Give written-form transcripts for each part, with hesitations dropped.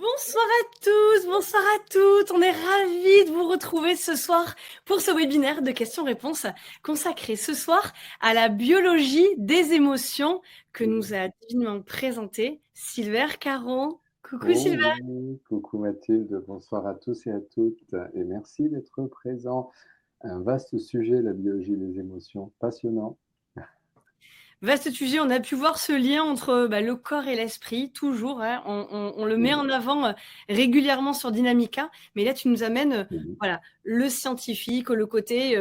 Bonsoir à tous, bonsoir à toutes. On est ravis de vous retrouver ce soir pour ce webinaire de questions-réponses consacré ce soir à la biologie des émotions que nous a divinement présenté Silver Caron. Coucou Oh Silver. oui, coucou Mathilde, bonsoir à tous et à toutes, et merci d'être présent. Un vaste sujet, la biologie des émotions, passionnant. Vaste sujet, on a pu voir ce lien entre le corps et l'esprit, toujours. Hein. On le met en avant régulièrement sur Dynamica, mais là tu nous amènes voilà, le scientifique, le côté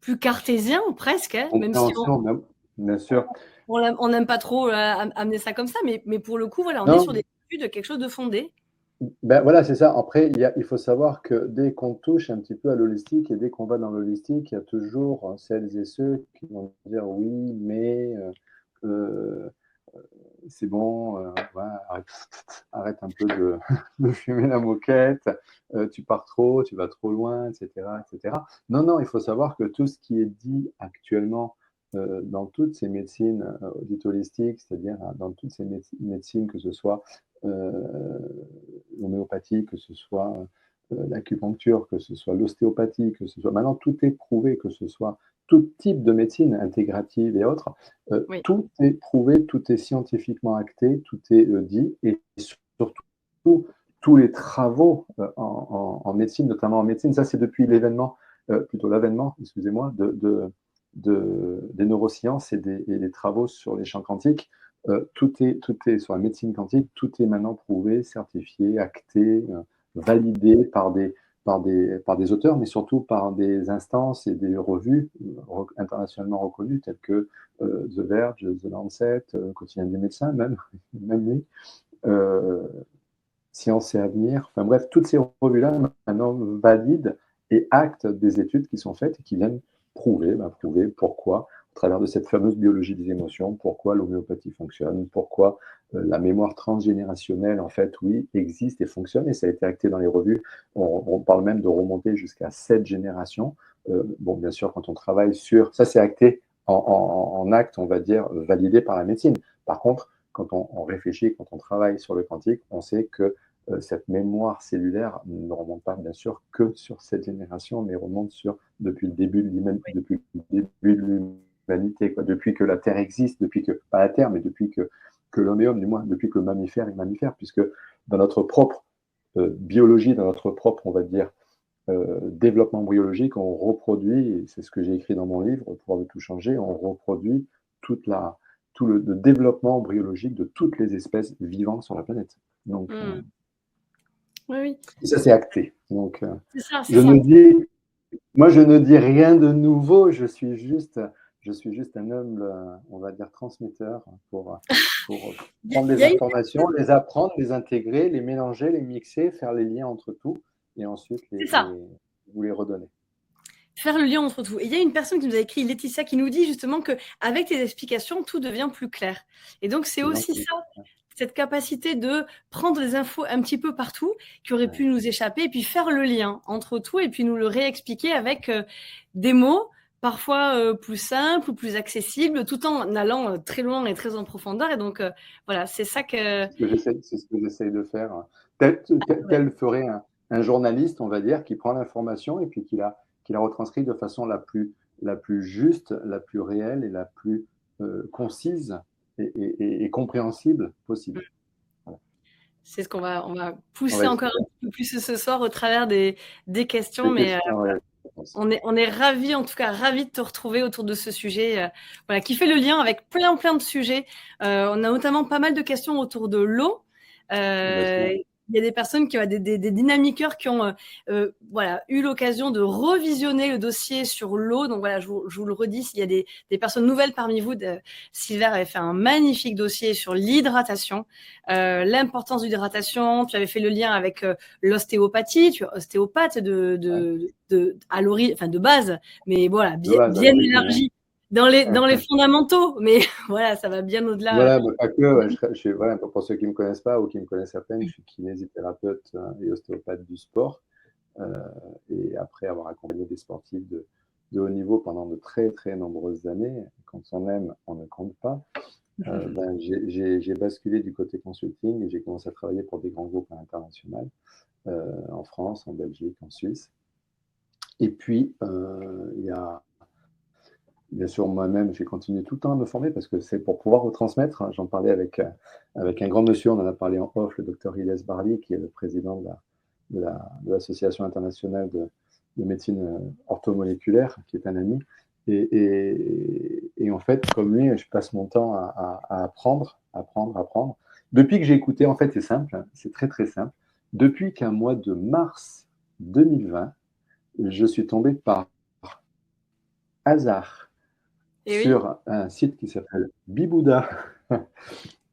plus cartésien presque, hein, même si Compréhension, bien sûr. on n'aime pas trop amener ça comme ça, mais pour le coup, voilà, on est sur Non, des études, quelque chose de fondé. ben voilà, c'est ça. Après, il faut savoir que dès qu'on touche un petit peu à l'holistique et dès qu'on va dans l'holistique, il y a toujours celles et ceux qui vont dire oui, mais euh, c'est bon, voilà, arrête un peu de fumer la moquette, tu pars trop, tu vas trop loin, etc., etc. Non, non, il faut savoir que tout ce qui est dit actuellement dans toutes ces médecines dites holistiques, c'est-à-dire dans toutes ces médecines, que ce soit l'homéopathie, que ce soit l'acupuncture, que ce soit l'ostéopathie, que ce soit... Maintenant, tout est prouvé, que ce soit tout type de médecine intégrative et autres, Oui. tout est prouvé, tout est scientifiquement acté, tout est dit, et surtout, tous les travaux en médecine, notamment en médecine, ça c'est depuis plutôt l'avènement, excusez-moi, des neurosciences et des travaux sur les champs quantiques, tout est sur la médecine quantique, tout est maintenant prouvé, certifié, acté, validé par des auteurs, mais surtout par des instances et des revues internationalement reconnues, telles que The Verge, The Lancet, Quotidien des médecins, même lui, euh, Science et Avenir. Enfin bref, toutes ces revues-là maintenant valident et actent des études qui sont faites et qui viennent prouver pourquoi, au travers de cette fameuse biologie des émotions, pourquoi l'homéopathie fonctionne, pourquoi la mémoire transgénérationnelle, en fait, oui, existe et fonctionne, et ça a été acté dans les revues. On parle même de remonter jusqu'à 7 générations. Bon, bien sûr, quand on travaille sur... Ça, c'est acté en acte, on va dire, validé par la médecine. Par contre, quand on réfléchit, quand on travaille sur le quantique, on sait que cette mémoire cellulaire ne remonte pas, bien sûr, que sur cette génération, mais remonte depuis le début de l'humanité, depuis que la Terre existe, depuis que, pas la Terre, mais depuis que l'homme est homme, du moins, depuis que le mammifère est mammifère, puisque dans notre propre biologie, dans notre propre, on va dire, développement embryologique, on reproduit, et c'est ce que j'ai écrit dans mon livre, Pouvoir de tout changer, on reproduit tout le développement embryologique de toutes les espèces vivantes sur la planète. Donc, Oui, oui. ça, c'est acté. Donc, C'est ça, c'est je ça. ne dis, moi, je ne dis rien de nouveau. Je suis juste un humble, on va dire, transmetteur pour prendre Il des y a une... informations, les apprendre, les intégrer, les mélanger, les mixer, faire les liens entre tout, et ensuite C'est ça. vous les redonner. Faire le lien entre tout. Et il y a une personne qui nous a écrit, Laetitia, qui nous dit justement qu'avec tes explications, tout devient plus clair. Et donc, c'est C'est aussi gentil. ça, cette capacité de prendre les infos un petit peu partout qui auraient pu Ouais. nous échapper et puis faire le lien entre tout et puis nous le réexpliquer avec des mots parfois plus simples ou plus accessibles tout en allant très loin et très en profondeur. Et donc, voilà, c'est ça que... C'est ce que j'essaye de faire. Tel ferait un journaliste, on va dire, qui prend l'information et puis qui la retranscrit de façon la plus juste, la plus réelle et la plus concise et compréhensible possible. Voilà. C'est ce on va On pousser va encore essayer. un petit peu plus ce soir au travers des questions, Des mais questions, ouais. on est ravis, en tout cas, ravis de te retrouver autour de ce sujet, voilà, qui fait le lien avec plein de sujets. On a notamment pas mal de questions autour de l'eau. Bien sûr. Il y a des personnes qui ont des dynamiqueurs qui ont voilà, eu l'occasion de revisionner le dossier sur l'eau. Donc voilà, je vous le redis, s'il y a des personnes nouvelles parmi vous, Silver avait fait un magnifique dossier sur l'hydratation, l'importance de l'hydratation. Tu avais fait le lien avec l'ostéopathie, tu es ostéopathe Ouais. enfin de base, mais voilà, De base, à bien l'origine. élargi dans les fondamentaux, mais voilà, ça va bien au-delà. Voilà, bah, pas que. Ouais, voilà, pour ceux qui ne me connaissent pas ou qui me connaissent à peine, je suis kinésithérapeute et ostéopathe du sport. Euh, et après avoir accompagné des sportifs de haut niveau pendant de très très nombreuses années, quand on aime, on ne compte pas. J'ai basculé du côté consulting et j'ai commencé à travailler pour des grands groupes à l'international, en France, en Belgique, en Suisse. Et puis, il y a bien sûr, moi-même, j'ai continué tout le temps à me former parce que c'est pour pouvoir retransmettre. Hein. J'en parlais avec un grand monsieur, on en a parlé en off, le docteur Ilyes Barlier, qui est le président de l'Association internationale de médecine orthomoléculaire, qui est un ami. Et en fait, comme lui, je passe mon temps à apprendre. Depuis que j'ai écouté, en fait, c'est simple, hein, c'est très très simple. Depuis qu'un mois de mars 2020, je suis tombé par hasard Et oui. sur un site qui s'appelle Bibouda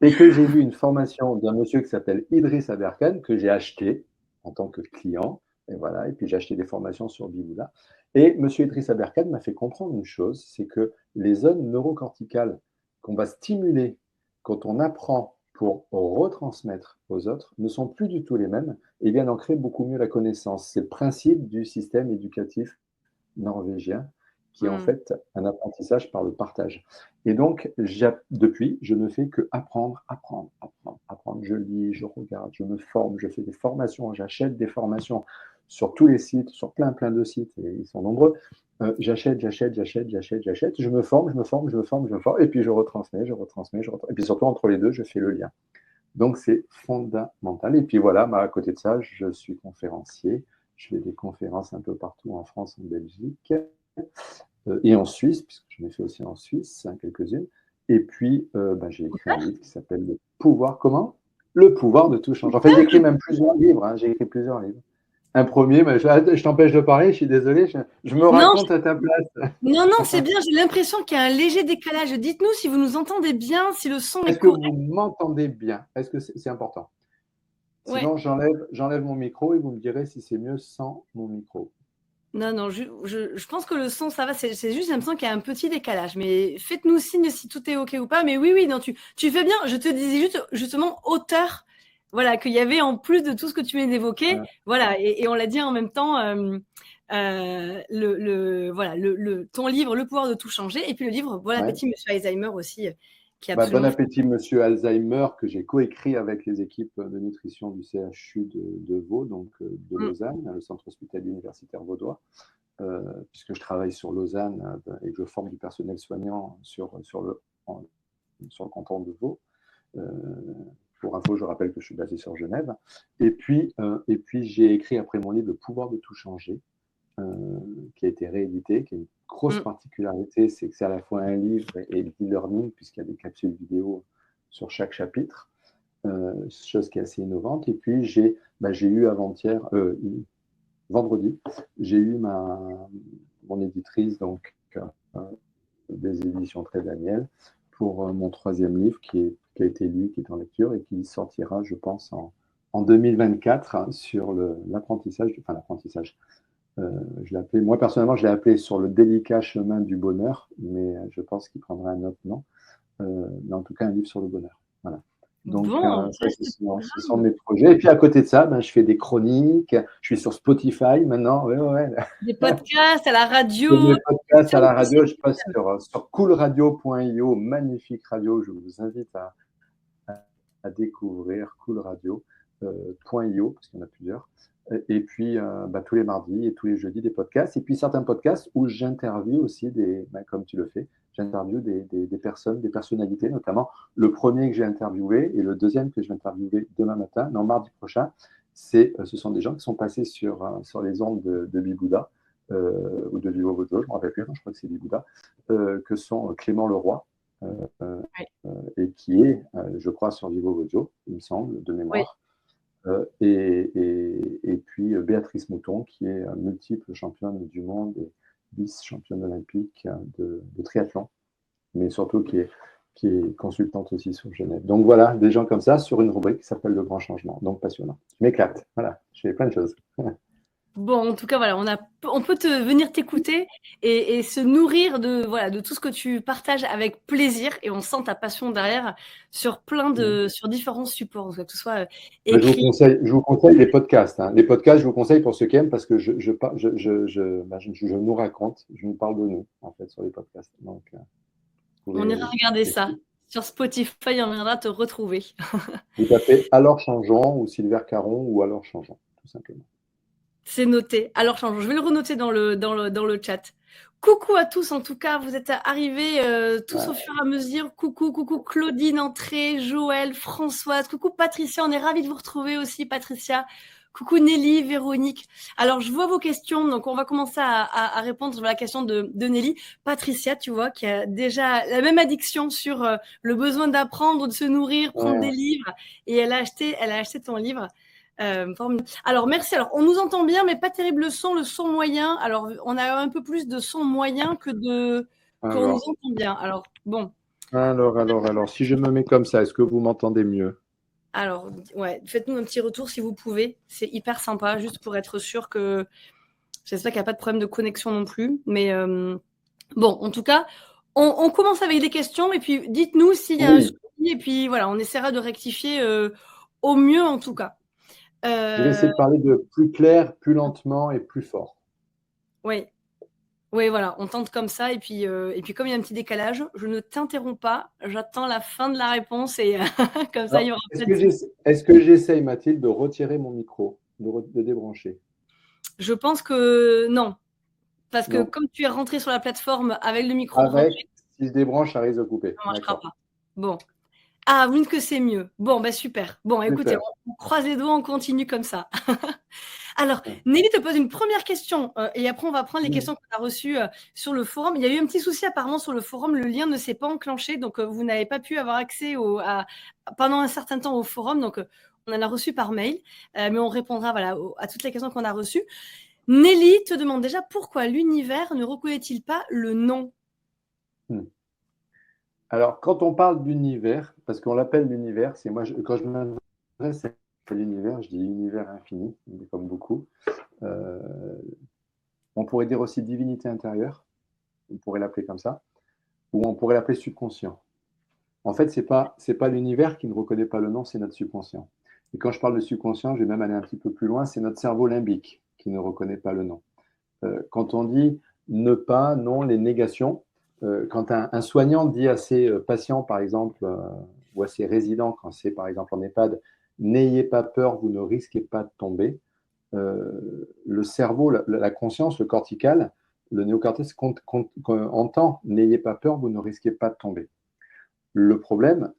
et que j'ai vu une formation d'un monsieur qui s'appelle Idriss Aberkan que j'ai acheté en tant que client. Et voilà, et puis j'ai acheté des formations sur Bibouda. Et monsieur Idriss Aberkan m'a fait comprendre une chose, c'est que les zones neurocorticales qu'on va stimuler quand on apprend pour retransmettre aux autres ne sont plus du tout les mêmes et viennent ancrer beaucoup mieux la connaissance. C'est le principe du système éducatif norvégien qui est en fait un apprentissage par le partage. Et donc, depuis, je ne fais que apprendre. Je lis, je regarde, je me forme, je fais des formations, j'achète des formations sur tous les sites, sur plein de sites, et ils sont nombreux. J'achète, je me forme, et puis je retransmets. Et puis surtout, entre les deux, je fais le lien. Donc, c'est fondamental. Et puis voilà, à côté de ça, je suis conférencier. Je fais des conférences un peu partout en France, en Belgique et en Suisse, puisque je l'ai fait aussi en Suisse, hein, quelques-unes. Et puis, j'ai écrit un livre qui s'appelle Le pouvoir. Comment? Le pouvoir de tout changer. En fait, j'ai écrit même plusieurs livres. Hein, j'ai écrit plusieurs livres. Un premier, mais je t'empêche de parler, je suis désolé, je me Non, raconte à ta place. non, c'est bien. J'ai l'impression qu'il y a un léger décalage. Dites-nous si vous nous entendez bien, si le son est Est-ce que correct. vous m'entendez bien? Est-ce que c'est important? Ouais. Sinon, j'enlève mon micro et vous me direz si c'est mieux sans mon micro. Non, je pense que le son, ça va. C'est juste, j'ai l'impression qu'il y a un petit décalage. Mais faites-nous signe si tout est OK ou pas. Mais oui, non, tu fais bien. Je te disais justement auteur. Voilà, qu'il y avait en plus de tout ce que tu viens d'évoquer. Voilà, et on l'a dit en même temps, ton livre, Le pouvoir de tout changer. Et puis le livre, Bon appétit, Monsieur Alzheimer aussi, qui est absolument. Bon appétit, Monsieur Alzheimer, que j'ai coécrit avec les équipes de nutrition du CHU de Vaud, donc de Lausanne, le centre hospitalier universitaire vaudois, puisque je travaille sur Lausanne et que je forme du personnel soignant sur le canton de Vaud. Pour info, je rappelle que je suis basé sur Genève. Et puis j'ai écrit après mon livre Le pouvoir de tout changer, qui a été réédité, qui a une grosse particularité, c'est que c'est à la fois un livre et l'e-learning, puisqu'il y a des capsules vidéo sur chaque chapitre, chose qui est assez innovante. Et puis j'ai eu vendredi, j'ai eu mon éditrice, donc des éditions Très Daniel, pour mon troisième livre qui a été lu, qui est en lecture et qui sortira, je pense, en 2024 hein, sur l'apprentissage, je l'ai appelé, moi personnellement, je l'ai appelé Sur le délicat chemin du bonheur, mais je pense qu'il prendra un autre nom. Mais en tout cas, un livre sur le bonheur. Voilà. Donc, ce sont mes projets. Et puis, à côté de ça, je fais des chroniques. Je suis sur Spotify maintenant. Des podcasts à la radio. Des podcasts à la radio. Je passe sur coolradio.io, magnifique radio. Je vous invite à découvrir coolradio.io, parce qu'il y en a plusieurs. Et puis, tous les mardis et tous les jeudis, des podcasts. Et puis, certains podcasts où j'interviewe aussi, comme tu le fais, j'interviewe des personnes, des personnalités, notamment le premier que j'ai interviewé et le deuxième que je vais interviewer mardi prochain. Ce sont des gens qui sont passés sur les ondes de Bibouda ou de Vivo Voto, je ne me rappelle plus, je crois que c'est Bibouda, que sont Clément Leroy, et qui est, je crois, sur Vivo Voto, il me semble, de mémoire. Et puis Béatrice Mouton, qui est multiple championne du monde et vice-championne olympique de triathlon, mais surtout qui est consultante aussi sur Genève. Donc voilà, des gens comme ça sur une rubrique qui s'appelle Le Grand Changement. Donc passionnant. Je m'éclate. Voilà, je fais plein de choses. Bon, en tout cas, voilà, on peut venir t'écouter et se nourrir de tout ce que tu partages avec plaisir, et on sent ta passion derrière sur sur différents supports, que ce soit écrit. Je vous conseille les podcasts. Hein. Les podcasts, je vous conseille pour ceux qui aiment, parce que je nous raconte, je nous parle de nous, en fait, sur les podcasts. Donc, on ira regarder ça. Sur Spotify, on viendra te retrouver. Vous tapez Alors changeons ou Sylvère Caron ou Alors changeons, tout simplement. C'est noté. Alors, changeons. Je vais le renoter dans le chat. Coucou à tous, en tout cas, vous êtes arrivés tous au fur et à mesure. Coucou Claudine, Entrée, Joël, Françoise, coucou Patricia, on est ravis de vous retrouver aussi, Patricia. Coucou Nelly, Véronique. Alors, je vois vos questions, donc on va commencer à répondre à la question de Nelly. Patricia, tu vois, qui a déjà la même addiction sur le besoin d'apprendre, de se nourrir, prendre des livres, et elle a acheté ton livre. Alors, merci. Alors, on nous entend bien, mais pas terrible le son moyen. Alors, on a un peu plus de son moyen qu'on nous entend bien. Alors, bon. Alors, si je me mets comme ça, est-ce que vous m'entendez mieux? Alors, ouais, faites-nous un petit retour si vous pouvez. C'est hyper sympa, juste pour être sûr que j'espère qu'il n'y a pas de problème de connexion non plus. Mais bon, en tout cas, on commence avec des questions et puis dites-nous s'il y a un souci et puis voilà, on essaiera de rectifier au mieux en tout cas. Je vais essayer de parler de plus clair, plus lentement et plus fort. Oui. Oui, voilà, on tente comme ça. Et puis comme il y a un petit décalage, je ne t'interromps pas. J'attends la fin de la réponse et comme ça, il y aura Est-ce que j'essaye, Mathilde, de retirer mon micro, de débrancher? Je pense que non. Parce que Non. comme tu es rentré sur la plateforme avec le micro branché, Si je débranche, ça risque de couper. ça ne marchera pas. Bon. Ah, oui, que c'est mieux. Bon, bah super. Bon, écoutez, on croise les doigts, on continue comme ça. Alors, Nelly te pose une première question et après, on va prendre les questions qu'on a reçues sur le forum. Il y a eu un petit souci apparemment sur le forum. Le lien ne s'est pas enclenché, donc vous n'avez pas pu avoir accès pendant un certain temps au forum. Donc, on en a reçu par mail, mais on répondra voilà, à toutes les questions qu'on a reçues. Nelly te demande déjà pourquoi l'univers ne reconnaît-il pas le nom? Alors, quand on parle d'univers, parce qu'on l'appelle l'univers, c'est moi, quand je m'adresse à l'univers, je dis univers infini, comme beaucoup. On pourrait dire aussi divinité intérieure, on pourrait l'appeler comme ça, ou on pourrait l'appeler subconscient. En fait, c'est pas l'univers qui ne reconnaît pas le nom, c'est notre subconscient. Et quand je parle de subconscient, je vais même aller un petit peu plus loin, c'est notre cerveau limbique qui ne reconnaît pas le nom. Quand on dit ne pas, non, les négations, quand un soignant dit à ses patients, par exemple, ou à ses résidents, quand c'est par exemple en EHPAD, n'ayez pas peur, vous ne risquez pas de tomber, le cerveau, la conscience, le cortical, le néocortex entend n'ayez pas peur, vous ne risquez pas de tomber. Le problème,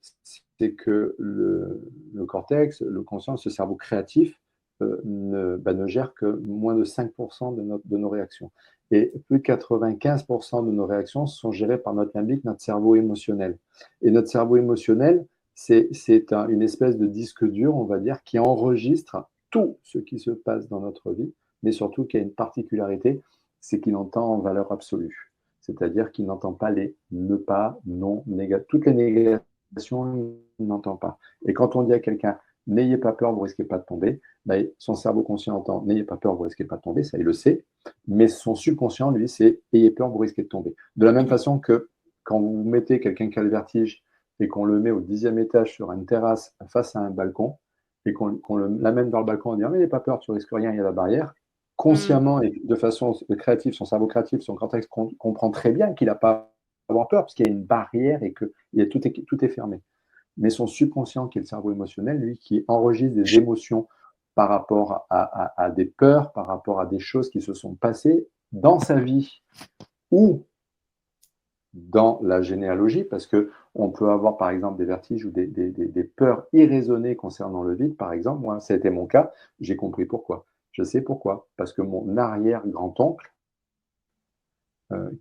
c'est que le cortex, le conscient, ce cerveau créatif, ne gère que moins de 5% de nos réactions. Et plus de 95% de nos réactions sont gérées par notre limbique, notre cerveau émotionnel. Et notre cerveau émotionnel, c'est une espèce de disque dur, on va dire, qui enregistre tout ce qui se passe dans notre vie, mais surtout qui a une particularité, c'est qu'il entend en valeur absolue. C'est-à-dire qu'il n'entend pas les ne pas, non, toutes les négations, il n'entend pas. Et quand on dit à quelqu'un n'ayez pas peur, vous ne risquez pas de tomber, ben, son cerveau conscient entend n'ayez pas peur, vous ne risquez pas de tomber, ça il le sait, mais son subconscient, lui, c'est ayez peur, vous risquez de tomber. De la même façon que quand vous mettez quelqu'un qui a le vertige et qu'on le met au 10e étage sur une terrasse face à un balcon et qu'on l'amène dans le balcon en disant n'ayez pas peur, tu risques rien, il y a la barrière, consciemment et de façon créative, son cerveau créatif, son cortex comprend très bien qu'il n'a pas à avoir peur parce qu'il y a une barrière et que tout est fermé. Mais son subconscient, qui est le cerveau émotionnel, lui, qui enregistre des émotions par rapport à des peurs, par rapport à des choses qui se sont passées dans sa vie ou dans la généalogie, parce qu'on peut avoir par exemple des vertiges ou des peurs irraisonnées concernant le vide, par exemple. Moi, ça a été mon cas, j'ai compris pourquoi. Je sais pourquoi. Parce que mon arrière-grand-oncle,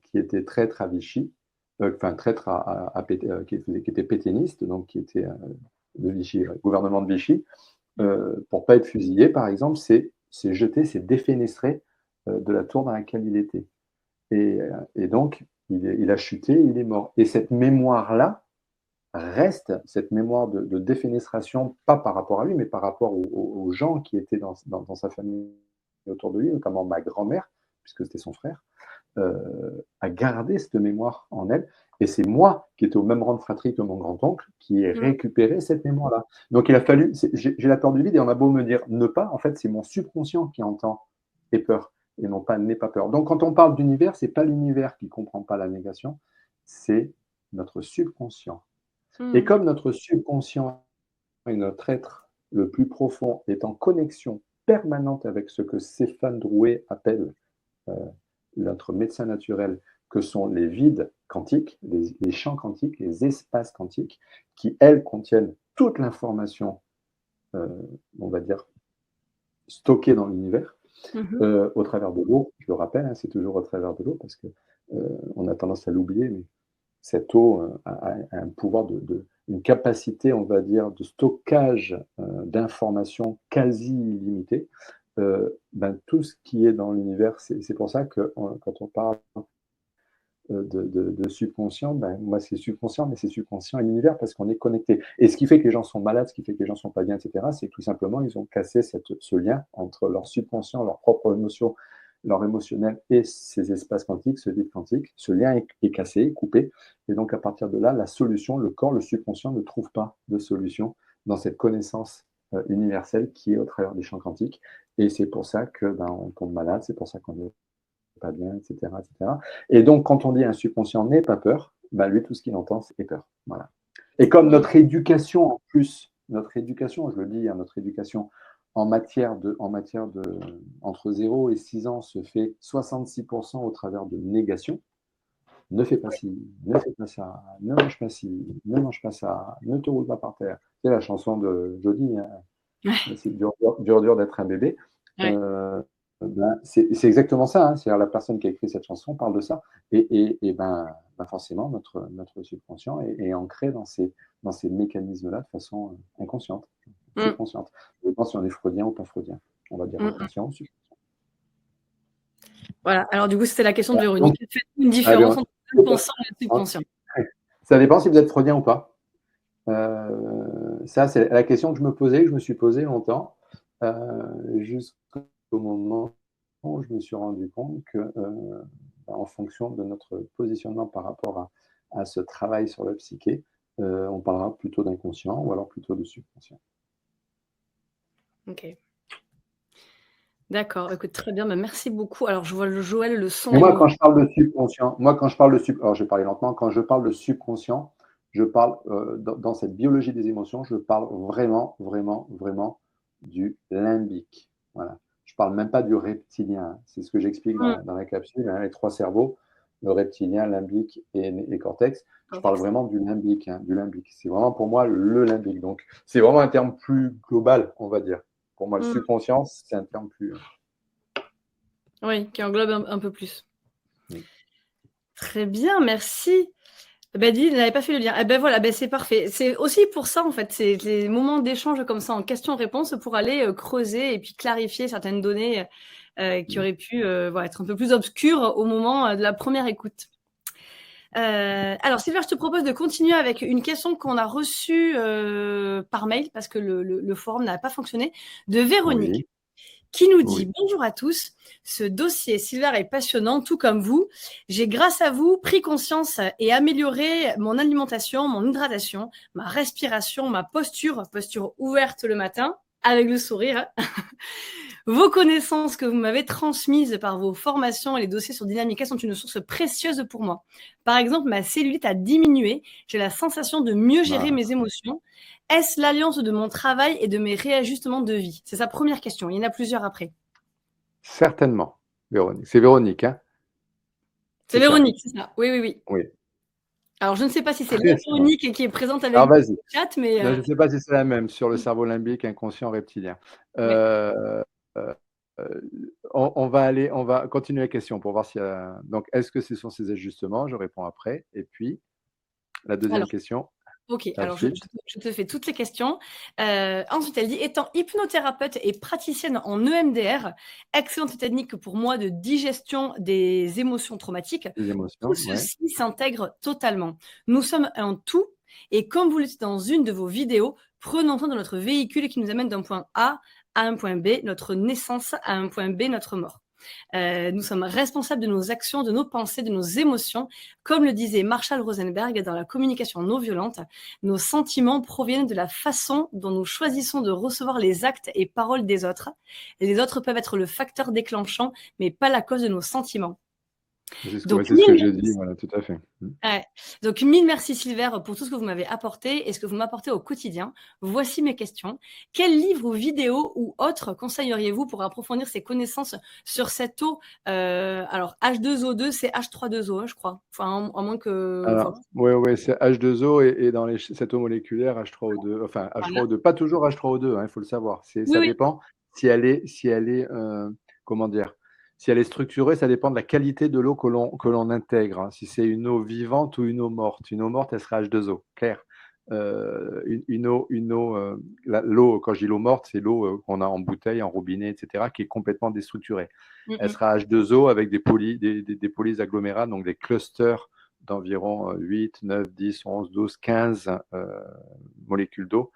qui était traître à Vichy, qui était pétainiste, donc qui était de Vichy, gouvernement de Vichy, pour ne pas être fusillé, par exemple, s'est défenestré de la tour dans laquelle il était. Et donc, il a chuté, il est mort. Et cette mémoire-là reste, cette mémoire de défenestration, pas par rapport à lui, mais par rapport aux gens qui étaient dans sa famille autour de lui, notamment ma grand-mère, puisque c'était son frère, a gardé cette mémoire en elle. Et c'est moi, qui étais au même rang de fratrie que mon grand-oncle, qui ai récupéré cette mémoire-là. Donc il a fallu, j'ai la peur du vide, et on a beau me dire ne pas, en fait, c'est mon subconscient qui entend et peur, et non pas n'aie pas peur. Donc quand on parle d'univers, c'est pas l'univers qui comprend pas la négation, c'est notre subconscient. Et comme notre subconscient et notre être le plus profond est en connexion permanente avec ce que Stéphane Drouet appelle, notre médecin naturel, que sont les vides quantiques, les champs quantiques, les espaces quantiques, qui, elles, contiennent toute l'information, on va dire, stockée dans l'univers, au travers de l'eau. Je le rappelle, hein, c'est toujours au travers de l'eau, parce que on a tendance à l'oublier, mais cette eau a un pouvoir une capacité, on va dire, de stockage d'informations quasi illimitée. Tout ce qui est dans l'univers, c'est pour ça que quand on parle de subconscient, moi c'est subconscient, mais c'est subconscient et l'univers parce qu'on est connecté. Et ce qui fait que les gens sont malades, ce qui fait que les gens sont pas bien, etc., c'est que tout simplement ils ont cassé ce lien entre leur subconscient, leur propre émotion, leur émotionnel et ces espaces quantiques, ce vide quantique. Ce lien est cassé, coupé. Et donc à partir de là, la solution, le corps, le subconscient ne trouve pas de solution dans cette connaissance universelle qui est au travers des champs quantiques. Et c'est pour ça que on tombe malade, c'est pour ça qu'on est pas bien, etc., etc. Et donc, quand on dit un subconscient n'aie pas peur, lui, tout ce qu'il entend, c'est peur. Voilà. Et comme notre éducation, en plus, notre éducation, je le dis, hein, notre éducation en matière de entre 0 et 6 ans se fait 66% au travers de négation. Ne fais pas ci, ne fais pas ça, ne mange pas ci, ne mange pas ça, ne te roule pas par terre. C'est la chanson de Jodie, hein. C'est dur d'être un bébé. Ouais. C'est exactement ça, hein. C'est-à-dire la personne qui a écrit cette chanson parle de ça, et forcément notre subconscient est ancré dans ces mécanismes-là de façon inconsciente, subconsciente. Je pense si on est freudien ou pas freudien, on va dire inconscient ou subconscient. Voilà, alors du coup c'était la question de Véronique. Faites une différence entre l'inconscient et le subconscient. Ça dépend si vous êtes freudien ou pas. Ça c'est la question que je me posais, que je me suis posée longtemps, jusqu'au moment où je me suis rendu compte que, en fonction de notre positionnement par rapport à ce travail sur la psyché, on parlera plutôt d'inconscient ou alors plutôt de subconscient. Ok. D'accord, écoute, très bien, merci beaucoup. Alors je vois le Joël, le son. Mais moi, quand je parle de subconscient, alors je vais parler lentement, quand je parle de subconscient, je parle dans cette biologie des émotions, je parle vraiment, vraiment, vraiment du limbique. Voilà. Je ne parle même pas du reptilien. C'est ce que j'explique dans la capsule, hein, les 3 cerveaux, le reptilien, limbique et cortex. Je parle vraiment du limbique. Du limbique. C'est vraiment pour moi le limbique. Donc, c'est vraiment un terme plus global, on va dire. Pour moi, le subconscient, c'est un terme plus... Oui, qui englobe un peu plus. Très bien, merci. Dis, il n'avait pas fait le lien. Voilà, c'est parfait. C'est aussi pour ça, en fait, c'est les moments d'échange comme ça en questions-réponses pour aller creuser et puis clarifier certaines données qui auraient pu être un peu plus obscures au moment de la première écoute. Alors, Sylvain, je te propose de continuer avec une question qu'on a reçue par mail parce que le forum n'a pas fonctionné, de Véronique, qui nous dit « Bonjour à tous, ce dossier Silver est passionnant, tout comme vous. J'ai grâce à vous pris conscience et amélioré mon alimentation, mon hydratation, ma respiration, ma posture ouverte le matin, avec le sourire. Vos connaissances que vous m'avez transmises par vos formations et les dossiers sur Dynamica sont une source précieuse pour moi. Par exemple, ma cellulite a diminué, j'ai la sensation de mieux gérer mes émotions. Est-ce l'alliance de mon travail et de mes réajustements de vie ?» C'est sa première question. Il y en a plusieurs après. Certainement, Véronique. C'est Véronique, hein? C'est Véronique, c'est ça. Oui. Alors, je ne sais pas si c'est Véronique qui est présente avec nous dans le chat, mais... Non, je ne sais pas si c'est la même sur le cerveau limbique, inconscient, reptilien. On va continuer la question pour voir s'il y a... Donc, est-ce que ce sont ces ajustements? Je réponds après. Et puis, la deuxième question. Ok, alors je te fais toutes les questions. Ensuite, elle dit « Étant hypnothérapeute et praticienne en EMDR, excellente technique pour moi de digestion des émotions traumatiques, tout ceci s'intègre totalement. Nous sommes un tout, et comme vous le dites dans une de vos vidéos, prenons soin de notre véhicule qui nous amène d'un point A à un point B, notre naissance à un point B, notre mort. Nous sommes responsables de nos actions, de nos pensées, de nos émotions. Comme le disait Marshall Rosenberg dans la communication non violente, nos sentiments proviennent de la façon dont nous choisissons de recevoir les actes et paroles des autres. Les autres peuvent être le facteur déclenchant, mais pas la cause de nos sentiments. Donc, C'est ce que j'ai dit, voilà, tout à fait. ouais. Donc, mille merci Silver pour tout ce que vous m'avez apporté et ce que vous m'apportez au quotidien. Voici mes questions. Quel livre ou vidéo ou autre conseilleriez-vous pour approfondir ses connaissances sur cette eau alors, H2O2, c'est H3O2, hein, je crois. Enfin, à moins que... Enfin, Alors, ouais, c'est H2O et dans cette eau moléculaire, H3O2, enfin voilà. H3O2, pas toujours H3O2, il faut le savoir. Oui, Ça oui. dépend si elle est comment dire, si elle est structurée, ça dépend de la qualité de l'eau que l'on intègre, hein. Si c'est une eau vivante ou une eau morte. Une eau morte, elle sera H2O, clair. L'eau, quand je dis l'eau morte, c'est l'eau qu'on a en bouteille, en robinet, etc., qui est complètement déstructurée. Mm, Elle mm. sera H2O avec des polysagglomérats, donc des clusters d'environ 8, 9, 10, 11, 12, 15 molécules d'eau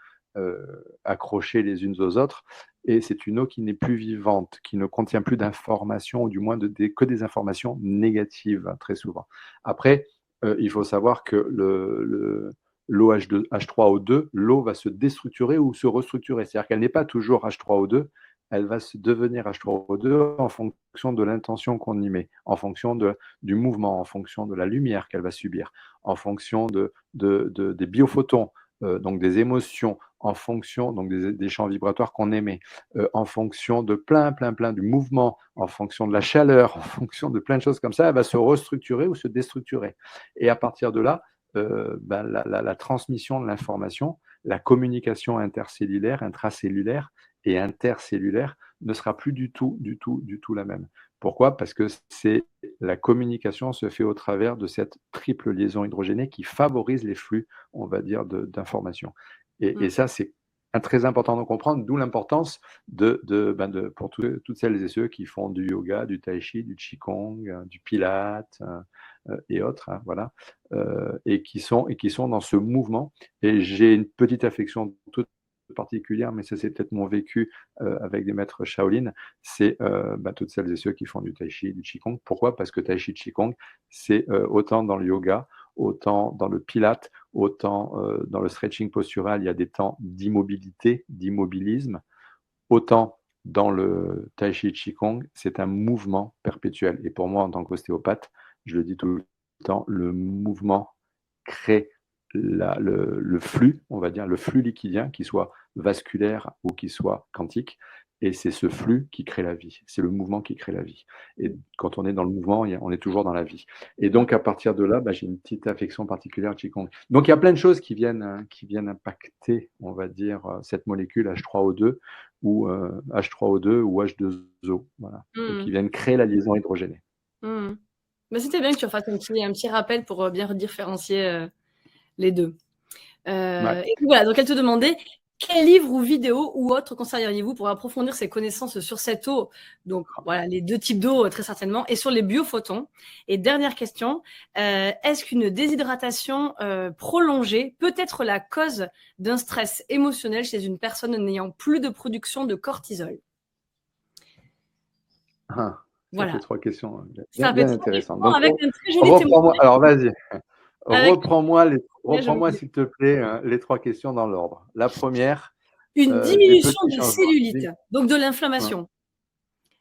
accrochées les unes aux autres. Et c'est une eau qui n'est plus vivante, qui ne contient plus d'informations, ou du moins que des informations négatives, très souvent. Après, il faut savoir que l'eau H3O2, l'eau va se déstructurer ou se restructurer. C'est-à-dire qu'elle n'est pas toujours H3O2, elle va se devenir H3O2 en fonction de l'intention qu'on y met, en fonction du mouvement, en fonction de la lumière qu'elle va subir, en fonction des biophotons, donc des émotions, en fonction donc des champs vibratoires qu'on émet, en fonction de plein du mouvement, en fonction de la chaleur, en fonction de plein de choses comme ça, elle va se restructurer ou se déstructurer. Et à partir de là, la transmission de l'information, la communication intercellulaire, intracellulaire et intercellulaire ne sera plus du tout la même. Pourquoi? Parce que la communication se fait au travers de cette triple liaison hydrogénée qui favorise les flux, on va dire, d'informations. Et ça, c'est très important de comprendre, d'où l'importance pour toutes celles et ceux qui font du yoga, du tai chi, du qigong, du pilate et autres, hein, voilà, et qui sont dans ce mouvement. Et j'ai une petite affection toute particulière, mais ça c'est peut-être mon vécu avec des maîtres Shaolin, c'est toutes celles et ceux qui font du tai chi, du qigong. Pourquoi? Parce que tai chi, qigong, c'est autant dans le yoga, autant dans le pilate, autant dans le stretching postural, il y a des temps d'immobilité, d'immobilisme, autant dans le tai chi, qigong, c'est un mouvement perpétuel. Et pour moi, en tant qu'ostéopathe, je le dis tout le temps, le mouvement crée le flux, on va dire, le flux liquidien, qu'il soit vasculaire ou qu'il soit quantique. Et c'est ce flux qui crée la vie. C'est le mouvement qui crée la vie. Et quand on est dans le mouvement, on est toujours dans la vie. Et donc, à partir de là, j'ai une petite affection particulière à Qigong. Donc, il y a plein de choses qui viennent impacter, on va dire, cette molécule H3O2 ou H3O2 ou H2O, voilà, et qui viennent créer la liaison hydrogénée. Mais c'était bien que tu fasses un petit rappel pour bien différencier les deux. Ouais. Et voilà, donc elle te demandait quel livre ou vidéo ou autre conseilleriez-vous pour approfondir ses connaissances sur cette eau? Donc voilà, les deux types d'eau très certainement, et sur les biophotons. Et dernière question, est-ce qu'une déshydratation prolongée peut être la cause d'un stress émotionnel chez une personne n'ayant plus de production de cortisol? Ça Voilà. fait 3 questions Ça fait bien 3 intéressantes. questions Donc, avec un très joli reprends-moi. témoignage. Alors, vas-y. Avec... Reprends-moi, s'il te plaît, les 3 questions dans l'ordre. La première, une des diminution petits de changements. cellulite, donc de l'inflammation. Donc,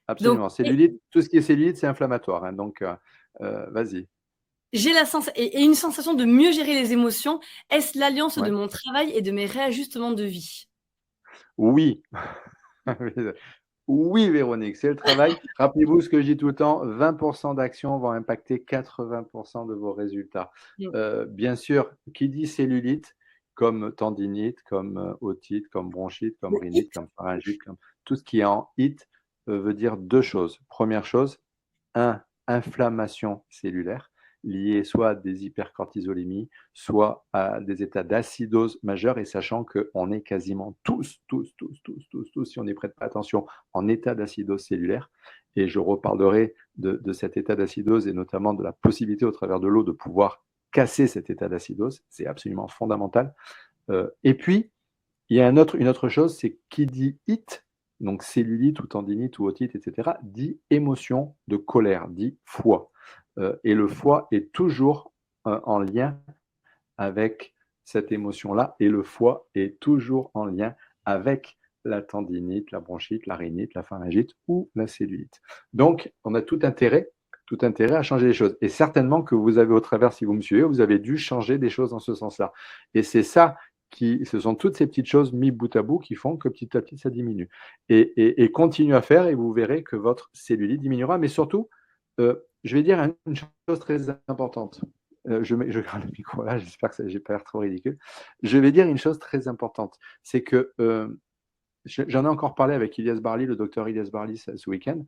Absolument. Cellulite, tout ce qui est cellulite, c'est inflammatoire, hein, donc, vas-y. j'ai et une sensation de mieux gérer les émotions. Est-ce l'alliance de Ouais. mon travail et de mes réajustements de vie? Oui. Oui, Véronique, c'est le travail. Rappelez-vous ce que je dis tout le temps, 20% d'actions vont impacter 80% de vos résultats. Bien sûr, qui dit cellulite, comme tendinite, comme otite, comme bronchite, comme rhinite, comme pharyngite, comme tout ce qui est en it, veut dire 2 choses. Première chose, inflammation cellulaire liée soit à des hypercortisolémies, soit à des états d'acidose majeure, et sachant qu'on est quasiment tous, si on n'y prête pas attention, en état d'acidose cellulaire. Et je reparlerai de cet état d'acidose et notamment de la possibilité au travers de l'eau de pouvoir casser cet état d'acidose. C'est absolument fondamental. Et puis, il y a une autre chose, c'est qui dit it, donc cellulite ou tendinite ou otite, etc., dit émotion de colère, dit foie. Et le foie est toujours en lien avec cette émotion-là, et le foie est toujours en lien avec la tendinite, la bronchite, la rhinite, la pharyngite ou la cellulite. Donc, on a tout intérêt tout intérêt à changer les choses. Et certainement que vous avez au travers, si vous me suivez, vous avez dû changer des choses dans ce sens-là. Et c'est ça ce sont toutes ces petites choses mises bout à bout qui font que petit à petit, ça diminue. Et continue à faire et vous verrez que votre cellulite diminuera. Mais surtout, je vais dire une chose très importante. Je garde le micro là, j'espère que je n'ai pas l'air trop ridicule. Je vais dire une chose très importante. C'est que j'en ai encore parlé avec Ilyes Barli, le docteur Ilyes Barli ce week-end.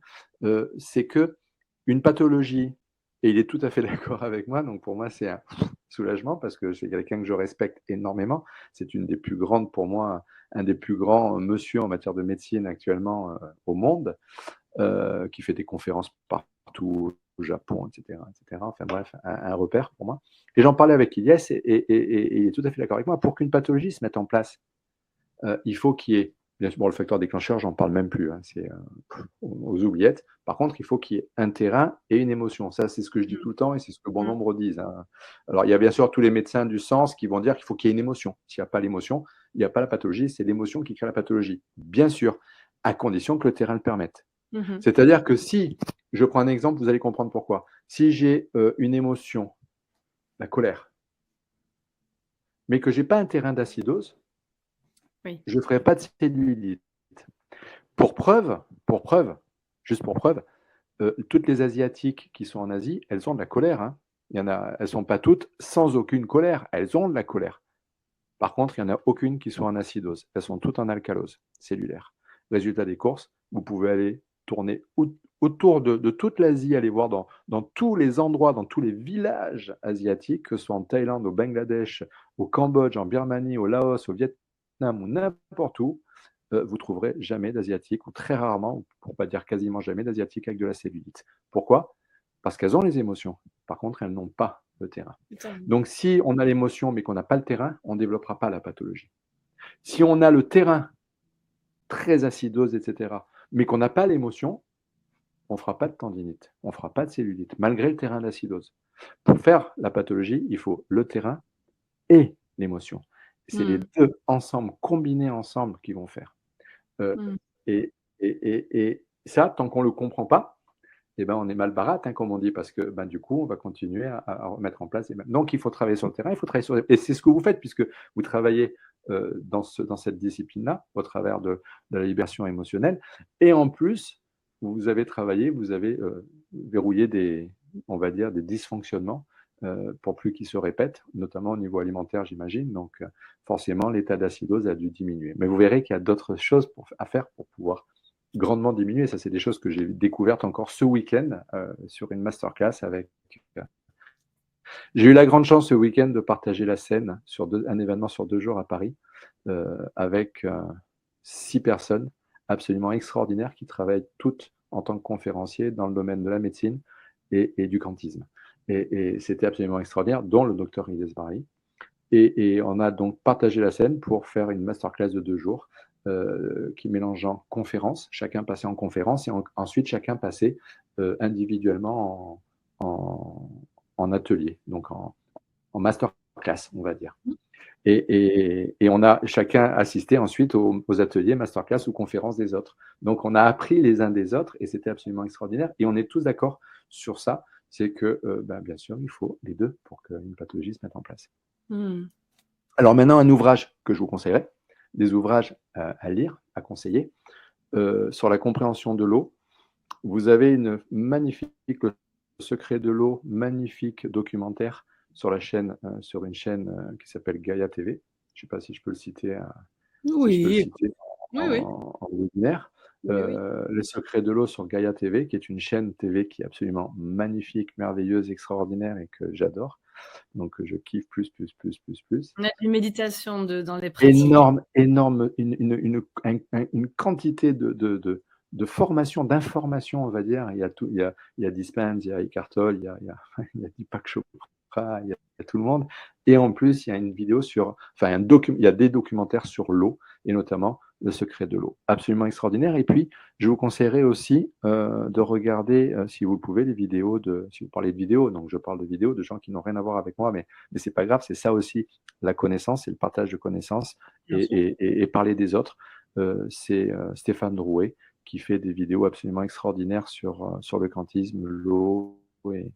C'est que une pathologie, et il est tout à fait d'accord avec moi, donc pour moi, c'est un soulagement parce que c'est quelqu'un que je respecte énormément. C'est une des plus grandes, pour moi, un des plus grands monsieur en matière de médecine actuellement au monde, qui fait des conférences partout au Japon, etc. Enfin bref, un repère pour moi. Et j'en parlais avec Ilyes et il est tout à fait d'accord avec moi. Pour qu'une pathologie se mette en place, il faut qu'il y ait, bien sûr, bon, le facteur déclencheur, j'en parle même plus, hein, c'est aux oubliettes. Par contre, il faut qu'il y ait un terrain et une émotion. Ça, c'est ce que je dis tout le temps et c'est ce que bon nombre disent, hein. Alors, il y a bien sûr tous les médecins du sens qui vont dire qu'il faut qu'il y ait une émotion. S'il n'y a pas l'émotion, il n'y a pas la pathologie, c'est l'émotion qui crée la pathologie. Bien sûr, à condition que le terrain le permette. C'est-à-dire que si, je prends un exemple, vous allez comprendre pourquoi. Si j'ai une émotion, la colère, mais que je n'ai pas un terrain d'acidose, Oui. je ne ferai pas de cellulite. Pour preuve, juste pour preuve, toutes les Asiatiques qui sont en Asie, elles ont de la colère, hein. Elles ne sont pas toutes sans aucune colère, elles ont de la colère. Par contre, il n'y en a aucune qui soit en acidose. Elles sont toutes en alcalose cellulaire. Résultat des courses, vous pouvez aller tourner autour de toute l'Asie, aller voir dans tous les endroits, dans tous les villages asiatiques, que ce soit en Thaïlande, au Bangladesh, au Cambodge, en Birmanie, au Laos, au Vietnam ou n'importe où, vous trouverez jamais d'Asiatiques, ou très rarement, pour ne pas dire quasiment jamais, d'Asiatiques avec de la cellulite. Pourquoi? Parce qu'elles ont les émotions. Par contre, elles n'ont pas le terrain. Donc, si on a l'émotion mais qu'on n'a pas le terrain, on ne développera pas la pathologie. Si on a le terrain, très acidose, etc., mais qu'on n'a pas l'émotion, on ne fera pas de tendinite, on ne fera pas de cellulite, malgré le terrain d'acidose. Pour faire la pathologie, il faut le terrain et l'émotion. C'est les deux ensemble, combinés ensemble, qui vont faire. Et ça, tant qu'on ne le comprend pas, eh ben, on est mal barate, hein, comme on dit, parce que ben, du coup, on va continuer à remettre en place. Donc, il faut travailler sur le terrain, il faut travailler sur. Et c'est ce que vous faites, puisque vous travaillez dans cette discipline-là, au travers de la libération émotionnelle. Et en plus, vous avez travaillé, vous avez verrouillé on va dire, des dysfonctionnements pour plus qu'ils se répètent, notamment au niveau alimentaire, j'imagine. Donc, forcément, l'état d'acidose a dû diminuer. Mais vous verrez qu'il y a d'autres choses à faire pour pouvoir grandement diminuer. Ça, c'est des choses que j'ai découvertes encore ce week-end sur une masterclass avec. J'ai eu la grande chance ce week-end de partager la scène sur un événement sur 2 jours à Paris avec 6 personnes absolument extraordinaires qui travaillent toutes en tant que conférenciers dans le domaine de la médecine et du quantisme. Et c'était absolument extraordinaire, dont le docteur Ilyes Barli. Et on a donc partagé la scène pour faire une masterclass de 2 jours qui mélangeant conférences, chacun passait en conférence et ensuite chacun passait individuellement en atelier, donc en masterclass, on va dire. Et on a chacun assisté ensuite aux ateliers, masterclass ou conférences des autres. Donc on a appris les uns des autres et c'était absolument extraordinaire. Et on est tous d'accord sur ça, c'est que bien sûr, il faut les deux pour qu'une pathologie se mette en place. Alors maintenant, un ouvrage que je vous conseillerais, des ouvrages à lire, à conseiller, sur la compréhension de l'eau. Vous avez une magnifique, Le secret de l'eau, magnifique documentaire sur une chaîne qui s'appelle Gaia TV. Je ne sais pas si je peux le citer, en webinaire. Le secret de l'eau sur Gaia TV, qui est une chaîne TV qui est absolument magnifique, merveilleuse, extraordinaire et que j'adore. Donc, je kiffe plus. On a une méditation dans les pratiques. Énorme, une quantité de formation, d'information, on va dire. Il y a tout, il y a Dispense, il y a Eckhart Tolle, il y a Deepak Chopra, il y a tout le monde. Et en plus, il y a une vidéo il y a des documentaires sur l'eau, et notamment Le secret de l'eau. Absolument extraordinaire. Et puis, je vous conseillerais aussi de regarder, si vous le pouvez, les vidéos si vous parlez de vidéos, donc je parle de vidéos de gens qui n'ont rien à voir avec moi, mais c'est pas grave, c'est ça aussi la connaissance, c'est le partage de connaissances et parler des autres. C'est Stéphane Drouet qui fait des vidéos absolument extraordinaires sur le quantisme, l'eau, Drouet.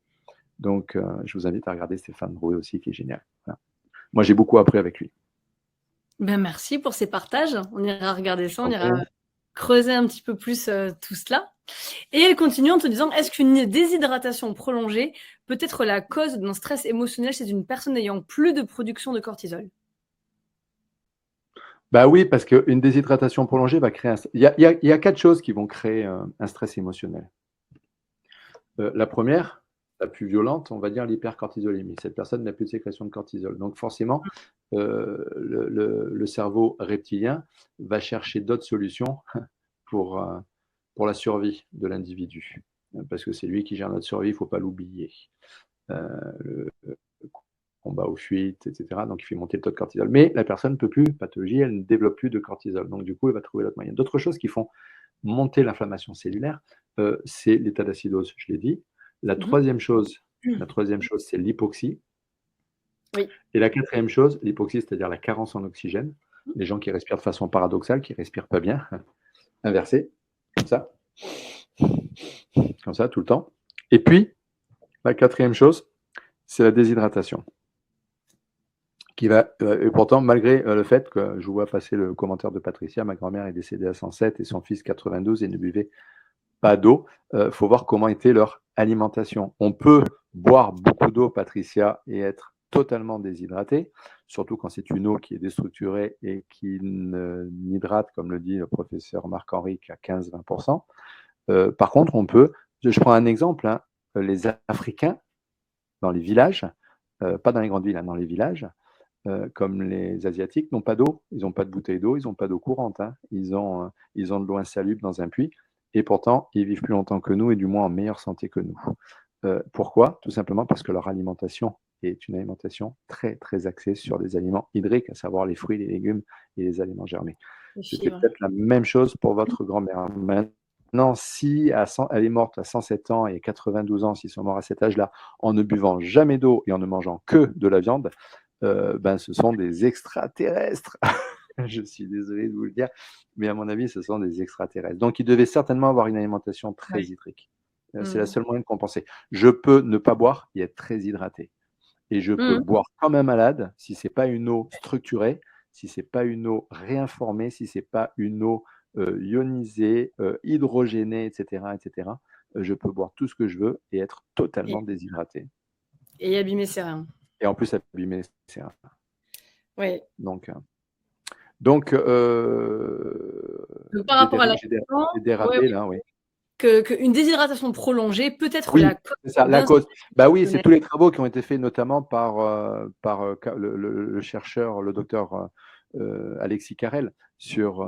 Donc, je vous invite à regarder Stéphane Drouet aussi, qui est génial. Voilà. Moi, j'ai beaucoup appris avec lui. Ben, merci pour ces partages. On ira regarder ça, on Ok. ira creuser un petit peu plus tout cela. Et elle continue en te disant, est-ce qu'une déshydratation prolongée peut être la cause d'un stress émotionnel chez une personne n'ayant plus de production de cortisol? Bah oui, parce qu'une déshydratation prolongée va créer il y a 4 choses qui vont créer un stress émotionnel. La première, la plus violente, on va dire l'hypercortisolémie. Cette personne n'a plus de sécrétion de cortisol. Donc forcément, le cerveau reptilien va chercher d'autres solutions pour, euh, pour la survie de l'individu. Parce que c'est lui qui gère notre survie, il ne faut pas l'oublier. Le combat aux fuites, etc. Donc il fait monter le taux de cortisol. Mais la personne ne peut plus, pathologie, elle ne développe plus de cortisol. Donc du coup, elle va trouver d'autres moyens. D'autres choses qui font monter l'inflammation cellulaire, c'est l'état d'acidose, je l'ai dit. La troisième chose, c'est l'hypoxie. Oui. Et la quatrième chose, l'hypoxie, c'est-à-dire la carence en oxygène. Les gens qui respirent de façon paradoxale, qui ne respirent pas bien, inversé, comme ça, tout le temps. Et puis, la quatrième chose, c'est la déshydratation. Qui va, et pourtant, malgré le fait que je vois passer le commentaire de Patricia, ma grand-mère est décédée à 107 et son fils 92 et ne buvait pas d'eau. Faut voir comment était leur alimentation. On peut boire beaucoup d'eau, Patricia, et être totalement déshydraté, surtout quand c'est une eau qui est déstructurée et qui n'hydrate, comme le dit le professeur Marc-Henri, qu'à 15-20%. Par contre, on peut, je prends un exemple, hein, les Africains, dans les villages, pas dans les grandes villes, hein, dans les villages, comme les Asiatiques, n'ont pas d'eau, ils n'ont pas de bouteille d'eau, ils n'ont pas d'eau courante, hein. Ils ont de l'eau insalubre dans un puits, et pourtant, ils vivent plus longtemps que nous, et du moins en meilleure santé que nous. Pourquoi? Tout simplement parce que leur alimentation est une alimentation très, très axée sur des aliments hydriques, à savoir les fruits, les légumes et les aliments germés. C'était peut-être la même chose pour votre grand-mère. Maintenant, si elle est morte à 107 ans et 92 ans, s'ils sont morts à cet âge-là, en ne buvant jamais d'eau et en ne mangeant que de la viande, ce sont des extraterrestres. Je suis désolé de vous le dire, mais à mon avis, ce sont des extraterrestres. Donc, ils devaient certainement avoir une alimentation très hydrique. C'est la seule moyen de compenser. Je peux ne pas boire et être très hydraté. Et je peux boire comme un malade si ce n'est pas une eau structurée, si ce n'est pas une eau réinformée, si ce n'est pas une eau ionisée, hydrogénée, etc. etc. Je peux boire tout ce que je veux et être totalement déshydraté. Et abîmer ses reins. Et en plus, abîmer ses reins. Oui. Donc par rapport à la j'ai dérapé là, oui. Qu'une déshydratation prolongée peut être Oui, la cause. c'est ça, la cause. Bah oui, c'est tous les travaux qui ont été faits notamment par le chercheur, le docteur Alexis Carrel, sur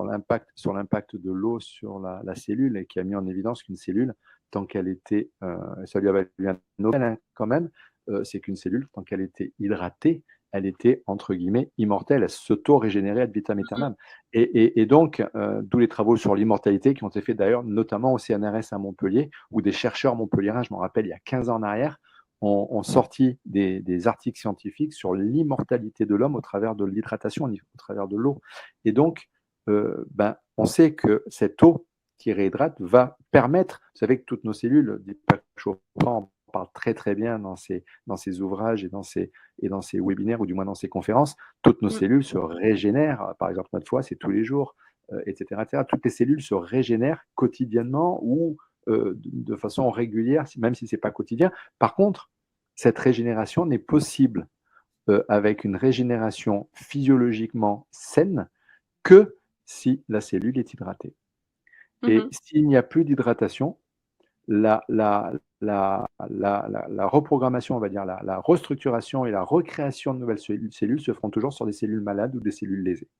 l'impact de l'eau sur la cellule, et qui a mis en évidence qu'une cellule, tant qu'elle était, ça lui avait valu un Nobel, hein, quand même, c'est qu'une cellule, tant qu'elle était hydratée, elle était, entre guillemets, immortelle, elle s'auto-régénérait ad vitam aeternam. Et donc, d'où les travaux sur l'immortalité qui ont été faits d'ailleurs, notamment au CNRS à Montpellier, où des chercheurs montpelliérains, je m'en rappelle, il y a 15 ans en arrière, ont sorti des articles scientifiques sur l'immortalité de l'homme au travers de l'hydratation, au travers de l'eau. Et donc, on sait que cette eau qui réhydrate va permettre, vous savez que toutes nos cellules, des packs chauffants, on parle très très bien dans ces ouvrages et dans ces webinaires, ou du moins dans ces conférences, toutes nos cellules se régénèrent. Par exemple, notre foie, c'est tous les jours, etc., etc. Toutes les cellules se régénèrent quotidiennement ou de façon régulière, même si ce n'est pas quotidien. Par contre, cette régénération n'est possible avec une régénération physiologiquement saine que si la cellule est hydratée. Et s'il n'y a plus d'hydratation, la reprogrammation, on va dire, la restructuration et la recréation de nouvelles cellules se feront toujours sur des cellules malades ou des cellules lésées,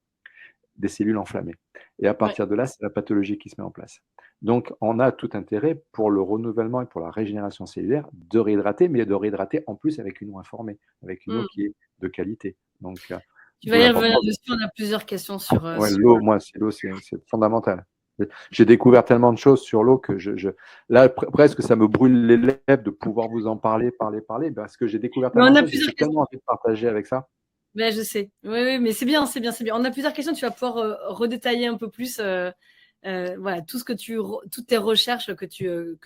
des cellules enflammées. Et à partir de là, c'est la pathologie qui se met en place. Donc, on a tout intérêt pour le renouvellement et pour la régénération cellulaire de réhydrater, mais de réhydrater en plus avec une eau informée, avec une eau qui est de qualité. Donc, tu vas y revenir dessus, on a plusieurs questions sur... l'eau, moi, l'eau, c'est fondamental. J'ai découvert tellement de choses sur l'eau que là, presque, ça me brûle les lèvres de pouvoir vous en parler, parce que j'ai découvert tellement de choses, j'ai tellement envie de partager avec ça. Ben, je sais. Oui, mais c'est bien. On a plusieurs questions, tu vas pouvoir redétailler un peu plus voilà, toutes tes recherches que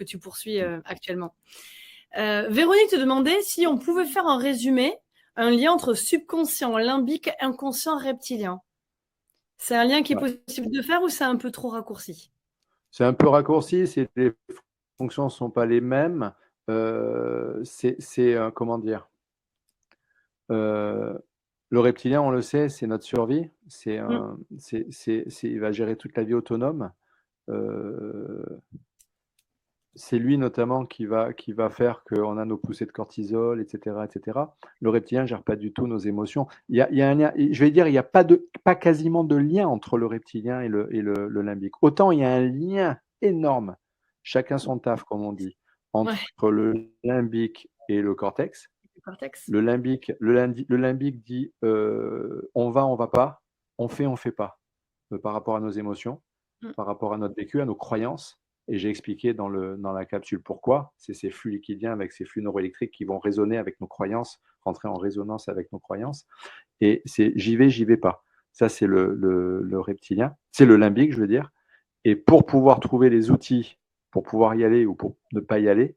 tu poursuis actuellement. Véronique te demandait si on pouvait faire un résumé, un lien entre subconscient, limbique, inconscient, reptilien. C'est un lien qui est possible de faire ou c'est un peu trop raccourci? C'est un peu raccourci, les fonctions ne sont pas les mêmes. Comment dire, le reptilien, on le sait, c'est notre survie. Il va gérer toute la vie autonome. C'est lui notamment qui va faire qu'on a nos poussées de cortisol, etc., etc. Le reptilien ne gère pas du tout nos émotions. Il y a un lien, je vais dire, il n'y a pas quasiment de lien entre le reptilien et le limbique. Autant il y a un lien énorme, chacun son taf, comme on dit, entre le limbique et le cortex. Le limbique dit on va pas, on fait pas, par rapport à nos émotions, par rapport à notre vécu, à nos croyances. Et j'ai expliqué dans la capsule pourquoi. C'est ces flux liquidiens avec ces flux neuroélectriques qui vont résonner avec nos croyances, rentrer en résonance avec nos croyances. Et c'est j'y vais pas. Ça, c'est le reptilien. C'est le limbique, je veux dire. Et pour pouvoir trouver les outils, pour pouvoir y aller ou pour ne pas y aller,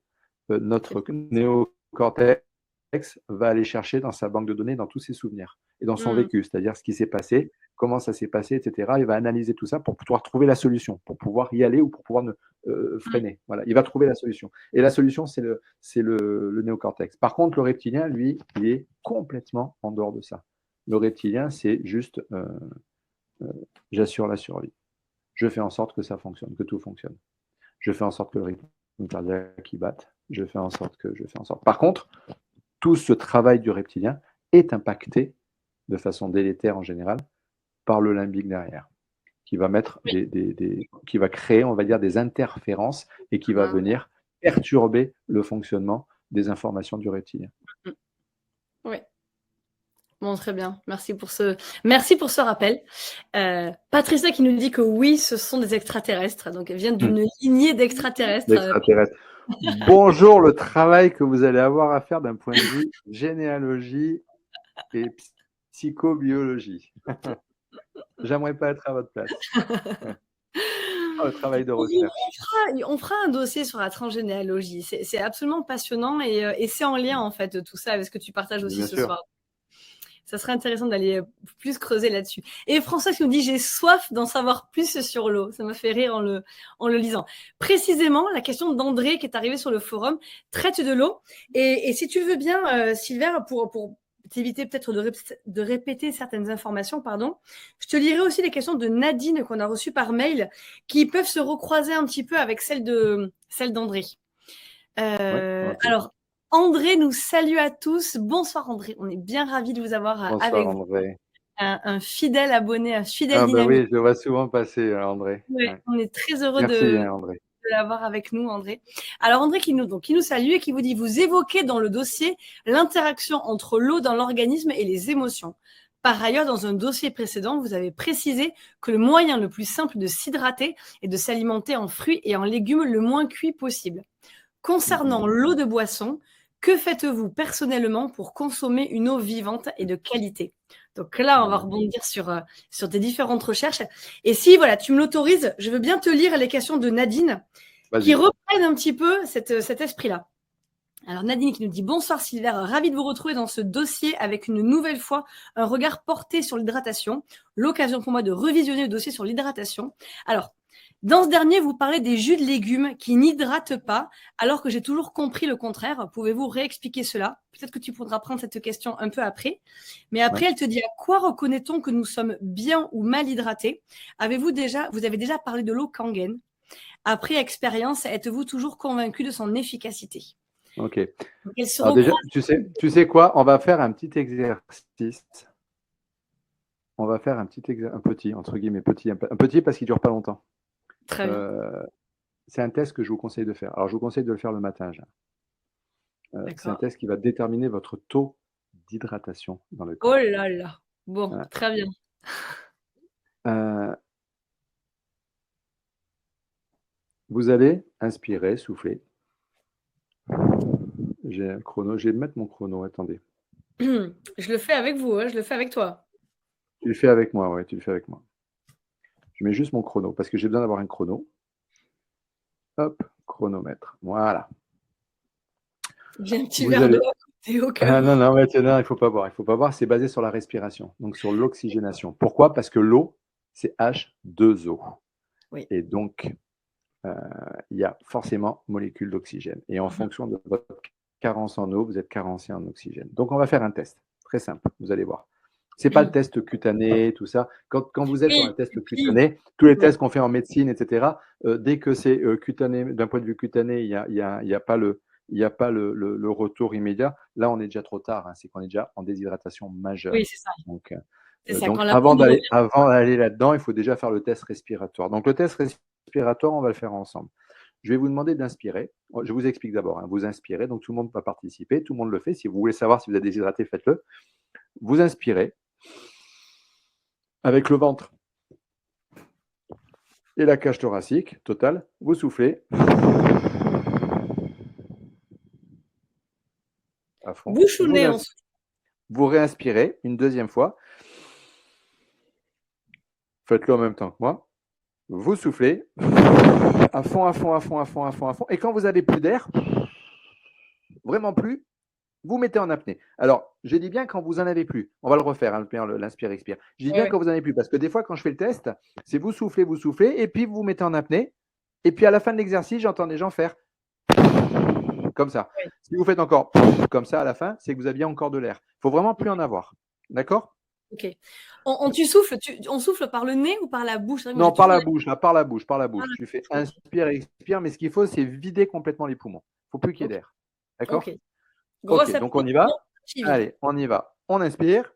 notre néocortex va aller chercher dans sa banque de données, dans tous ses souvenirs et dans son vécu, c'est-à-dire ce qui s'est passé, comment ça s'est passé, etc. Il va analyser tout ça pour pouvoir trouver la solution, pour pouvoir y aller ou pour pouvoir freiner. Voilà, il va trouver la solution. Et la solution, c'est le néocortex. Par contre, le reptilien, lui, il est complètement en dehors de ça. Le reptilien, c'est juste j'assure la survie. Je fais en sorte que ça fonctionne, que tout fonctionne. Je fais en sorte que le rythme cardiaque batte. Je fais en sorte. Par contre, tout ce travail du reptilien est impacté de façon délétère en général par le limbique derrière, qui va mettre qui va créer, on va dire, des interférences et qui va venir perturber le fonctionnement des informations du reptilien. Oui. Bon, très bien. Merci pour ce rappel. Patricia qui nous dit que oui, ce sont des extraterrestres. Donc, elle vient d'une lignée d'extraterrestres. Bonjour, le travail que vous allez avoir à faire d'un point de vue généalogie et psychobiologie. J'aimerais pas être à votre place. Le travail de recherche. On fera un dossier sur la transgénéalogie. C'est absolument passionnant et c'est en lien, en fait, tout ça avec ce que tu partages aussi ce soir. Ça serait intéressant d'aller plus creuser là-dessus. Et François qui nous dit « J'ai soif d'en savoir plus sur l'eau ». Ça m'a fait rire en le lisant. Précisément, la question d'André qui est arrivé sur le forum traite de l'eau. Et si tu veux bien, Silver, pour t'éviter peut-être de répéter certaines informations, je te lirai aussi les questions de Nadine qu'on a reçues par mail qui peuvent se recroiser un petit peu avec celles d'André. Alors, André nous salue à tous. Bonsoir André, on est bien ravis de vous avoir avec André. Un fidèle abonné, un fidèle bah dynamique. Oui, je le vois souvent passer, André. Ouais. On est très heureux André. De l'avoir avec nous, André. Alors André qui nous salue et qui vous dit « Vous évoquez dans le dossier l'interaction entre l'eau dans l'organisme et les émotions. Par ailleurs, dans un dossier précédent, vous avez précisé que le moyen le plus simple de s'hydrater est de s'alimenter en fruits et en légumes le moins cuits possible. Concernant l'eau de boisson, que faites-vous personnellement pour consommer une eau vivante et de qualité ?» Donc là, on va rebondir sur tes différentes recherches. Et si voilà, tu me l'autorises, je veux bien te lire les questions de Nadine qui reprennent un petit peu cet esprit-là. Alors Nadine qui nous dit « Bonsoir Silver, ravi de vous retrouver dans ce dossier avec une nouvelle fois un regard porté sur l'hydratation. L'occasion pour moi de revisionner le dossier sur l'hydratation. Alors, dans ce dernier, vous parlez des jus de légumes qui n'hydratent pas, alors que j'ai toujours compris le contraire. Pouvez-vous réexpliquer cela? Peut-être que tu pourras prendre cette question un peu après. Mais après, elle te dit « À quoi reconnaît-on que nous sommes bien ou mal hydratés? Vous avez déjà parlé de l'eau Kangen. Après expérience, êtes-vous toujours convaincu de son efficacité ?» Ok. Alors déjà, tu sais quoi? On va faire un petit exercice. On va faire un petit, entre guillemets, un petit parce qu'il ne dure pas longtemps. Très bien. C'est un test que je vous conseille de faire. Alors, je vous conseille de le faire le matin. C'est un test qui va déterminer votre taux d'hydratation dans le corps. Oh là là. Bon, très bien. Vous allez inspirer, souffler. J'ai un chrono. Je vais mettre mon chrono. Attendez. Je le fais avec vous, je le fais avec toi. Tu le fais avec moi, ouais, tu le fais avec moi. Je mets juste mon chrono parce que j'ai besoin d'avoir un chrono. Hop, chronomètre. Voilà. J'ai un petit Vous verre allez. d'eau à côté au cas Ah, où. non, non, ouais, non, il ne faut pas boire. Il faut pas boire. C'est basé sur la respiration, donc sur l'oxygénation. Pourquoi? Parce que l'eau, c'est H2O. Oui. Et donc, il y a forcément molécules d'oxygène. Et en fonction de votre carence en eau, vous êtes carencé en oxygène. Donc, on va faire un test. Très simple, vous allez voir. Ce n'est pas le test cutané, tout ça. Quand vous êtes sur un Oui, test et puis, cutané, tous les oui, tests qu'on fait en médecine, etc., dès que c'est cutané, d'un point de vue cutané, il n'y a pas le retour immédiat. Là, on est déjà trop tard. Hein, c'est qu'on est déjà en déshydratation majeure. oui, c'est ça. Donc, C'est ça. donc Quand la avant pompe revient. d'aller là-dedans, il faut déjà faire le test respiratoire. Donc, le test respiratoire, on va le faire ensemble. Je vais vous demander d'inspirer. Je vous explique d'abord. Hein. Vous inspirez, donc tout le monde va participer. Tout le monde le fait. Si vous voulez savoir si vous êtes déshydraté, faites-le. Vous inspirez avec le ventre et la cage thoracique totale. Vous soufflez à fond. Bouche ou nez ensuite. Vous réinspirez une deuxième fois. Faites-le en même temps que moi. Vous soufflez à fond, à fond, à fond, à fond, à fond, à fond. Et quand vous n'avez plus d'air, vraiment plus, vous mettez en apnée. Alors, je dis bien quand vous n'en avez plus. On va le refaire, hein, l'inspire-expire. Je dis bien Oui. quand vous n'en avez plus, parce que des fois, quand je fais le test, c'est vous soufflez, et puis vous mettez en apnée. Et puis à la fin de l'exercice, j'entends des gens faire comme ça. Oui. Si vous faites encore comme ça à la fin, c'est que vous aviez encore de l'air. Il faut vraiment plus en avoir. D'accord? Ok. On souffle par le nez ou par la bouche? C'est vrai que moi, Non, j'ai par toujours la bouche, là, par la bouche, par la Ah, bouche. Tu fais ok. inspire et expire, mais ce qu'il faut, c'est vider complètement les poumons. Il ne faut plus qu'il y ait Ok. d'air. Ok. D'accord? Ok, Grosse donc on apnée, y poumon, va. petit vide. Allez, on y va. On inspire.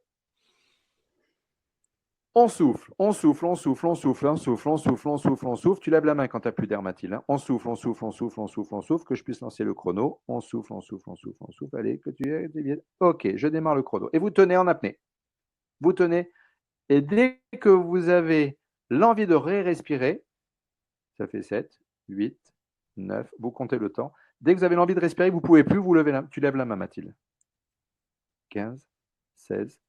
On souffle, on souffle, on souffle, on souffle, on souffle, on souffle, on souffle, on souffle. Tu lèves la main quand tu n'as plus d'air, Mathilde. Hein. On souffle, on souffle, on souffle, on souffle, on souffle, que je puisse lancer le chrono. On souffle, on souffle, on souffle, on souffle. Allez, que tu es bien. Ok, je démarre le chrono. Et vous tenez en apnée. Vous tenez. Et dès que vous avez l'envie de respirer, ça fait 7, 8, 9, vous comptez le temps. Dès que vous avez l'envie de respirer, vous ne pouvez plus, tu lèves la main, Mathilde. 15, 16,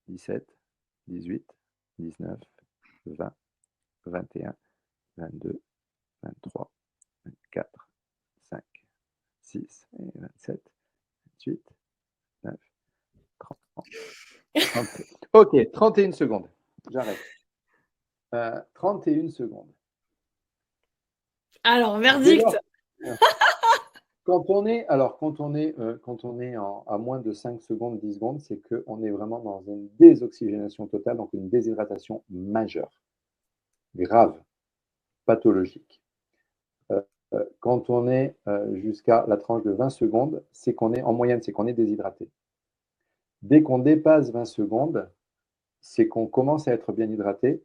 17, 18, 19, 20, 21, 22, 23, 24, 5, 6, 27, 28, 9, 30, 30. Ok, 31 secondes. J'arrête. 31 secondes. Alors, verdict. Quand on est à moins de 5 secondes, 10 secondes, c'est qu'on est vraiment dans une désoxygénation totale, donc une déshydratation majeure, grave, pathologique. Quand on est jusqu'à la tranche de 20 secondes, c'est qu'on est en moyenne, c'est qu'on est déshydraté. Dès qu'on dépasse 20 secondes, c'est qu'on commence à être bien hydraté.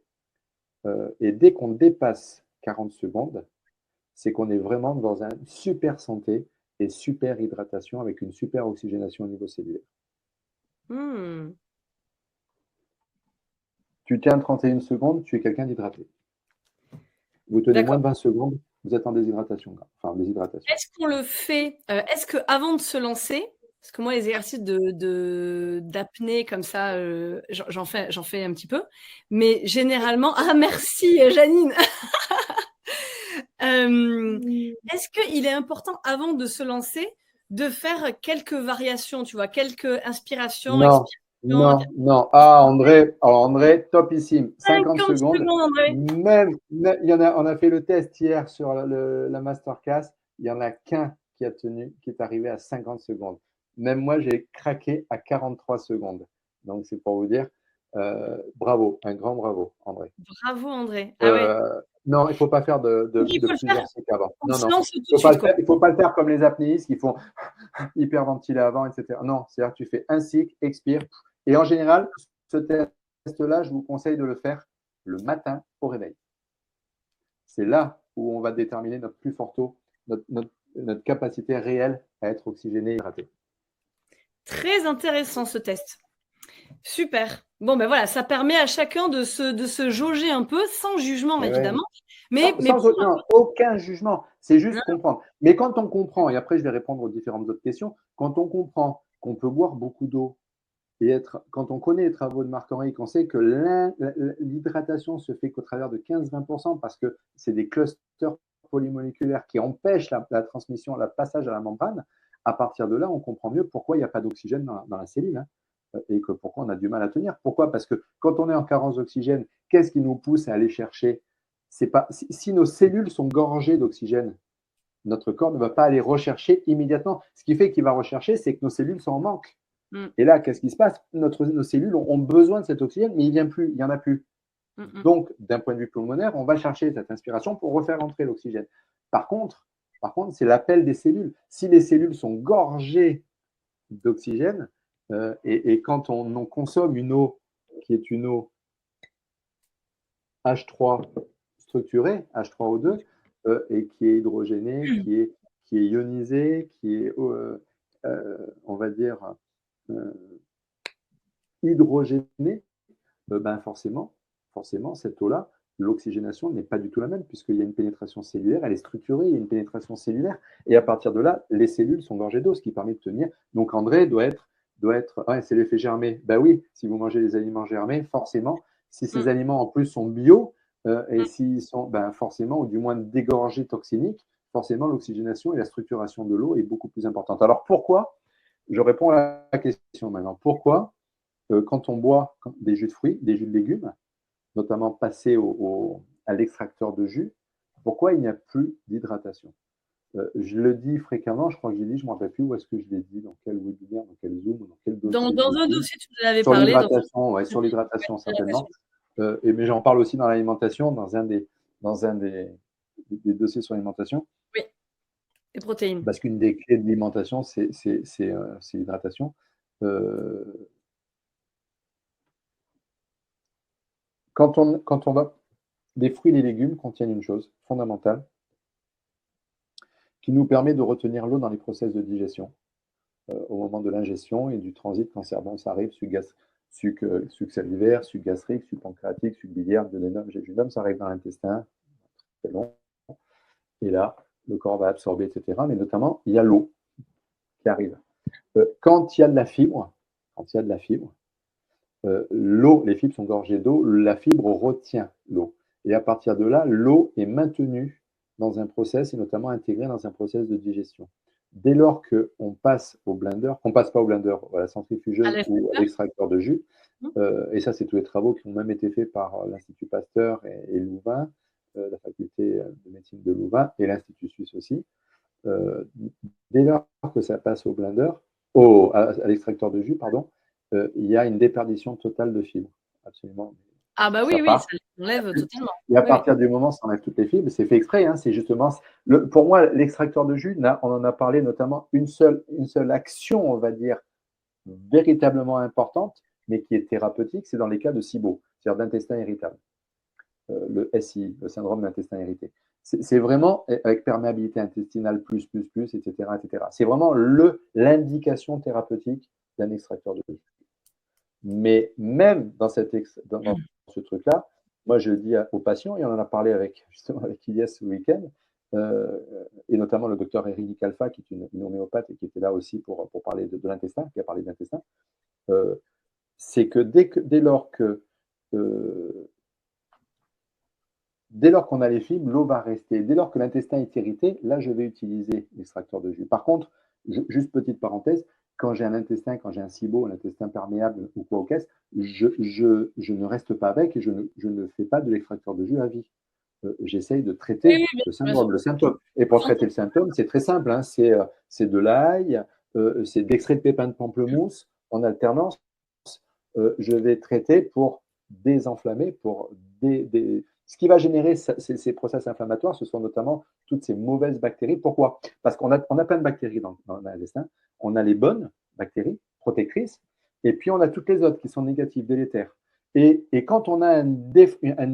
Et dès qu'on dépasse 40 secondes, c'est qu'on est vraiment dans une super santé et super hydratation avec une super oxygénation au niveau cellulaire. Tu tiens 31 secondes, tu es quelqu'un d'hydraté. Vous tenez moins de 20 secondes, vous êtes en déshydratation. Enfin, en déshydratation. Est-ce qu'on le fait est-ce qu'avant de se lancer, parce que moi, les exercices d'apnée comme ça, j'en fais un petit peu, mais généralement ah merci Janine! Est-ce qu'il est important avant de se lancer de faire quelques variations, tu vois, quelques inspirations, Non, expirations? non. Ah, André, topissime. 50 50 secondes. secondes, André. Même, on a fait le test hier sur la masterclass. Il n'y en a qu'un qui est arrivé à 50 secondes. Même moi, j'ai craqué à 43 secondes. Donc, c'est pour vous dire, bravo, un grand bravo, André. Bravo, André. Ah ouais. Non, il ne faut pas faire de Donc il faut le faire, plusieurs cycles avant. on Non, se non. lance tout Il de suite, quoi. ne faut pas le faire comme les apnéistes qui font hyperventiler avant, etc. Non, c'est-à-dire que tu fais un cycle, expire. Et en général, ce test-là, je vous conseille de le faire le matin au réveil. C'est là où on va déterminer notre plus fort taux, notre capacité réelle à être oxygéné et hydraté. Très intéressant ce test. Super. Bon, ben voilà, ça permet à chacun de se jauger un peu, sans jugement, évidemment. Ouais. Non, aucun jugement. C'est juste comprendre. Mais quand on comprend, et après je vais répondre aux différentes autres questions, quand on comprend qu'on peut boire beaucoup d'eau quand on connaît les travaux de Marc-Henri, qu'on sait que l'hydratation se fait qu'au travers de 15-20% parce que c'est des clusters polymoléculaires qui empêchent la transmission, le passage à la membrane, à partir de là, on comprend mieux pourquoi il n'y a pas d'oxygène dans la cellule, hein, et que pourquoi on a du mal à tenir. Pourquoi? Parce que quand on est en carence d'oxygène, qu'est-ce qui nous pousse à aller chercher? C'est pas, si nos cellules sont gorgées d'oxygène, notre corps ne va pas aller rechercher immédiatement. Ce qui fait qu'il va rechercher, c'est que nos cellules sont en manque. Et là, qu'est-ce qui se passe? Nos cellules ont besoin de cet oxygène, mais il n'y en a plus. Donc, d'un point de vue pulmonaire, on va chercher cette inspiration pour refaire entrer l'oxygène. Par contre, c'est l'appel des cellules. Si les cellules sont gorgées d'oxygène, et quand on consomme une eau qui est une eau H3 structurée, H3O2, et qui est hydrogénée, qui est ionisée, qui est, on va dire, hydrogénée, ben forcément, cette eau-là, l'oxygénation n'est pas du tout la même, puisqu'il y a une pénétration cellulaire, elle est structurée, il y a une pénétration cellulaire, et à partir de là, les cellules sont gorgées d'eau, ce qui permet de tenir. Donc André doit être ouais, c'est l'effet germé. Ben oui, si vous mangez des aliments germés, forcément, si ces aliments en plus sont bio, et s'ils sont forcément, ou du moins dégorgés toxiniques, forcément l'oxygénation et la structuration de l'eau est beaucoup plus importante. Alors pourquoi? Je réponds à la question maintenant. Pourquoi quand on boit des jus de fruits, des jus de légumes, notamment passés à l'extracteur de jus, pourquoi il n'y a plus d'hydratation? Je le dis fréquemment, je crois que j'ai dit, je ne me rappelle plus où est-ce que je l'ai dit, dans quel webinaire, dans quel Zoom, dans quel dossier. Dans un dossier, tu nous avais sur parlé. L'hydratation, ouais, sur l'hydratation, certainement. Mais j'en parle aussi dans l'alimentation, dans un des dossiers sur l'alimentation. Oui, les protéines. Parce qu'une des clés de l'alimentation, c'est l'hydratation. Quand on va, les fruits et les légumes contiennent une chose fondamentale qui nous permet de retenir l'eau dans les process de digestion au moment de l'ingestion et du transit quand ça arrive, suc salivaire, suc gastrique, suc pancréatique, suc biliaire, duodénum, jéjunum, ça arrive dans l'intestin, c'est long. Et là, le corps va absorber, etc. Mais notamment, il y a l'eau qui arrive. Quand il y a de la fibre, l'eau, les fibres sont gorgées d'eau, la fibre retient l'eau. Et à partir de là, l'eau est maintenue dans un process et notamment intégrée dans un process de digestion. Dès lors qu'on passe au blender, qu'on ne passe pas au blender, à la centrifugeuse ou à l'extracteur de jus, et ça, c'est tous les travaux qui ont même été faits par l'Institut Pasteur et Louvain, la faculté de médecine de Louvain et l'Institut suisse aussi. Dès lors que ça passe au blender, à l'extracteur de jus, pardon, il y a une déperdition totale de fibres. Absolument. Ah bah oui, ça l'enlève totalement. Et à partir du moment où ça enlève toutes les fibres, c'est fait exprès, hein, c'est justement… pour moi, l'extracteur de jus, on en a parlé notamment une seule action, on va dire, véritablement importante, mais qui est thérapeutique, c'est dans les cas de SIBO, c'est-à-dire d'intestin irritable. Le SI, le syndrome d'intestin irrité. C'est vraiment avec perméabilité intestinale plus, etc. C'est vraiment l'indication thérapeutique d'un extracteur de jus. Mais même dans ce truc-là, moi je dis aux patients, et on en a parlé justement avec Ilyes ce week-end, et notamment le docteur Eric Alpha, qui est une homéopathe et qui était là aussi pour parler de l'intestin, qui a parlé d'intestin, c'est que dès lors qu'on a les fibres, l'eau va rester. Dès lors que l'intestin est irrité, là, je vais utiliser l'extracteur de jus. Par contre, juste petite parenthèse, quand j'ai un SIBO, un intestin perméable ou quoi au caisse, je ne reste pas avec et je ne fais pas de l'extracteur de jus à vie. J'essaye de traiter le symptôme. Et pour traiter le symptôme, c'est très simple, hein, c'est de l'ail, c'est de l'extrait de pépins de pamplemousse en alternance. Je vais traiter pour désenflammer, ce qui va générer ces process inflammatoires, ce sont notamment toutes ces mauvaises bactéries. Pourquoi? Parce qu'on a plein de bactéries dans l'intestin. On a les bonnes bactéries protectrices, et puis on a toutes les autres qui sont négatives, délétères. Et quand on a une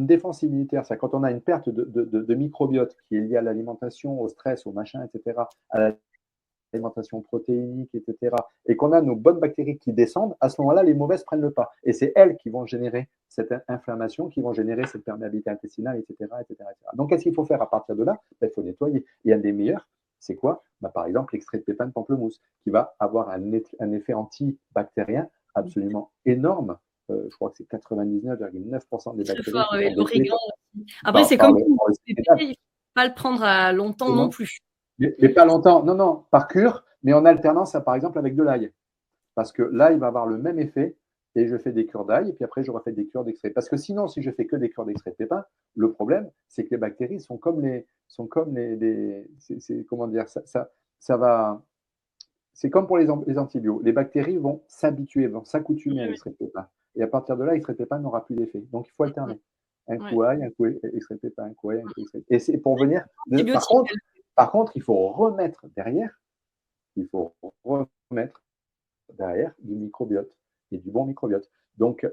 défense immunitaire, c'est-à-dire quand on a une perte de microbiote qui est liée à l'alimentation, au stress, au machin, etc., à l'alimentation protéinique, etc., et qu'on a nos bonnes bactéries qui descendent, à ce moment-là, les mauvaises prennent le pas. Et c'est elles qui vont générer cette inflammation, qui vont générer cette perméabilité intestinale, etc. Donc, qu'est-ce qu'il faut faire à partir de là? Il faut nettoyer. Et un des meilleurs, c'est quoi? Par exemple, l'extrait de pépins de pamplemousse, qui va avoir un effet antibactérien absolument énorme. Je crois que c'est 99,9% des Très bactéries fort, qui oui, sont détruites l'origan aussi. Après, par, c'est par comme le, tout, par le le système. bébé, il ne faut pas le prendre à longtemps non plus. Mais pas longtemps, non, non, par cure, mais en alternance, par exemple, avec de l'ail. Parce que l'ail va avoir le même effet et je fais des cures d'ail et puis après, je refais des cures d'extrait. Parce que sinon, si je fais que des cures d'extrait de pépins, le problème, c'est que les bactéries comment dire, ça va, c'est comme pour les antibiotiques. Les bactéries vont s'habituer, vont s'accoutumer à Oui, l'extrait de pépins. Et à partir de là, l'extrait de pépins n'aura plus d'effet. Donc, il faut oui. alterner. Un Ouais. coup ail, un coup extrait de pépins, un coup ail, un coup extrait. Et c'est pour venir. Antibiotiques. Par contre, il faut remettre derrière, il faut remettre derrière du microbiote et du bon microbiote. Donc,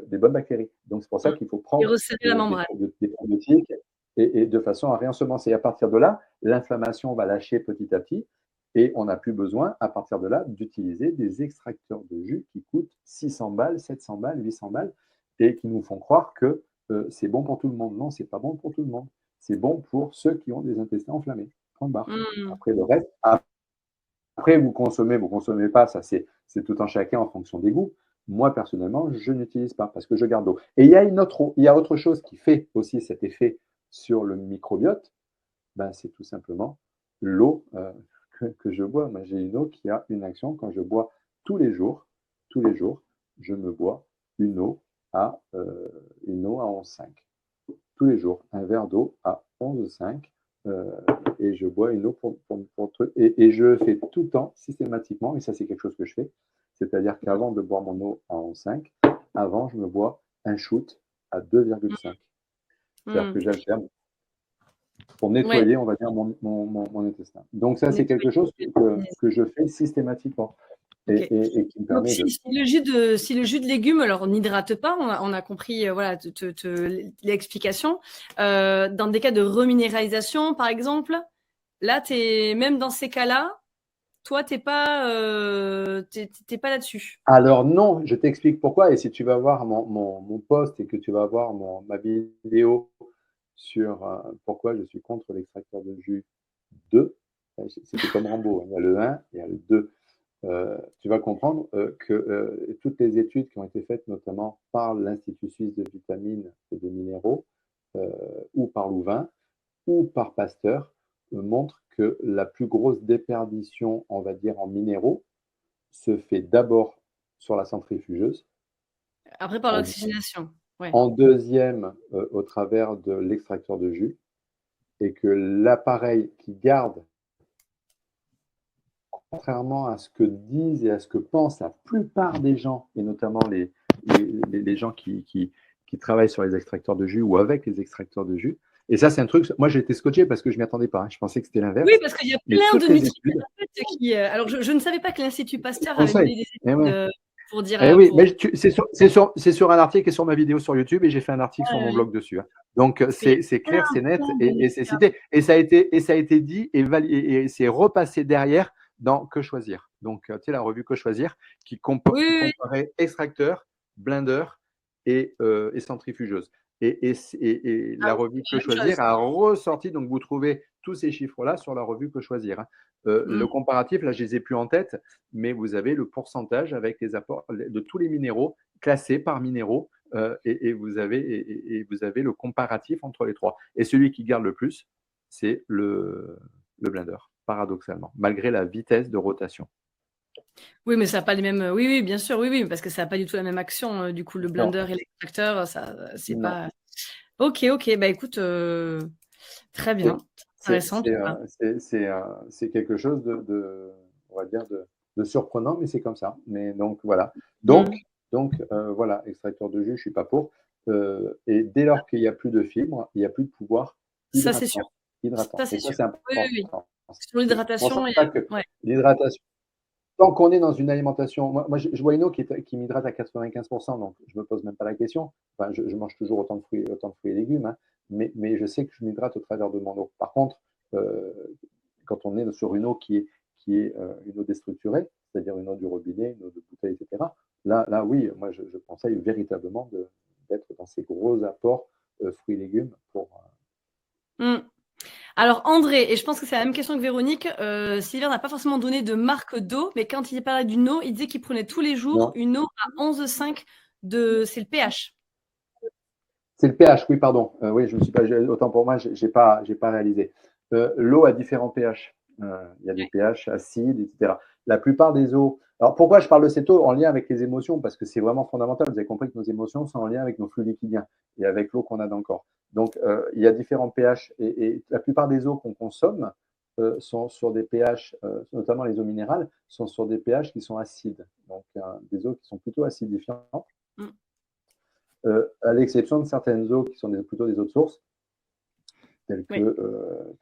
des bonnes bactéries. Donc, c'est pour ça qu'il faut Et prendre resserrer la membrane. des probiotiques et de façon à réensemencer. Et à partir de là, l'inflammation va lâcher petit à petit et on n'a plus besoin, à partir de là, d'utiliser des extracteurs de jus qui coûtent 600 balles, 700 balles, 800 balles et qui nous font croire que c'est bon pour tout le monde. Non, c'est pas bon pour tout le monde. C'est bon pour ceux qui ont des intestins enflammés. Point barre. Après, le reste, après, vous consommez pas, ça c'est tout un chacun en fonction des goûts. Moi, personnellement, je n'utilise pas parce que je garde l'eau. Et il y a autre chose qui fait aussi cet effet sur le microbiote, ben, c'est tout simplement l'eau que je bois. Moi, j'ai une eau qui a une action quand je bois tous les jours, je me bois une eau une eau à 11,5. Tous les jours, un verre d'eau à 11,5 et je bois une eau pour truc. Et je le fais tout le temps, systématiquement, et ça, c'est quelque chose que je fais. C'est-à-dire qu'avant de boire mon eau à 11,5, avant, je me bois un shoot à 2,5. C'est-à-dire que j'alterne pour Ouais. nettoyer, on va dire, mon intestin. Donc, ça, c'est quelque chose que je fais systématiquement Ok. et qui me Donc, permet de. si le jus de légumes, alors on n'hydrate pas, on a compris voilà, l'explication. Dans des cas de reminéralisation, par exemple, là, même dans ces cas-là, toi, t'es pas là-dessus. Alors non, je t'explique pourquoi. Et si tu vas voir mon post et que tu vas voir ma vidéo sur pourquoi je suis contre l'extracteur de jus 2, c'était comme Rambo, hein. Il y a le 1, il y a le 2. Tu vas comprendre que toutes les études qui ont été faites, notamment par l'Institut suisse de vitamines et de minéraux, ou par Louvain, ou par Pasteur, montrent que la plus grosse déperdition, on va dire, en minéraux, se fait d'abord sur la centrifugeuse, Après, par en, l'oxygénation. Ouais. en deuxième au travers de l'extracteur de jus, et que l'appareil qui garde, contrairement à ce que disent et à ce que pensent la plupart des gens, et notamment les gens qui travaillent sur les extracteurs de jus ou avec les extracteurs de jus, et ça c'est un truc, moi j'ai été scotché parce que je ne m'y attendais pas, hein. Je pensais que c'était l'inverse. Oui, parce qu'il y a Mais plein toutes de les études nutrithérapeutes qui. Alors, je ne savais pas que l'Institut Pasteur avait conseillent. mené des Eh études ouais. pour dire. Eh oui, mais c'est sur un article et sur ma vidéo sur YouTube et j'ai fait un article sur mon blog dessus, hein. Donc Parce qu'il y a c'est clair, c'est net plein de et c'est cité. Et ça a été dit et c'est repassé derrière dans Que choisir. Donc tu sais, la revue Que choisir qui Oui. comparait extracteur, blender et centrifugeuse. Et Ah la oui, revue c'est Que la même chose. choisir a ressorti, donc vous trouvez tous ces chiffres-là sur la revue Que choisir, hein. Le comparatif, là, je les ai plus en tête, mais vous avez le pourcentage avec les apports de tous les minéraux classés par minéraux et vous avez le comparatif entre les trois. Et celui qui garde le plus, c'est le blender, paradoxalement, malgré la vitesse de rotation. Oui, mais ça n'a pas les mêmes. Oui, oui, bien sûr, oui, oui, parce que ça n'a pas du tout la même action. Du coup, le Non, blender et l'extracteur, ça, c'est non. pas. Ok, ok. Bah écoute, très bien, intéressant en tout cas. C'est quelque chose on va dire, de surprenant, mais c'est comme ça. Mais donc, voilà. Mm. Voilà, extracteur de jus, je ne suis pas pour. Et dès lors qu'il n'y a plus de fibres, il n'y a plus de pouvoir Ça, c'est sûr. hydratant. Ça, Et c'est ça, sûr. c'est Oui, oui, oui. important. Sur C'est pour l'hydratation, ça que ouais. l'hydratation, tant qu'on est dans une alimentation, moi je vois une eau qui m'hydrate à 95%, donc je ne me pose même pas la question. Enfin, je mange toujours autant de fruits et légumes, hein, mais je sais que je m'hydrate au travers de mon eau. Par contre, euh, quand on est sur une eau qui est une eau déstructurée, c'est-à-dire une eau du robinet, une eau de bouteille, etc., là oui, moi je conseille véritablement d'être dans ces gros apports fruits et légumes pour. Mm. Alors André, et je pense que c'est la même question que Véronique, Sylvain n'a pas forcément donné de marque d'eau, mais quand il parlait d'une eau, il disait qu'il prenait tous les jours Non, une eau à 11,5 c'est le pH. c'est le pH, oui, pardon. Oui, je me suis pas, autant pour moi, j'ai pas réalisé. L'eau a différents pH. Il y a des pH acides, etc. La plupart des eaux. Alors pourquoi je parle de cette eau en lien avec les émotions? Parce que c'est vraiment fondamental. Vous avez compris que nos émotions sont en lien avec nos flux liquidiens et avec l'eau qu'on a dans le corps. Donc il y a différents pH et la plupart des eaux qu'on consomme sont sur des pH, notamment les eaux minérales, sont sur des pH qui sont acides. Donc des eaux qui sont plutôt acidifiantes. Mm. À l'exception de certaines eaux qui sont plutôt des eaux de source, Oui,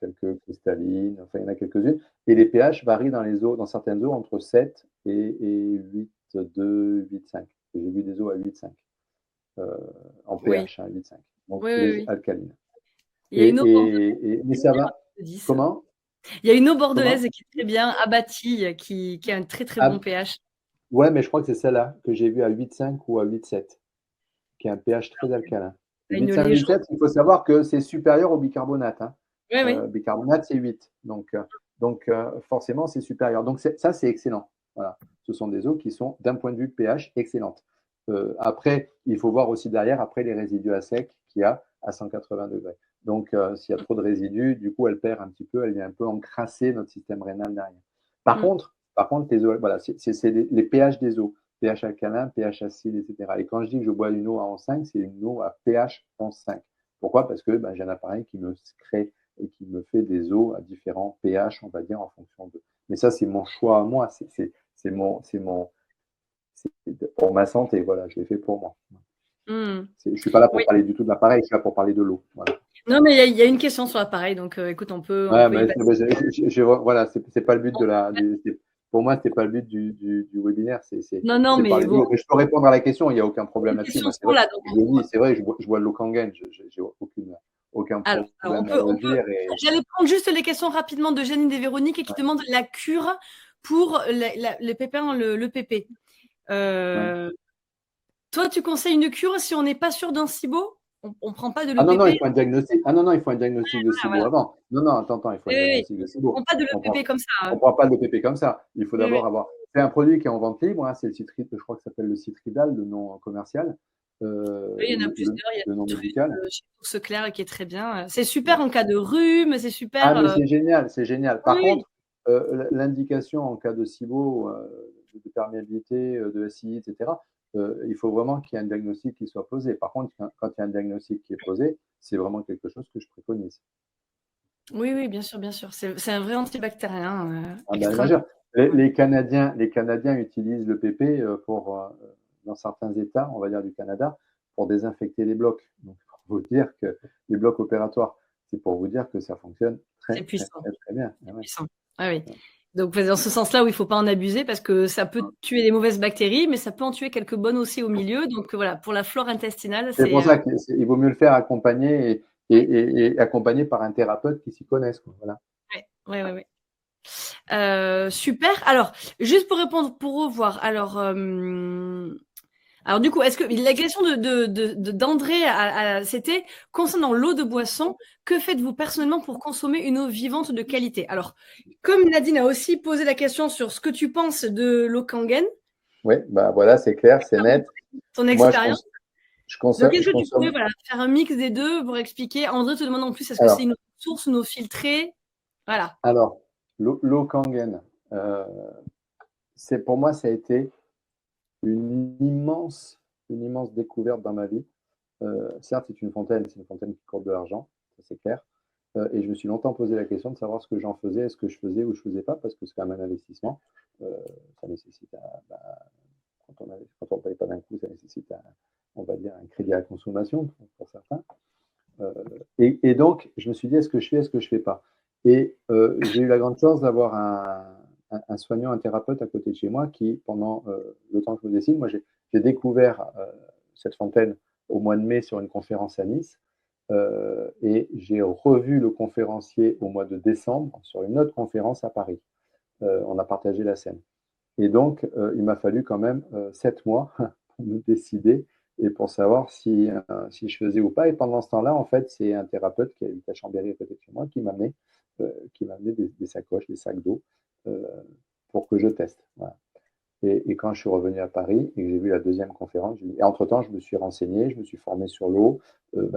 telles que cristallines, enfin il y en a quelques-unes. Et les pH varient dans les eaux, dans certaines eaux entre 7 et 8,2, 8,5. J'ai vu des eaux à 8,5 en oui, pH, hein, 8,5. Donc oui, oui, les oui. alcalines. Il y a une eau bordelaise Mais ça va. de 10. Comment? Il y a une eau bordelaise Comment? qui est très bien, Abbati, qui a un très très bon Ah, pH. ouais, mais je crois que c'est celle-là que j'ai vue à 8,5 ou à 8,7, qui a un pH très alcalin. Elle a une 8,5, légende. 8,7, il faut savoir que c'est supérieur au bicarbonate, hein. Oui, oui. Bicarbonate, c'est 8. Donc forcément, c'est supérieur. Donc ça, c'est excellent. Voilà. Ce sont des eaux qui sont, d'un point de vue pH, excellentes. Après, il faut voir aussi derrière, après, les résidus à sec qu'il y a à 180 degrés. Donc, s'il y a trop de résidus, du coup, elle perd un petit peu, elle vient un peu encrasser notre système rénal derrière. Mm. Par contre les eaux, voilà, c'est les pH des eaux. pH alcalin, pH acide, etc. Et quand je dis que je bois une eau à 11,5, c'est une eau à pH 11,5. Pourquoi? Parce que ben, j'ai un appareil qui me crée et qui me fait des eaux à différents pH, on va dire, en fonction de. Mais ça, c'est mon choix à moi, c'est pour ma santé, voilà, je l'ai fait pour moi. Mm. Je ne suis pas là pour Oui. parler du tout de l'appareil, je suis là pour parler de l'eau. Voilà. Non, mais il y a une question sur l'appareil, donc écoute, on Ouais, peut y passer. voilà, c'est pas le but de pour moi, c'était pas le but du webinaire, Non, non, c'est mais parler de bon, l'eau. Mais je peux répondre à la question, il n'y a aucun problème les là-dessus. questions Moi, c'est sont vrai, là. Donc, je le dis, c'est vrai, je bois de l'eau Kangen, j'ai aucun alors, problème à le dire. j'allais prendre juste les questions rapidement de Janine et Véronique qui Ouais, demandent la cure pour les pépins, le pépé. ouais. Euh, Toi, tu conseilles une cure si on n'est pas sûr d'un SIBO? On ne prend pas de Ah non, non, l'EPP? il faut un diagnostic. Ah non, non, il faut un diagnostic de Ah, SIBO voilà. avant. Non, non, attends, il faut Oui, un oui, oui. diagnostic de On ne SIBO. prend pas de On l'EPP prend, comme ça, on hein. prend pas le PP comme ça. Il faut Oui, oui. d'abord avoir. C'est un produit qui est en vente libre, hein, c'est le citrid, je crois que ça s'appelle le citridal, le nom commercial, Oui, il y en a plusieurs. Il y a le nom Truc médical. chez Source Claire qui est très bien. C'est super Ouais. en cas de rhume, c'est Ah, super. mais c'est génial, c'est génial. Oui, Par oui. contre, l'indication en cas de SIBO, de perméabilité, de SI, etc., il faut vraiment qu'il y ait un diagnostic qui soit posé. Par contre, quand il y a un diagnostic qui est posé, c'est vraiment quelque chose que je préconise. Oui, oui, bien sûr, bien sûr. C'est un vrai antibactérien Ah ben, extrêmement. majeur. Les Canadiens utilisent le PP dans certains États, on va dire du Canada, pour désinfecter les blocs. Donc, pour vous dire que les blocs opératoires, c'est pour vous dire que ça fonctionne C'est très, très, puissant. très, très bien. Ah C'est ouais. puissant. Ah oui. Donc, dans ce sens-là, où il ne faut pas en abuser parce que ça peut tuer les mauvaises bactéries, mais ça peut en tuer quelques bonnes aussi au milieu. Donc, voilà, pour la flore intestinale, C'est c'est. pour ça qu'il vaut mieux le faire accompagner Ouais, et accompagné par un thérapeute qui s'y connaisse. Quoi. Voilà. ouais, ouais, ouais. Super. Alors, juste pour répondre, pour revoir. Alors du coup, est-ce que la question d'André, c'était concernant l'eau de boisson, que faites-vous personnellement pour consommer une eau vivante de qualité? Alors, comme Nadine a aussi posé la question sur ce que tu penses de l'eau Kangen, Oui, bah voilà, c'est clair, c'est net. ton Moi, expérience, donc est-ce je que tu pourrais consomme. voilà, faire un mix des deux pour expliquer? André te demande en plus, est-ce que c'est Alors, une eau source, une eau filtrée? Voilà. alors, l'eau Kangen, pour moi, ça a été une une immense découverte dans ma vie. Certes, c'est une fontaine qui court de l'argent, ça c'est clair. Et je me suis longtemps posé la question de savoir ce que j'en faisais, est-ce que je faisais ou je faisais pas, parce que c'est quand même un investissement. Ça nécessite, quand on ne paye pas d'un coup, ça nécessite, on va dire, un crédit à la consommation pour certains. Euh, et donc, je me suis dit, est-ce que je fais pas? Et j'ai eu la grande chance d'avoir un soignant, un thérapeute à côté de chez moi qui, pendant le temps que je me décide, moi j'ai découvert cette fontaine au mois de mai sur une conférence à Nice. Et j'ai revu le conférencier au mois de décembre sur une autre conférence à Paris. On a partagé la scène. Et donc, il m'a fallu quand même 7 mois pour me décider et pour savoir si je faisais ou pas. Et pendant ce temps-là, en fait, c'est un thérapeute qui habite à Chambéry, à côté de chez moi, qui m'amenait des sacoches, des sacs d'eau euh, pour que je teste. Voilà. Et quand je suis revenu à Paris et que j'ai vu la deuxième conférence, et entre-temps, je me suis renseigné, je me suis formé sur l'eau,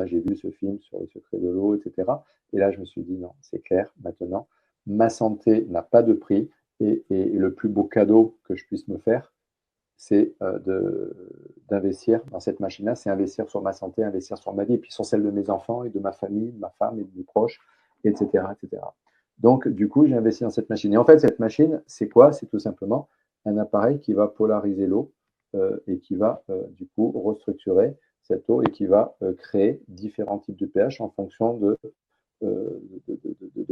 j'ai vu ce film sur le secret de l'eau, etc. Et là, je me suis dit, non, c'est clair, maintenant, ma santé n'a pas de prix et le plus beau cadeau que je puisse me faire, c'est d'investir dans cette machine-là, c'est investir sur ma santé, investir sur ma vie, et puis sur celle de mes enfants et de ma famille, de ma femme et de mes proches, etc., etc. Donc, du coup, j'ai investi dans cette machine. Et en fait, cette machine, c'est quoi? C'est tout simplement un appareil qui va polariser l'eau et qui va, du coup, restructurer cette eau et qui va créer différents types de pH en fonction de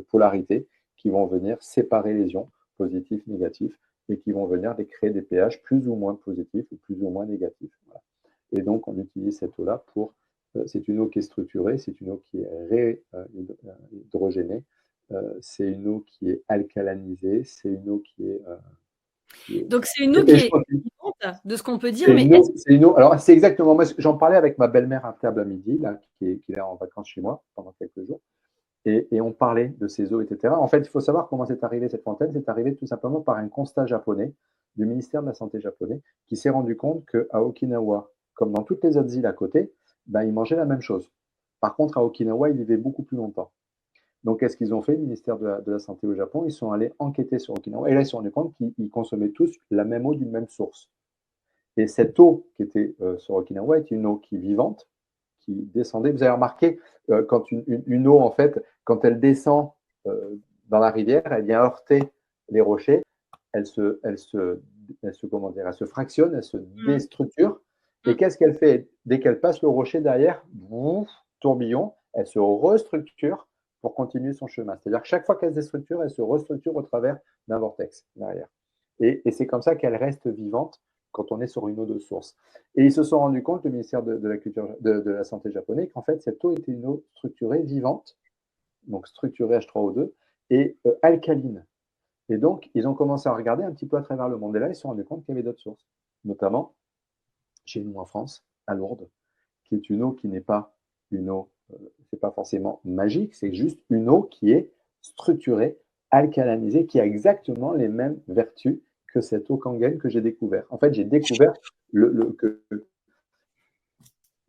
polarité qui vont venir séparer les ions positifs, négatifs, et qui vont venir créer des pH plus ou moins positifs ou plus ou moins négatifs. Voilà. Et donc, on utilise cette eau-là pour. C'est une eau qui est structurée, c'est une eau qui est réhydrogénée, c'est une eau qui est alcalanisée, c'est une eau qui est. Donc, c'est une eau qui est vivante, de ce qu'on peut dire, mais c'est une eau. Alors, c'est exactement. Moi, j'en parlais avec ma belle-mère à table à midi, là, qui est en vacances chez moi pendant quelques jours. Et on parlait de ces eaux, etc. En fait, il faut savoir comment c'est arrivé cette fontaine. C'est arrivé tout simplement par un constat japonais du ministère de la Santé japonais qui s'est rendu compte qu'à Okinawa, comme dans toutes les autres îles à côté, ben, ils mangeaient la même chose. Par contre, à Okinawa, ils vivaient beaucoup plus longtemps. Donc, qu'est-ce qu'ils ont fait, le ministère de la Santé au Japon? Ils sont allés enquêter sur Okinawa et là, ils se sont rendus compte qu'ils consommaient tous la même eau d'une même source. Et cette eau qui était sur Okinawa était une eau qui est vivante, qui descendait. Vous avez remarqué, quand une eau, en fait, quand elle descend dans la rivière, elle vient heurter les rochers, comment dire, elle se fractionne, elle se déstructure. Et qu'est-ce qu'elle fait? Dès qu'elle passe le rocher derrière, bouf, tourbillon, elle se restructure pour continuer son chemin. C'est-à-dire que chaque fois qu'elle se déstructure, elle se restructure au travers d'un vortex derrière. Et c'est comme ça qu'elle reste vivante quand on est sur une eau de source. Et ils se sont rendus compte, le ministère de la Santé japonais, qu'en fait, cette eau était une eau structurée, vivante, donc structurée H3O2, et alcaline. Et donc, ils ont commencé à regarder un petit peu à travers le monde. Et là, ils se sont rendus compte qu'il y avait d'autres sources, notamment chez nous en France, à Lourdes, qui est une eau qui n'est pas une eau, c'est pas forcément magique, c'est juste une eau qui est structurée, alcalinisée, qui a exactement les mêmes vertus que cette eau Kangen que j'ai découvert. En fait, j'ai découvert que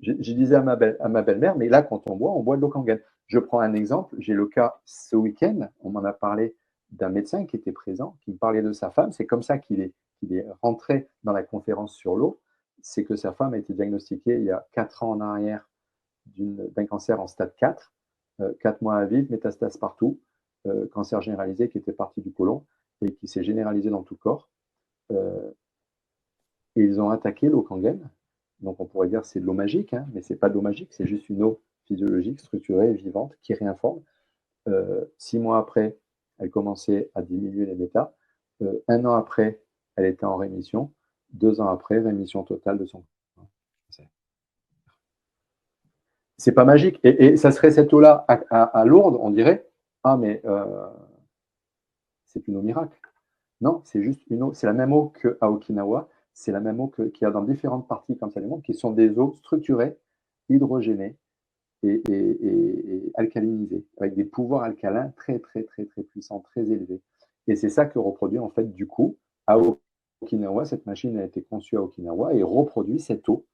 je disais à ma belle-mère, mais là, quand on boit de l'eau Kangen. Je prends un exemple, j'ai le cas ce week-end, on m'en a parlé d'un médecin qui était présent, qui me parlait de sa femme. C'est comme ça qu'il est rentré dans la conférence sur l'eau. C'est que sa femme a été diagnostiquée il y a 4 ans en arrière d'un cancer en stade 4, 4 mois à vivre, métastase partout, cancer généralisé qui était parti du côlon et qui s'est généralisé dans tout le corps. Et ils ont attaqué l'eau Kangen. Donc on pourrait dire que c'est de l'eau magique, hein, mais ce n'est pas de l'eau magique, c'est juste une eau physiologique, structurée, vivante, qui réinforme. 6 mois après, elle commençait à diminuer les métas. 1 an après, elle était en rémission. 2 ans après, rémission totale de son cancer. C'est pas magique. Et ça serait cette eau-là à Lourdes, on dirait, ah mais c'est une eau miracle. Non, c'est juste une eau. C'est la même eau qu'à Okinawa. C'est la même eau qu'il y a dans différentes parties comme ça du monde, qui sont des eaux structurées, hydrogénées et alcalinisées, avec des pouvoirs alcalins très, très, très, très puissants, très élevés. Et c'est ça que reproduit en fait du coup à Okinawa. Cette machine a été conçue à Okinawa et reproduit cette eau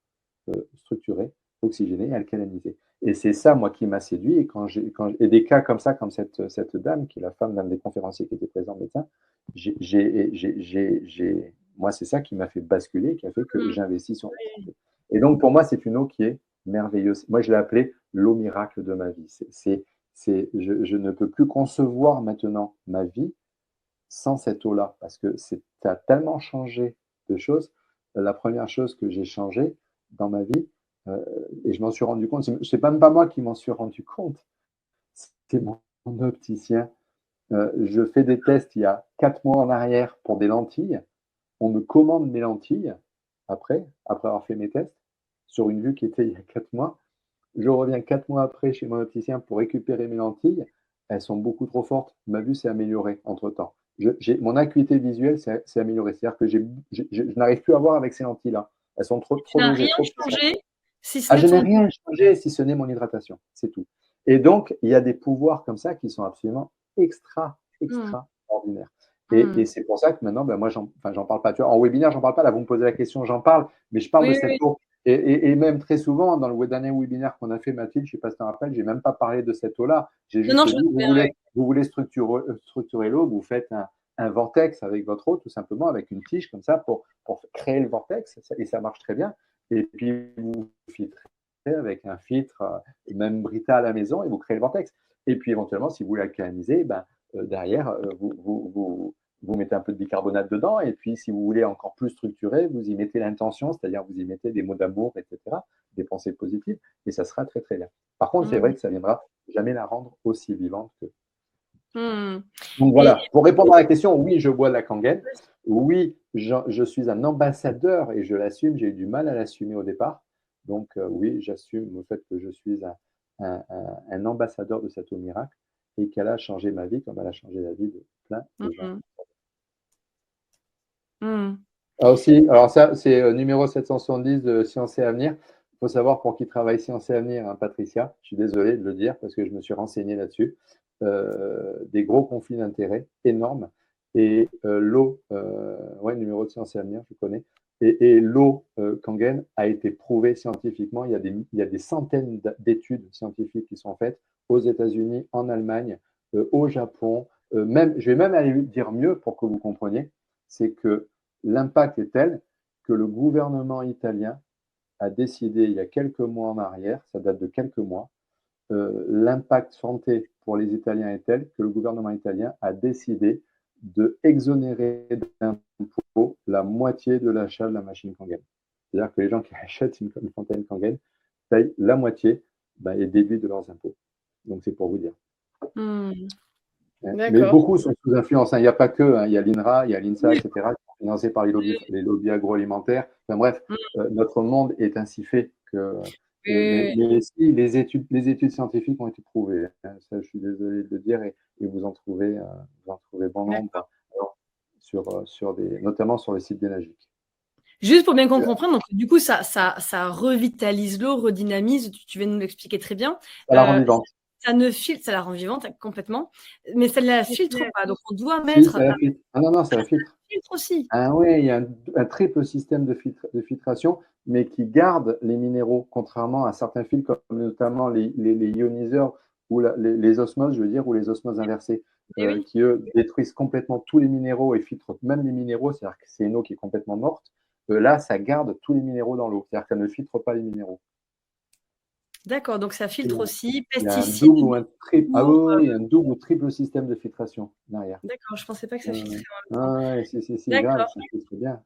structurée, oxygénée et alcalinisée. Et c'est ça, moi, qui m'a séduit. Et des cas comme ça, comme cette dame, qui est la femme d'un des conférenciers qui était présent, médecin, moi, c'est ça qui m'a fait basculer, qui a fait que j'investis sur la santé. Et donc, pour moi, c'est une eau qui est merveilleuse. Moi, je l'ai appelée l'eau miracle de ma vie. Je ne peux plus concevoir maintenant ma vie sans cette eau-là, parce que ça a tellement changé de choses. La première chose que j'ai changée dans ma vie, et je m'en suis rendu compte, c'est même pas moi qui m'en suis rendu compte, c'est mon opticien. Je fais des tests il y a 4 mois en arrière pour des lentilles. On me commande mes lentilles après avoir fait mes tests, sur une vue qui était il y a 4 mois. Je reviens 4 mois après chez mon opticien pour récupérer mes lentilles. Elles sont beaucoup trop fortes. Ma vue s'est améliorée entre-temps. Mon acuité visuelle s'est améliorée. C'est-à-dire que je n'arrive plus à voir avec ces lentilles-là. Elles sont trop tu n'as longées, rien trop puissantes. changé Si ce Ah, n'est je n'ai ton... rien changé si ce n'est mon hydratation, c'est tout. Et donc, il y a des pouvoirs comme ça qui sont absolument Hmm, extraordinaires. Et hmm. c'est pour ça que maintenant, ben moi, j'en parle pas. Tu vois, en webinaire, j'en parle pas. Là, vous me posez la question, j'en parle, mais je parle de Oui, cette oui. eau. Et même très souvent, dans le dernier webinaire qu'on a fait, Mathilde, je ne sais pas si tu te rappelles, j'ai même pas parlé de cette eau-là. J'ai Non, non, juste je me dit, souviens, oui. vous voulez structurer l'eau, vous faites un vortex avec votre eau, tout simplement, avec une tige comme ça pour créer le vortex, et ça marche très bien. Et puis, vous filtrez avec un filtre, même Brita à la maison, et vous créez le vortex. Et puis, éventuellement, si vous voulez alcaliniser, ben, derrière, vous mettez un peu de bicarbonate dedans. Et puis, si vous voulez encore plus structurer, vous y mettez l'intention, c'est-à-dire vous y mettez des mots d'amour, etc., des pensées positives, et ça sera très, très bien. Par contre, c'est Hmm, vrai que ça viendra jamais la rendre aussi vivante que. hmm. Donc Et voilà, pour répondre à la question, oui, je bois de la Kangen. Oui, je suis un ambassadeur et je l'assume. J'ai eu du mal à l'assumer au départ. Donc oui, j'assume le fait que je suis un ambassadeur de cette eau miracle et qu'elle a changé ma vie comme elle a changé la vie de plein de gens. hmm, hmm. Ah aussi, alors ça, c'est numéro 770 de Science et Avenir. Il faut savoir pour qui travaille Science et Avenir, hein, Patricia. Je suis désolé de le dire parce que je me suis renseigné là-dessus. Des gros conflits d'intérêts énormes. Et l'eau, ouais, numéro de Science et Avenir, je connais. Et l'eau Kangen a été prouvée scientifiquement. Il y a des centaines d'études scientifiques qui sont faites aux États-Unis, en Allemagne, au Japon. Même, je vais même aller dire mieux pour que vous compreniez, c'est que l'impact est tel que le gouvernement italien a décidé il y a quelques mois en arrière, ça date de quelques mois, l'impact santé pour les Italiens est tel que le gouvernement italien a décidé de exonérer d'impôts la moitié de l'achat de la machine Kangen. C'est-à-dire que les gens qui achètent une fontaine Kangen payent la moitié et déduit de leurs impôts. Donc c'est pour vous dire. Hmm. Mais D'accord. beaucoup sont sous influence, hein. Il n'y a pas que, hein. Il y a l'INRA, il y a l'INSA, Oui, etc., qui sont financés par les lobbies agroalimentaires. Enfin bref, hmm. notre monde est ainsi fait que. Oui, oui, oui. Mais si, les études scientifiques ont été prouvées, hein. Ça, je suis désolé de le dire, et vous en trouvez bon D'accord. nombre, alors, notamment sur le site d'Enagic. Juste pour bien qu'on comprenne, donc du coup, ça revitalise l'eau, redynamise, tu viens de nous l'expliquer très bien. Ça la rend Euh, vivante. Ça ne filtre, ça la rend vivante complètement, mais ça ne la filtre pas. Donc, on doit Si, mettre ça la filtre. Ah non, non, ça la filtre. filtre aussi. Ah oui, il y a un triple système de filtration, mais qui garde les minéraux, contrairement à certains filtres, comme notamment les ioniseurs ou les osmoses, je veux dire, ou les osmoses inversées, Eh oui. qui, eux, détruisent complètement tous les minéraux et filtrent même les minéraux, c'est-à-dire que c'est une eau qui est complètement morte. Là, ça garde tous les minéraux dans l'eau, c'est-à-dire qu'elle ne filtre pas les minéraux. D'accord, donc ça filtre aussi, Il y a un pesticides, double ou un triple, ah pour, oui, oui, il y a un double ou triple système de filtration derrière. d'accord, je ne pensais pas que ça filtrait en même temps. Ah, ouais, si, grave, D'accord. ça filtre bien.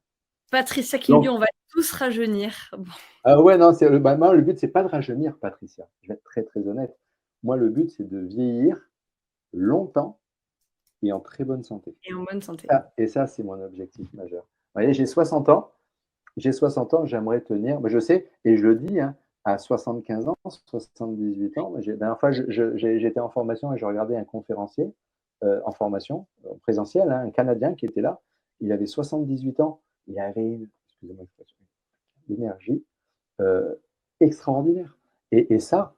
Patricia qui nous dit Donc, on va tous rajeunir. Bon. ah ouais, non, moi, le but, c'est pas de rajeunir, Patricia. Je vais être très, très honnête. Moi, le but, c'est de vieillir longtemps et en très bonne santé. Et en bonne santé. Et ça, c'est mon objectif majeur. Vous voyez, j'ai 60 ans. J'ai 60 ans, j'aimerais tenir, je sais, et je le dis, hein, à 75 ans, 78 ans. La dernière fois, j'étais en formation et je regardais un conférencier en formation présentielle, hein, un Canadien qui était là. Il avait 78 ans. Il avait excusez-moi, l'énergie euh, extraordinaire. Et ça,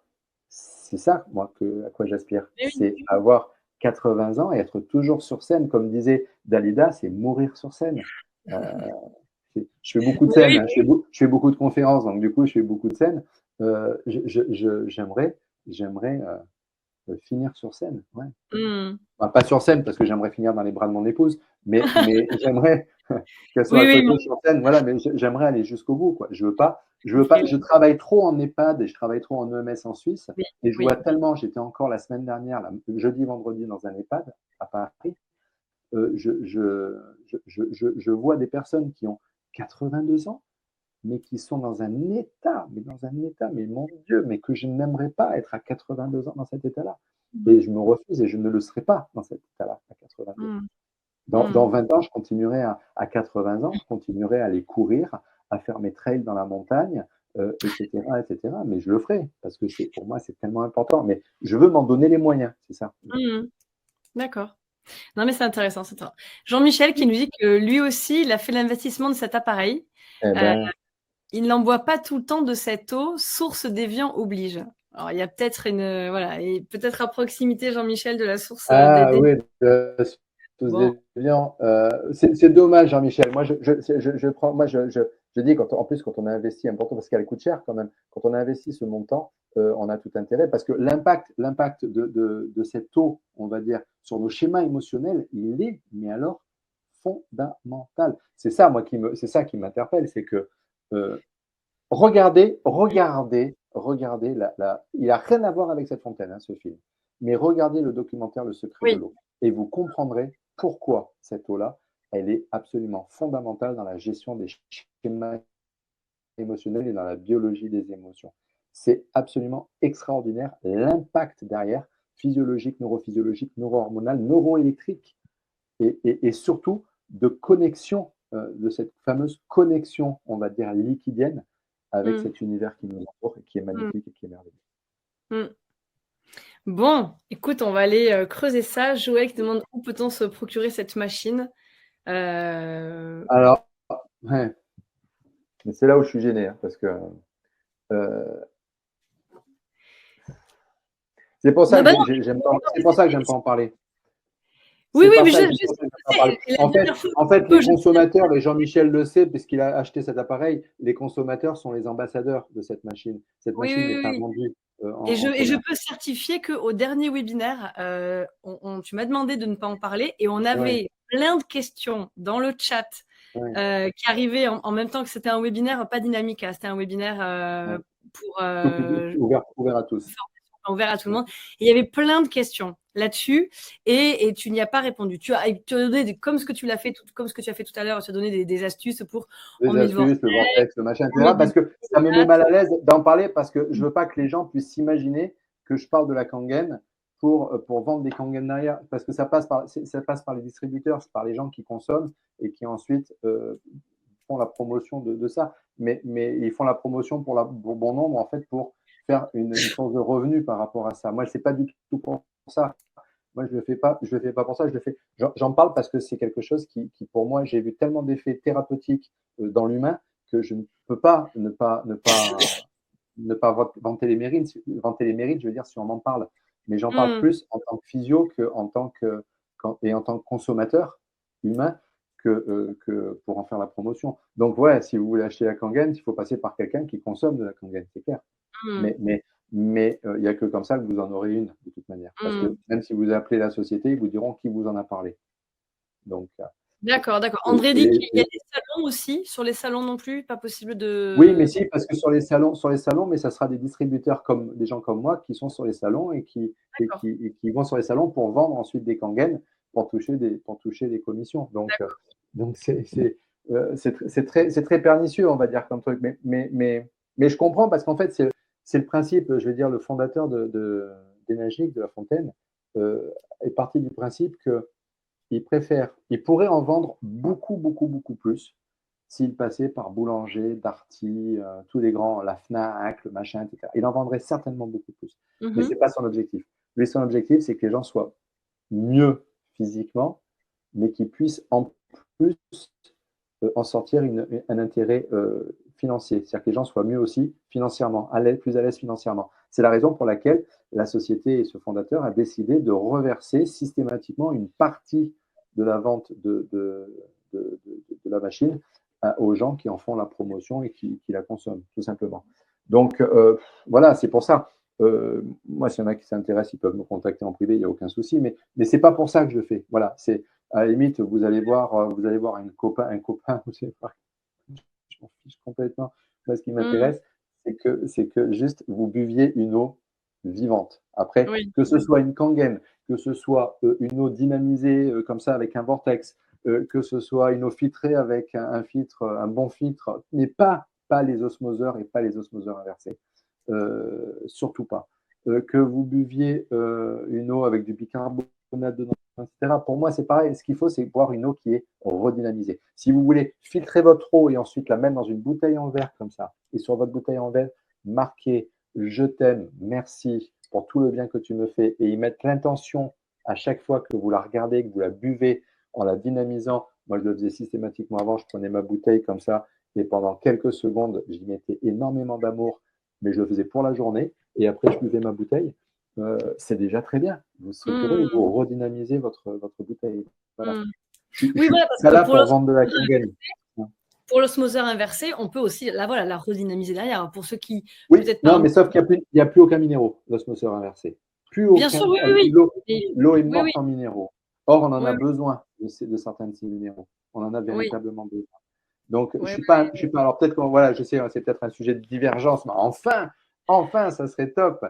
c'est ça, moi, à quoi j'aspire. Eh oui. C'est avoir 80 ans et être toujours sur scène. Comme disait Dalida, c'est mourir sur scène. Euh, je fais beaucoup de Eh scènes, oui. hein. Je fais beaucoup de conférences, donc du coup, je fais beaucoup de scènes. J'aimerais finir sur scène. Ouais. Hmm. Enfin, pas sur scène, parce que j'aimerais finir dans les bras de mon épouse, mais j'aimerais qu'elle soit Oui, à oui, côté sur scène, voilà, mais j'aimerais aller jusqu'au bout, quoi. compris, Je travaille trop en EHPAD et je travaille trop en EMS en Suisse, oui, et je oui. vois tellement, j'étais encore la semaine dernière, jeudi, vendredi, dans un EHPAD à Paris, je vois des personnes qui ont 82 ans, mais qui sont dans un état, mais mon Dieu, mais que je n'aimerais pas être à 82 ans dans cet état-là. Mhm. Et je me refuse et je ne le serai pas dans cet état-là à 82. Hmm. Dans Hmm. 20 ans, je continuerai à 80 ans, je continuerai à aller courir, à faire mes trails dans la montagne, etc., etc. Mais je le ferai parce que pour moi, c'est tellement important. Mais je veux m'en donner les moyens, c'est ça. Hmm. D'accord. Non, mais c'est intéressant, c'est ça. Jean-Michel qui nous dit que lui aussi, il a fait l'investissement de cet appareil. Eh Euh, ben, il n'en boit pas tout le temps de cette eau, source d'évian oblige. Alors, il y a peut-être voilà, et peut-être à proximité, Jean-Michel, de la source Ah des... oui, tous Bon, des liens. C'est dommage, Jean-Michel. Moi, prends, je dis, en plus, quand on a investi, important parce qu'elle coûte cher quand même, quand on a investi ce montant, on a tout intérêt parce que l'impact de cette eau, on va dire, sur nos schémas émotionnels, il est, mais alors, fondamental. C'est ça, moi, c'est ça qui m'interpelle, c'est que euh, regardez, il n'a rien à voir avec cette fontaine, hein, ce film. Mais regardez le documentaire Le secret de oui. l'eau et vous comprendrez pourquoi cette eau-là, elle est absolument fondamentale dans la gestion des schémas émotionnels et dans la biologie des émotions. C'est absolument extraordinaire l'impact derrière, physiologique, neurophysiologique, neurohormonal, neuroélectrique et surtout de connexion, de cette fameuse connexion, on va dire, liquidienne avec Mm, cet univers qui nous entoure et qui est mm, magnifique et qui est merveilleux. mm. Bon, écoute, on va aller creuser ça. Joël qui demande où peut-on se procurer cette machine. Euh, Alors, ouais, mais c'est là où je suis gêné, hein, parce que euh, c'est pour Non, ça bah que non, j'aime pas, c'est pour ça que j'aime pas en parler. oui, C'est oui, pas mais ça, je c'est pour ça que je n'en sais. parler. La En dernière fait, fois, en fait, que les je... consommateurs, et Jean-Michel le sait, puisqu'il a acheté cet appareil, les consommateurs sont les ambassadeurs de cette machine. Cette Oui, machine oui, n'est oui, pas oui. vendue Et en je commerce. peux certifier qu'au dernier webinaire, tu m'as demandé de ne pas en parler et on Ouais, avait plein de questions dans le chat ouais, qui arrivaient en même temps que c'était un webinaire, pas dynamique, hein, c'était un webinaire ouais. pour Tout public, ouvert à tous. ouvert à tout le Ouais. monde. Et il y avait plein de questions là-dessus et tu n'y as pas répondu. Tu as donné, comme ce que tu l'as fait, comme ce que tu as fait tout à l'heure, tu as donné des astuces pour on Les met le vortex, astuces, le vortex, le machin, on met etc. des Parce que ça me met mal à l'aise d'en parler parce que je veux pas que les gens puissent s'imaginer que je parle de la Kangen pour vendre des Kangen derrière. Parce que ça passe par les distributeurs, c'est par les gens qui consomment et qui ensuite font la promotion de ça. Mais ils font la promotion pour bon nombre, en fait, pour faire une source de revenus par rapport à ça. Moi, c'est pas du tout pour ça. Moi, je le fais pas pour ça. J'en parle parce que c'est quelque chose qui, pour moi, j'ai vu tellement d'effets thérapeutiques dans l'humain que je ne peux pas ne pas vanter les mérites. Vanter les mérites, je veux dire, si on en parle. Mais j'en parle Mmh, plus en tant que physio et en tant que consommateur humain que pour en faire la promotion. Donc, ouais, si vous voulez acheter la Kangen, il faut passer par quelqu'un qui consomme de la Kangen, c'est clair. mmh, Mais il n'y a que comme ça que vous en aurez une, de toute manière. Parce que mmh. même si vous appelez la société, ils vous diront qui vous en a parlé. Donc, D'accord, d'accord. et, André et dit les- qu'il y a des salons aussi. Sur les salons non plus, pas possible oui, mais de. si, parce que sur les salons, mais ça sera des distributeurs comme des gens comme moi qui sont sur les salons D'accord, et qui vont sur les salons pour vendre ensuite des kangen pour toucher des commissions. Donc c'est très pernicieux, on va dire, comme truc. Mais je comprends parce qu'en fait, c'est le principe, je veux dire, le fondateur d'Enagic, de La Fontaine, est parti du principe il pourrait en vendre beaucoup, beaucoup, beaucoup plus s'il passait par Boulanger, Darty, tous les grands, la Fnac, le machin, etc. Il en vendrait certainement beaucoup plus. Mais ce mhm, n'est pas son objectif. Lui, son objectif, c'est que les gens soient mieux physiquement, mais qu'ils puissent en plus en sortir un intérêt financier. C'est-à-dire que les gens soient mieux aussi financièrement, plus à l'aise financièrement. C'est la raison pour laquelle la société et ce fondateur a décidé de reverser systématiquement une partie de la vente de la machine aux gens qui en font la promotion et qui la consomment, tout simplement. Donc, voilà, c'est pour ça. Moi, s'il y en a qui s'intéressent, ils peuvent me contacter en privé, il n'y a aucun souci, mais ce n'est pas pour ça que je le fais. Voilà, c'est à la limite, vous allez voir un copain, vous allez voir, je m'en fiche complètement. Moi, ce qui mhm. m'intéresse, c'est que juste vous buviez une eau vivante. Après, Oui, que ce soit une Kangen, que ce soit une eau dynamisée comme ça avec un vortex, que ce soit une eau filtrée avec un filtre, un bon filtre, mais pas les osmoseurs et pas les osmoseurs inversés. Surtout pas. Que vous buviez une eau avec du bicarbonate dedans, etc. Pour moi, c'est pareil. Ce qu'il faut, c'est boire une eau qui est redynamisée. Si vous voulez filtrer votre eau et ensuite la mettre dans une bouteille en verre comme ça, et sur votre bouteille en verre, marquez je t'aime, merci pour tout le bien que tu me fais, et y mettre l'intention à chaque fois que vous la regardez, que vous la buvez en la dynamisant. Moi, je le faisais systématiquement avant. Je prenais ma bouteille comme ça Et pendant quelques secondes, j'y mettais énormément d'amour, mais je le faisais pour la journée. Et après, je buvais ma bouteille. C'est déjà très bien. Vous structurez, vous redynamisez votre bouteille. Voilà. Je Oui, suis voilà, pas parce là que pour vendre de la Kangen. pour l'osmoseur inversé, on peut aussi la redynamiser derrière. Pour ceux qui Oui, peut-être non, pas. mais sauf qu'il n'y a plus aucun minéraux, l'osmoseur inversé. Plus Bien aucun. sûr, oui. L'eau est Oui, morte oui, en minéraux. Or, on en a oui, besoin de certains de ces minéraux. On en a oui, véritablement besoin. Donc, oui, je suis pas. Alors peut-être qu'on, voilà, je sais, c'est peut-être un sujet de divergence, mais enfin, ça serait top,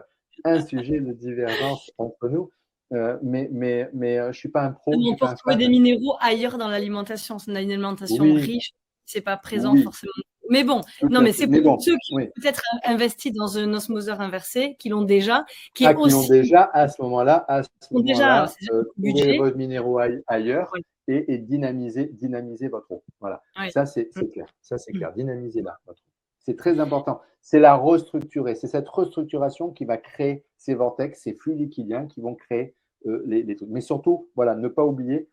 un sujet de divergence entre nous. Je suis pas un pro, je on suis peut pas un retrouver des fan. minéraux ailleurs dans l'alimentation. C'est une alimentation Oui, riche, c'est pas présent oui, forcément. Mais bon, tout non, à mais fait. c'est Mais pour bon, ceux qui oui. ont peut-être investi dans un osmoseur inversé, qui l'ont déjà, qui est Ah, qui l'ont aussi, déjà, à ce moment-là, ont déjà, c'est déjà beaucoup de trouvez budget. vos minéraux ailleurs Ouais, et dynamiser votre eau. Voilà. ouais. Ça, c'est Mm, clair. Ça, c'est mm. clair. Dynamisez-la, votre eau. C'est très important. C'est la restructurer. C'est cette restructuration qui va créer ces vortex, ces flux liquidiens qui vont créer les trucs. Mais surtout, voilà, ne pas oublier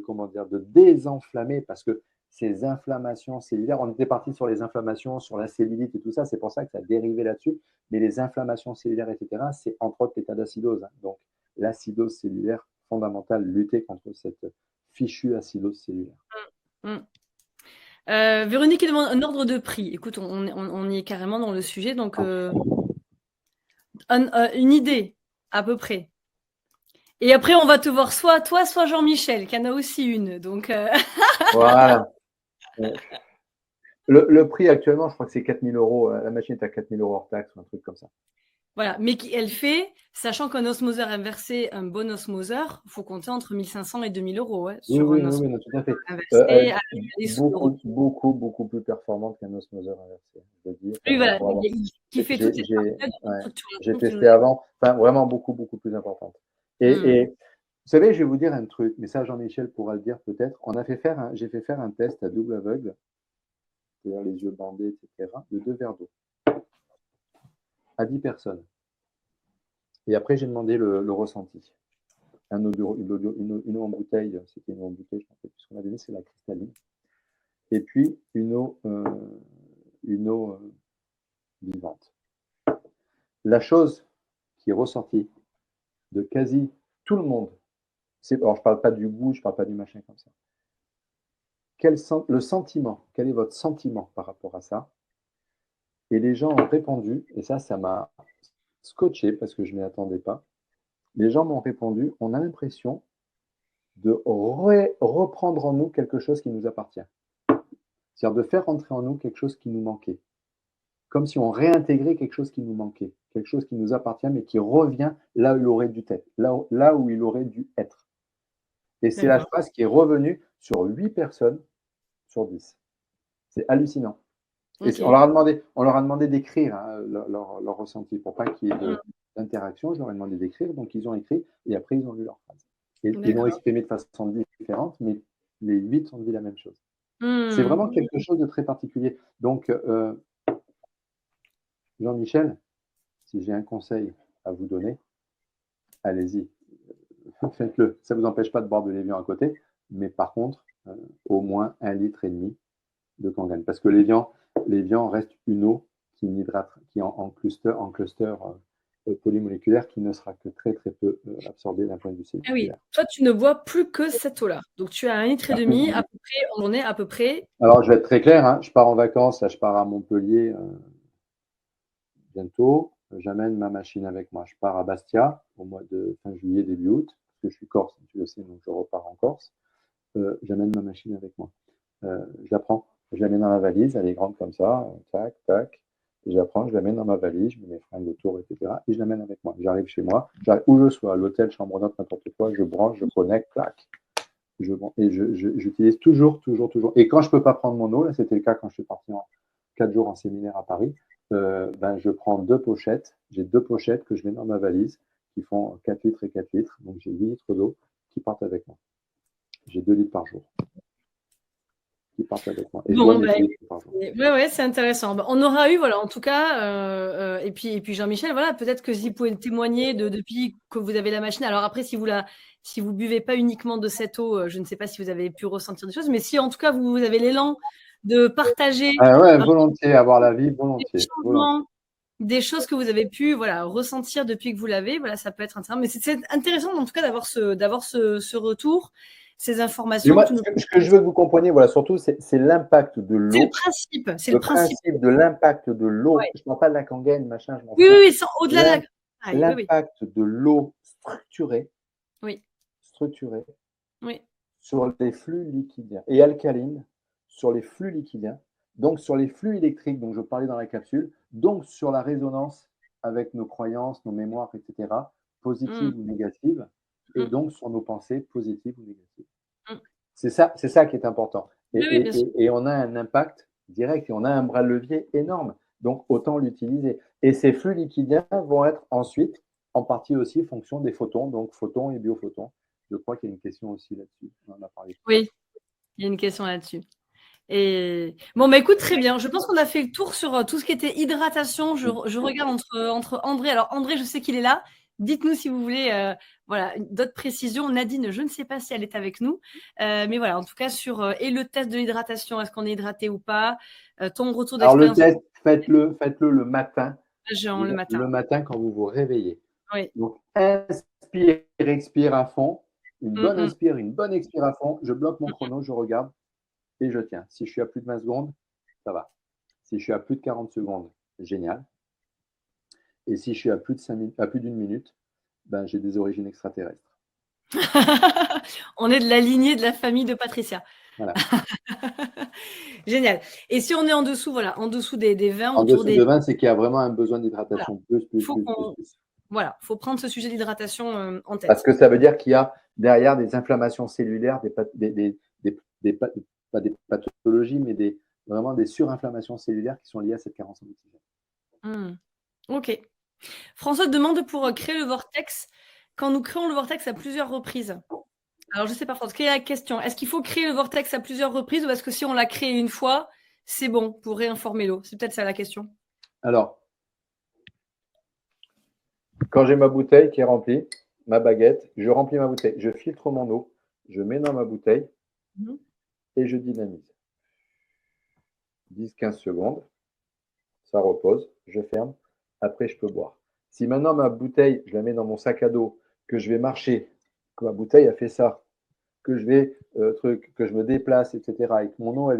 comment dire, de désenflammer parce que ces inflammations cellulaires, on était parti sur les inflammations, sur la cellulite et tout ça, c'est pour ça que ça a dérivé là-dessus. Mais les inflammations cellulaires, etc., c'est entre autres l'état d'acidose. Donc, l'acidose cellulaire, fondamentale, lutter contre cette fichue acidose cellulaire. Mm. Véronique qui demande un ordre de prix. Écoute, on y est carrément dans le sujet, donc une idée à peu près. Et après, on va te voir soit toi, soit Jean-Michel, qui en a aussi une. Donc, Voilà. Le prix actuellement, je crois que c'est 4 000 euros. La machine est à 4 000 euros hors taxe ou un truc comme ça. voilà. Mais elle fait, sachant qu'un osmoseur inversé, un bon osmoseur, il faut compter entre 1 500 et 2 000 euros sur un osmoseur Non, tout à fait. inversé. Aller sous l'euro. Beaucoup plus performante qu'un osmoseur inversé. Je veux dire, Oui, voilà. avoir... Qui fait toutes les parties de J'ai structuration. testé avant. Enfin, vraiment beaucoup plus importante. Et vous savez, je vais vous dire un truc, mais ça, Jean-Michel pourra le dire peut-être. J'ai fait faire un test à double aveugle, c'est-à-dire les yeux bandés, etc., de 2 verres d'eau à 10 personnes. Et après, j'ai demandé le ressenti. Une eau en bouteille, c'était une eau en bouteille, je ne sais plus ce qu'on avait mis, c'est la cristalline. Et puis une eau vivante. La chose qui est ressortie de quasi tout le monde, alors je ne parle pas du goût, je ne parle pas du machin comme ça. Le sentiment, quel est votre sentiment par rapport à ça? Et les gens ont répondu, et ça m'a scotché parce que je ne m'y attendais pas. Les gens m'ont répondu, on a l'impression de reprendre en nous quelque chose qui nous appartient. C'est-à-dire de faire entrer en nous quelque chose qui nous manquait. Comme si on réintégrait quelque chose qui nous manquait, quelque chose qui nous appartient, mais qui revient là où il aurait dû être, là où il aurait dû être. Et c'est la phrase qui est revenue sur 8 personnes sur 10. C'est hallucinant. Et on leur a demandé d'écrire leur ressenti pour pas qu'il y ait d'interaction. Je leur ai demandé d'écrire, donc ils ont écrit et après ils ont lu leur phrase. Et ils l'ont exprimé de façon différente, mais les 8 ont dit la même chose. C'est vraiment quelque chose de très particulier. Donc, Jean-Michel, si j'ai un conseil à vous donner, allez-y, faites-le. Ça ne vous empêche pas de boire de l'évian à côté, mais par contre, au moins 1,5 litre de Kangen. Parce que l'évian reste une eau qui est en cluster polymoléculaire qui ne sera que très peu absorbée d'un point de vue cellulaire. Ah oui, toi tu ne bois plus que cette eau-là. Donc tu as 1,5 litre à peu près en journée, à peu près. Alors je vais être très clair, hein, je pars en vacances, là je pars à Montpellier bientôt. J'amène ma machine avec moi. Je pars à Bastia au mois de fin juillet, début août, parce que je suis corse, tu le sais, donc je repars en Corse. J'amène ma machine avec moi. Je la prends, je la mets dans la valise, elle est grande comme ça, tac, tac. Je la prends, je la mets dans ma valise, je mets mes fringues autour, etc. Et je l'amène avec moi. J'arrive chez moi, où je sois, à l'hôtel, chambre d'hôte, n'importe quoi, je branche, je connecte, clac. Et j'utilise toujours. Et quand je ne peux pas prendre mon eau, là c'était le cas quand je suis parti en 4 jours en séminaire à Paris, je prends 2 pochettes. J'ai 2 pochettes que je mets dans ma valise qui font 4 litres et 4 litres. Donc j'ai 8 litres d'eau qui partent avec moi. J'ai 2 litres par jour qui partent avec moi. Et Bon, je dois 2 litres par jour. Ouais, c'est intéressant. On aura eu, voilà, en tout cas, et puis Jean-Michel, voilà, peut-être que si vous pouvez témoigner depuis que vous avez la machine. Alors après, si vous buvez pas uniquement de cette eau, je ne sais pas si vous avez pu ressentir des choses, mais si en tout cas vous avez l'élan de partager Ah ouais, volontiers, avoir la vie, des volontiers. changements, des choses que vous avez pu ressentir depuis que vous l'avez. Voilà, ça peut être intéressant. Mais c'est intéressant en tout cas d'avoir ce retour, ces Et informations. moi, ce que je veux que vous compreniez, voilà, surtout, c'est l'impact de C'est le l'eau, principe. C'est le le principe. principe de l'impact de l'eau. Ouais. Je ne parle pas de la Kangen, machin, je m'en Oui, fous. oui, oui, au-delà de la. Oui, oui, L'impact de l'eau structurée, oui, structurée oui. sur les flux liquidiens et alcalines, sur les flux liquidiens, donc sur les flux électriques dont je parlais dans la capsule, donc sur la résonance avec nos croyances, nos mémoires, etc., Mm, positives ou négatives, et mm, donc sur nos pensées positives ou négatives. mm. C'est ça qui est important. Oui, oui, bien sûr. Et on a un impact direct et on a un bras de levier énorme. Donc, autant l'utiliser. Et ces flux liquidiens vont être ensuite en partie aussi fonction des photons, donc photons et biophotons. Je crois qu'il y a une question aussi là-dessus. On en a parlé tout à l'heure. Oui, il y a une question là-dessus. Et bon, bah écoute, très bien. Je pense qu'on a fait le tour sur tout ce qui était hydratation. Je regarde entre André. Alors, André, je sais qu'il est là. Dites-nous si vous voulez d'autres précisions. Nadine, je ne sais pas si elle est avec nous. Mais voilà, en tout cas, sur et le test de l'hydratation, est-ce qu'on est hydraté ou pas ton retour Alors, le d'expérience test, faites-le le matin. le matin. Le matin quand vous vous réveillez. Oui. Donc, inspire, expire à fond. Une Mm, bonne mm. inspire, une bonne expire à fond. Je bloque mon chrono, je regarde et je tiens. Si je suis à plus de 20 secondes, ça va. Si je suis à plus de 40 secondes, génial. Et si je suis à plus de 5 minutes, à plus d'une minute, ben, j'ai des origines extraterrestres. On est de la lignée de la famille de Patricia. Voilà. Génial. Et si on est en dessous, en dessous des 20, En autour dessous des. de 20, c'est qu'il y a vraiment un besoin Voilà, d'hydratation. Plus, plus, faut plus, plus, qu'on. plus. Voilà, faut prendre ce sujet d'hydratation en Parce tête. que ça veut dire qu'il y a derrière des inflammations cellulaires, pas des pathologies, mais vraiment des surinflammations cellulaires qui sont liées à cette carence en oxygène. Ok. François demande pour créer le vortex, quand nous créons le vortex à plusieurs reprises. Alors, je sais pas, François, quelle est la question? Est-ce qu'il faut créer le vortex à plusieurs reprises ou est-ce que si on l'a créé une fois, c'est bon pour réinformer l'eau? C'est peut-être ça la question. Alors, quand j'ai ma bouteille qui est remplie, ma baguette, je remplis ma bouteille, je filtre mon eau, je mets dans ma bouteille et je dynamise. 10-15 secondes, ça repose, je ferme, après je peux boire. Si maintenant ma bouteille, je la mets dans mon sac à dos, que je vais marcher, que ma bouteille a fait ça, que je vais que je me déplace, etc., et que mon eau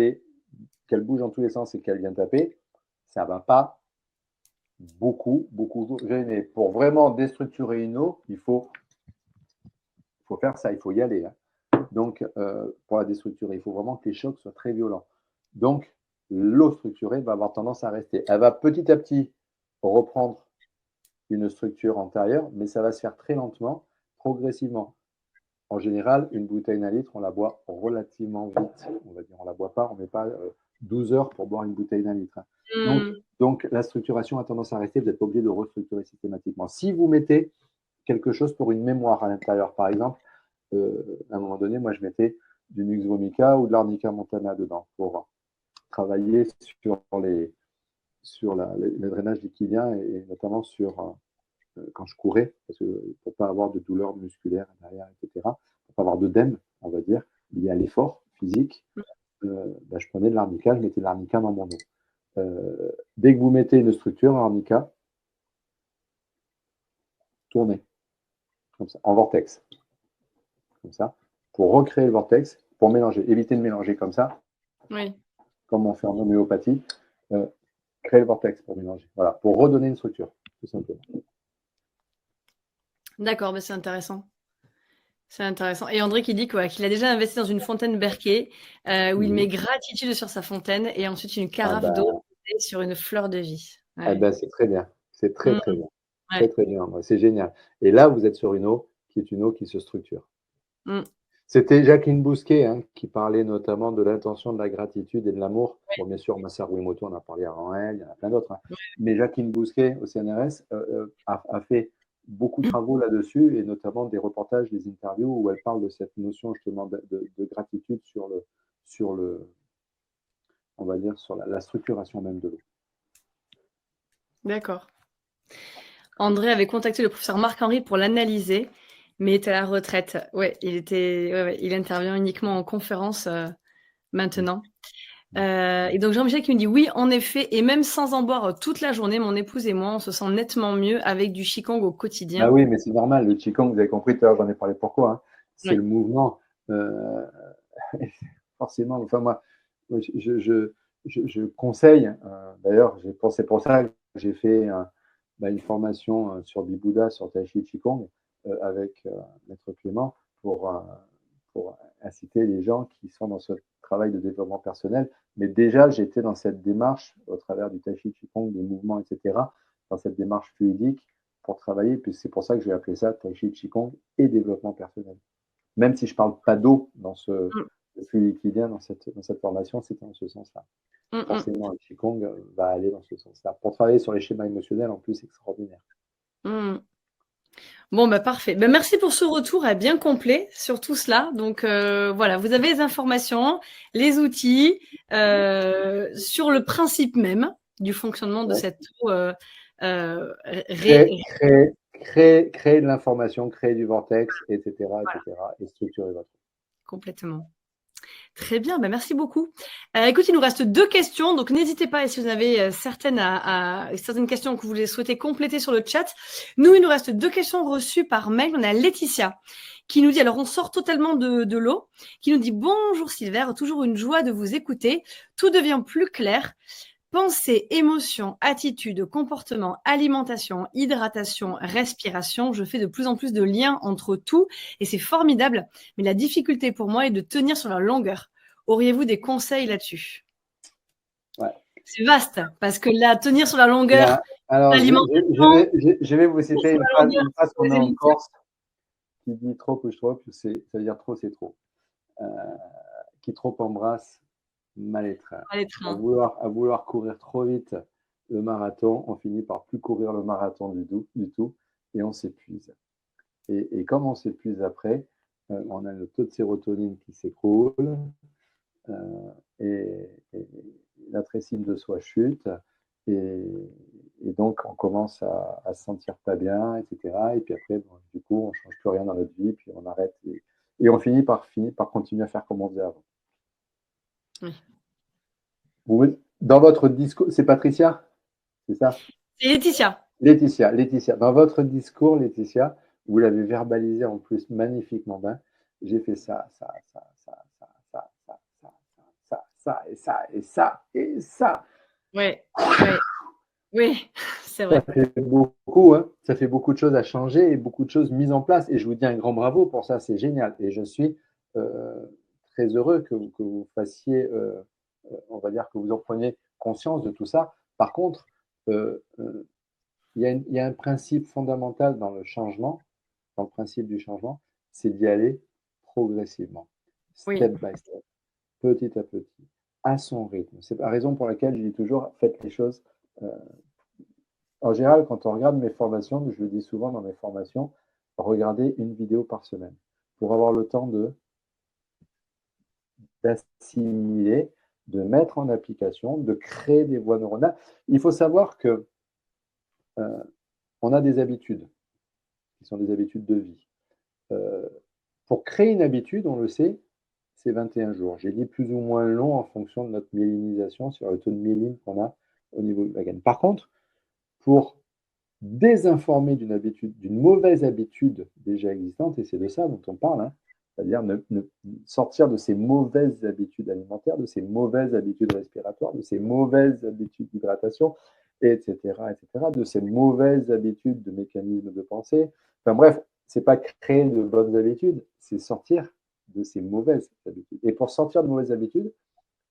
qu'elle bouge dans tous les sens et qu'elle vient taper, ça ne va pas beaucoup gêner. Pour vraiment déstructurer une eau, il faut faire ça, il faut y aller. Hein. Donc, pour la déstructurer, il faut vraiment que les chocs soient très violents. Donc, l'eau structurée va avoir tendance à rester. Elle va petit à petit reprendre une structure antérieure, mais ça va se faire très lentement, progressivement. En général, une bouteille d'un litre, on la boit relativement vite. On va dire, on la boit pas, on ne met pas 12 heures pour boire une bouteille d'un litre. Donc, la structuration a tendance à rester, vous n'êtes pas obligé de restructurer systématiquement. Si vous mettez quelque chose pour une mémoire à l'intérieur, par exemple, à un moment donné, moi, je mettais du Nux vomica ou de l'Arnica montana dedans pour travailler sur le drainage liquidien et notamment sur quand je courais, parce que pour ne pas avoir de douleur musculaire derrière, etc., pour ne pas avoir d'œdème, on va dire, lié à l'effort physique, je prenais de l'arnica, je mettais de l'arnica dans mon eau. Dès que vous mettez une structure, l'arnica, tournez, comme ça, en vortex, comme ça, pour recréer le vortex, pour mélanger, éviter de mélanger comme ça, comme on fait en homéopathie, créer le vortex pour mélanger, voilà, pour redonner une structure, tout simplement. D'accord, mais c'est intéressant. C'est intéressant. Et André qui dit qu'il a déjà investi dans une fontaine Berquet où il met gratitude sur sa fontaine et ensuite une carafe d'eau sur une fleur de vie. Ouais. C'est très bien. C'est très, très bien. Très, très bien. C'est génial. Et là, vous êtes sur une eau qui est une eau qui se structure. C'était Jacqueline Bousquet qui parlait notamment de l'intention de la gratitude et de l'amour. Bon, bien sûr, Masaru Emoto en a parlé avant elle, il y en a plein d'autres. Mais Jacqueline Bousquet au CNRS a fait beaucoup de travaux là-dessus et notamment des reportages, des interviews où elle parle de cette notion justement de gratitude sur on va dire, sur la structuration même de l'eau. D'accord. André avait contacté le professeur Marc-Henri pour l'analyser, mais est à la retraite. Il intervient uniquement en conférence maintenant. Et donc Jean-Michel qui me dit oui, en effet, et même sans en boire toute la journée, mon épouse et moi, on se sent nettement mieux avec du Qigong au Bah quotidien. oui, mais c'est normal. Le Qigong, vous avez compris, tout à l'heure, j'en ai parlé pourquoi. Hein. C'est Oui. le mouvement. Forcément, enfin, moi, je conseille, d'ailleurs, c'est pour ça que j'ai fait une formation sur Bibuda, sur Tai Chi Qigong, avec Maître Clément, pour inciter les gens qui sont dans ce travail de développement personnel. Mais déjà, j'étais dans cette démarche, au travers du Tai Chi Qigong, des mouvements, etc., dans cette démarche fluidique pour travailler. Puis c'est pour ça que j'ai appelé ça Tai Chi Qigong et développement personnel. Même si je ne parle pas d'eau dans ce Mm, fluide qui vient dans cette formation, c'est dans ce sens-là. mm, mm, Forcément, le Qigong va aller dans ce sens-là. Pour travailler sur les schémas émotionnels, en plus, c'est extraordinaire. mm. Bon, bah parfait. Bah, merci pour ce retour bien complet sur tout cela. Donc voilà, vous avez les informations, les outils sur le principe même du fonctionnement de Ouais. cette eau. Créer de l'information, créer du vortex, etc., Voilà, etc., et structurer votre. complètement. Très bien, bah merci beaucoup. Écoute, il nous reste 2 questions, donc n'hésitez pas si vous avez certaines questions que vous souhaitez compléter sur le chat. Nous, il nous reste 2 questions reçues par mail. On a Laetitia qui nous dit, alors on sort totalement de l'eau, qui nous dit bonjour Silver, toujours une joie de vous écouter. Tout devient plus clair. Pensée, émotion, attitude, comportement, alimentation, hydratation, respiration, je fais de plus en plus de liens entre tout et c'est formidable. Mais la difficulté pour moi est de tenir sur la longueur. Auriez-vous des conseils là-dessus? Ouais. C'est vaste parce que là, tenir sur la longueur, Alors, l'alimentation, je vais vous tenir citer sur la longueur, une phrase c'est qu'on a les en émotions. Corse qui dit trop couche trop, ça veut dire trop c'est trop. Euh, qui trop embrasse, mal étreint. Allez, À train. vouloir courir trop vite le marathon, on finit par plus courir le marathon du tout et on s'épuise. Et comme on s'épuise après, on a le taux de sérotonine qui s'écroule et la tracine de soi chute et, et donc on commence à se sentir pas bien, etc. Et puis après, bon, du coup, on change plus rien dans notre vie, puis on arrête et on finit par continuer à faire comme on faisait avant. Oui. Dans votre discours, c'est Patricia, c'est ça? C'est Laetitia. Laetitia, dans votre discours, Laetitia, vous l'avez verbalisé en plus magnifiquement bien. J'ai fait ça, et ça, et ça, et ça. Oui, oui, oui, c'est Ça vrai. fait beaucoup, hein. Ça fait beaucoup de choses à changer et beaucoup de choses mises en place. Et je vous dis un grand bravo pour ça, c'est génial. Et je suis euh, très heureux que vous fassiez, on va dire que vous en preniez conscience de tout ça. Par contre, il y a un principe fondamental dans le changement, dans le principe du changement, c'est d'y aller progressivement, Oui, step by step, petit à petit, à son rythme. C'est la raison pour laquelle je dis toujours, faites les choses. euh, En général, quand on regarde mes formations, je le dis souvent dans mes formations, regardez une vidéo par semaine pour avoir le temps d'assimiler, de mettre en application, de créer des voies neuronales. Il faut savoir que on a des habitudes qui sont des habitudes de vie. Euh, pour créer une habitude, on le sait, c'est 21 jours. J'ai dit plus ou moins long en fonction de notre myélinisation sur le taux de myéline qu'on a au niveau de la gaine. Par contre, pour désinformer d'une habitude, d'une mauvaise habitude déjà existante, et c'est de ça dont on parle, hein, c'est-à-dire sortir de ces mauvaises habitudes alimentaires, de ces mauvaises habitudes respiratoires, de ces mauvaises habitudes d'hydratation, etc., de ces mauvaises habitudes de mécanismes de pensée. Enfin bref, c'est pas créer de bonnes habitudes, c'est sortir de ces mauvaises habitudes. Et pour sortir de mauvaises habitudes,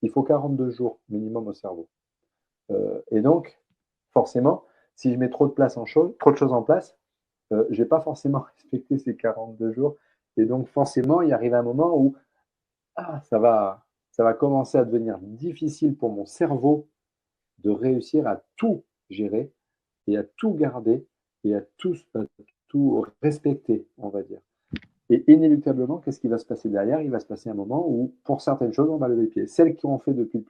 il faut 42 jours minimum au cerveau. Et donc, forcément, si je mets trop de choses en place, je ne vais pas forcément respecter ces 42 jours. Et donc, forcément, il arrive un moment où ça va commencer à devenir difficile pour mon cerveau de réussir à tout gérer et à tout garder et à tout respecter, on va dire. Et inéluctablement, qu'est-ce qui va se passer derrière? Il va se passer un moment où, pour certaines choses, on va lever le pied. Celles qui ont fait depuis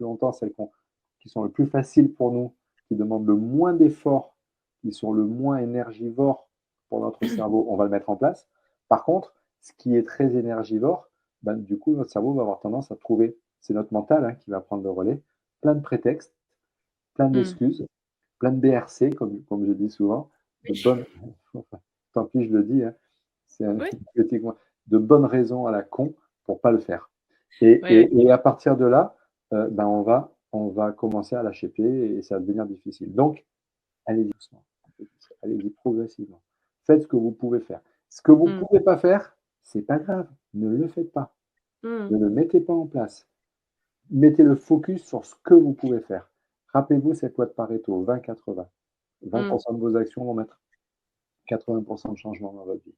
longtemps, qui sont le plus faciles pour nous, qui demandent le moins d'efforts, qui sont le moins énergivores pour notre cerveau, on va le mettre en place. Par contre, ce qui est très énergivore, ben, du coup, notre cerveau va avoir tendance à trouver c'est notre mental qui va prendre le relais, plein de prétextes, plein Mm. d'excuses, plein de BRC, comme je dis souvent, de Oui. bonnes, enfin, tant pis je le dis, c'est un Oui. critique, de bonnes raisons à la con pour pas le faire. Et, Ouais, ouais. et, et à partir de là, ben on va commencer à lâcher pied et ça va devenir difficile. Donc, allez-y doucement, allez-y progressivement. Faites ce que vous pouvez faire. Ce que vous ne Mm. pouvez pas faire, c'est pas grave, ne le faites pas. Mm. Ne le mettez pas en place. Mettez le focus sur ce que vous pouvez faire. Rappelez-vous cette loi de Pareto, 20-80. Mm. 20% de vos actions vont mettre 80% de changement dans votre vie.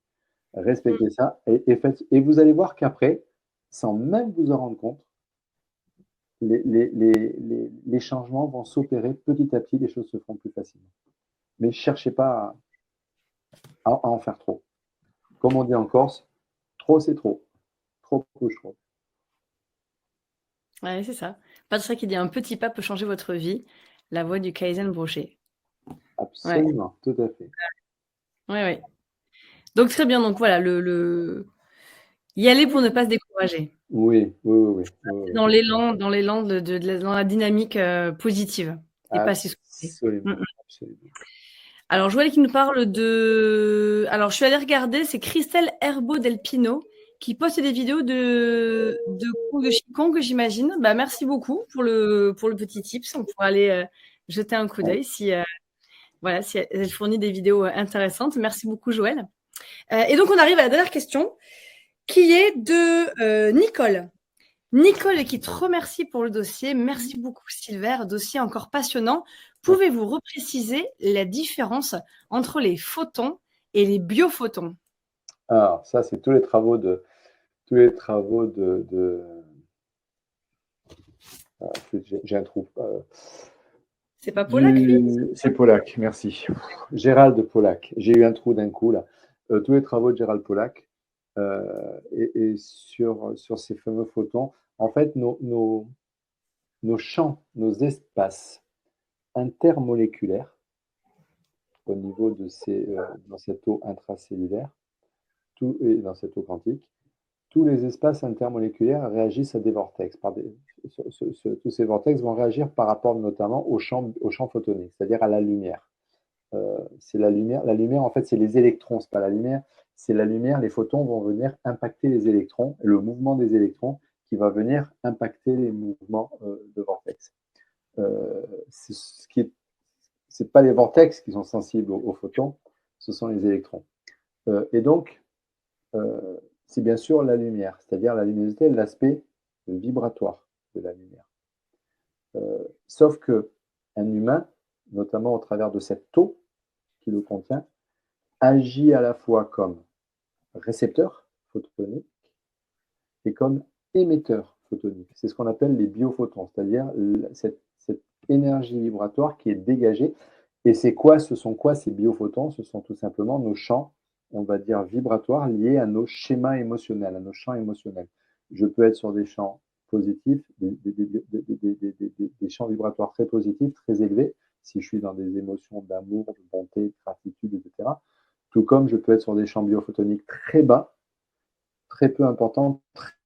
Mm. Respectez ça et vous allez voir qu'après, sans même vous en rendre compte, les changements vont s'opérer petit à petit, les choses se feront plus facilement. Mais ne cherchez pas à en faire trop. Comme on dit en Corse, trop c'est trop. Trop couche trop. Ouais, c'est ça. Patrick qui dit un petit pas peut changer votre vie. La voix du Kaizen broché. Ouais, Absolument, tout à fait. ouais, ouais. Donc très bien. Donc voilà, y aller pour ne pas se décourager. Oui, oui, oui, oui, oui, Dans oui. l'élan dans la dynamique positive et pas s'essouffler. Mm, Absolument, mm. absolument. Alors Joël qui nous parle de. Alors je suis allée regarder, c'est Christelle Herbeau Del Pino qui poste des vidéos de cours de Qigong, j'imagine. Bah, merci beaucoup pour le petit tips. On pourra aller jeter un coup Ouais. d'œil si, voilà, si elle fournit des vidéos intéressantes. Merci beaucoup, Joël. Et donc, on arrive à la dernière question qui est de Nicole. Nicole qui te remercie pour le dossier. Merci beaucoup, Silver. Dossier encore passionnant. Pouvez-vous repréciser la différence entre les photons et les biophotons? Alors, ça, c'est tous les travaux de j'ai un trou. C'est pas Polak, lui? C'est Pollack, merci. Gérald Pollack. J'ai eu un trou d'un coup là. Tous les travaux de Gérald Pollack et sur ces fameux photons. En fait, nos champs, nos espaces intermoléculaires au niveau dans cette eau intracellulaire et dans cette eau quantique, tous les espaces intermoléculaires réagissent à des vortex. Tous ces vortex vont réagir par rapport notamment au champ photonique, c'est-à-dire à la lumière. C'est la lumière. La lumière, en fait, c'est les électrons, c'est pas la lumière. C'est la lumière. Les photons vont venir impacter les électrons, le mouvement des électrons qui va venir impacter les mouvements de vortex. C'est pas les vortex qui sont sensibles aux photons, ce sont les électrons. Et donc, euh, c'est bien sûr la lumière, c'est-à-dire la luminosité, l'aspect vibratoire de la lumière. Sauf que un humain, notamment au travers de cette eau qui le contient, agit à la fois comme récepteur photonique et comme émetteur photonique. C'est ce qu'on appelle les biophotons, c'est-à-dire cette énergie vibratoire qui est dégagée. Et ce sont quoi ces biophotons? Ce sont tout simplement nos champs, on va dire, vibratoires liés à nos schémas émotionnels, à nos champs émotionnels. Je peux être sur des champs positifs, des champs vibratoires très positifs, très élevés, si je suis dans des émotions d'amour, de bonté, de gratitude, etc. Tout comme je peux être sur des champs biophotoniques très bas, très peu importants,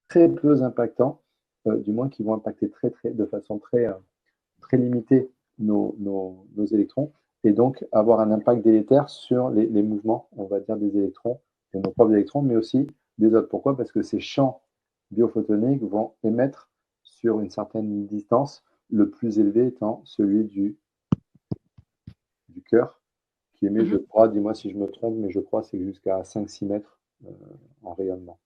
très peu impactants, du moins qui vont impacter de façon très limitée nos électrons, et donc avoir un impact délétère sur les mouvements, on va dire, des électrons, de nos propres électrons, mais aussi des autres. Pourquoi? Parce que ces champs biophotoniques vont émettre sur une certaine distance, le plus élevé étant celui du cœur, qui émet, je Mhm. crois, dis-moi si je me trompe, mais je crois que c'est jusqu'à 5-6 mètres en rayonnement.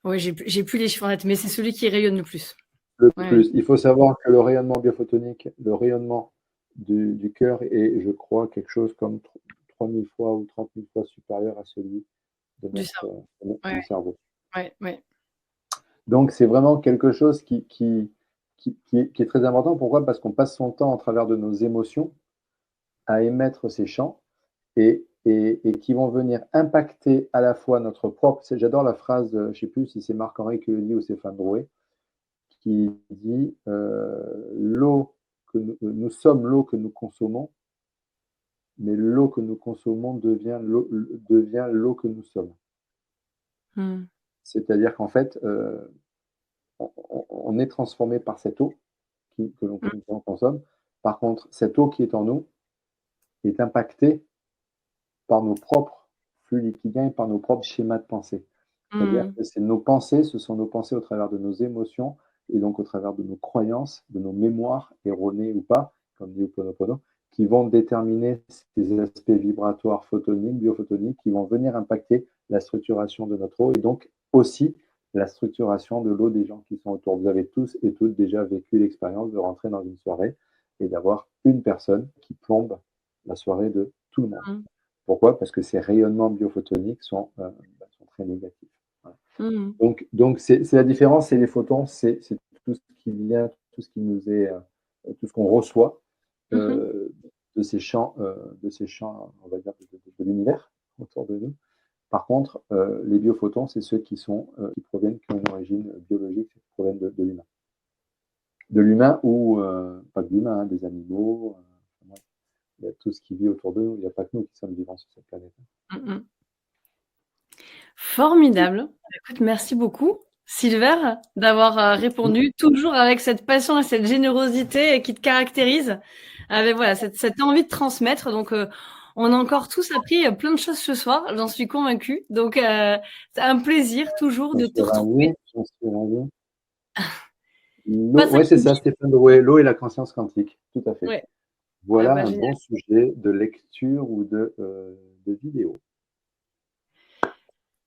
Oui, j'ai plus les chiffres en tête, mais c'est celui qui rayonne le plus. Le Ouais. plus. Il faut savoir que le rayonnement biophotonique, le rayonnement du cœur est, je crois, quelque chose comme 3000 fois ou 30 000 fois supérieur à celui de Du cerveau. Ouais, du cerveau. ouais, ouais. Donc, c'est vraiment quelque chose qui est très important. Pourquoi? Parce qu'on passe son temps, à travers de nos émotions, à émettre ces champs et qui vont venir impacter à la fois notre propre. J'adore la phrase, je ne sais plus si c'est Marc-Henri qui le dit ou Stéphane Drouet, qui dit l'eau nous sommes l'eau que nous consommons, mais l'eau que nous consommons devient l'eau que nous sommes. Hmm. C'est-à-dire qu'en fait, on est transformé par cette eau que l'on consomme. Par contre, cette eau qui est en nous est impactée par nos propres flux liquidiens et par nos propres schémas de pensée. C'est-à-dire que c'est nos pensées, ce sont nos pensées au travers de nos émotions et donc au travers de nos croyances, de nos mémoires, erronées ou pas, comme dit Ho'oponopono, qui vont déterminer ces aspects vibratoires photoniques, biophotoniques, qui vont venir impacter la structuration de notre eau et donc aussi la structuration de l'eau des gens qui sont autour. Vous avez tous et toutes déjà vécu l'expérience de rentrer dans une soirée et d'avoir une personne qui plombe la soirée de tout le monde. Pourquoi? Parce que ces rayonnements biophotoniques sont très négatifs. Voilà. Donc c'est la différence, c'est les photons, c'est tout ce qui vient, tout ce qui nous est, tout ce qu'on reçoit de ces champs, on va dire, de l'univers autour de nous. Par contre, les biophotons, c'est ceux qui proviennent, qui ont une origine biologique, qui proviennent de l'humain. De l'humain ou pas de l'humain, hein, des animaux. Il y a tout ce qui vit autour de nous. Il n'y a pas que nous qui sommes vivants sur cette planète. Formidable. Écoute, merci beaucoup, Silver, d'avoir répondu, toujours avec cette passion et cette générosité qui te caractérise, avec voilà, cette envie de transmettre. Donc, on a encore tous appris plein de choses ce soir, j'en suis convaincue. Donc, c'est un plaisir toujours de te retrouver. J'en suis ravi. Oui, c'est ça, Stéphane Drouet, l'eau et la conscience quantique, tout à fait. Ouais. Voilà un bon sujet de lecture ou de vidéo.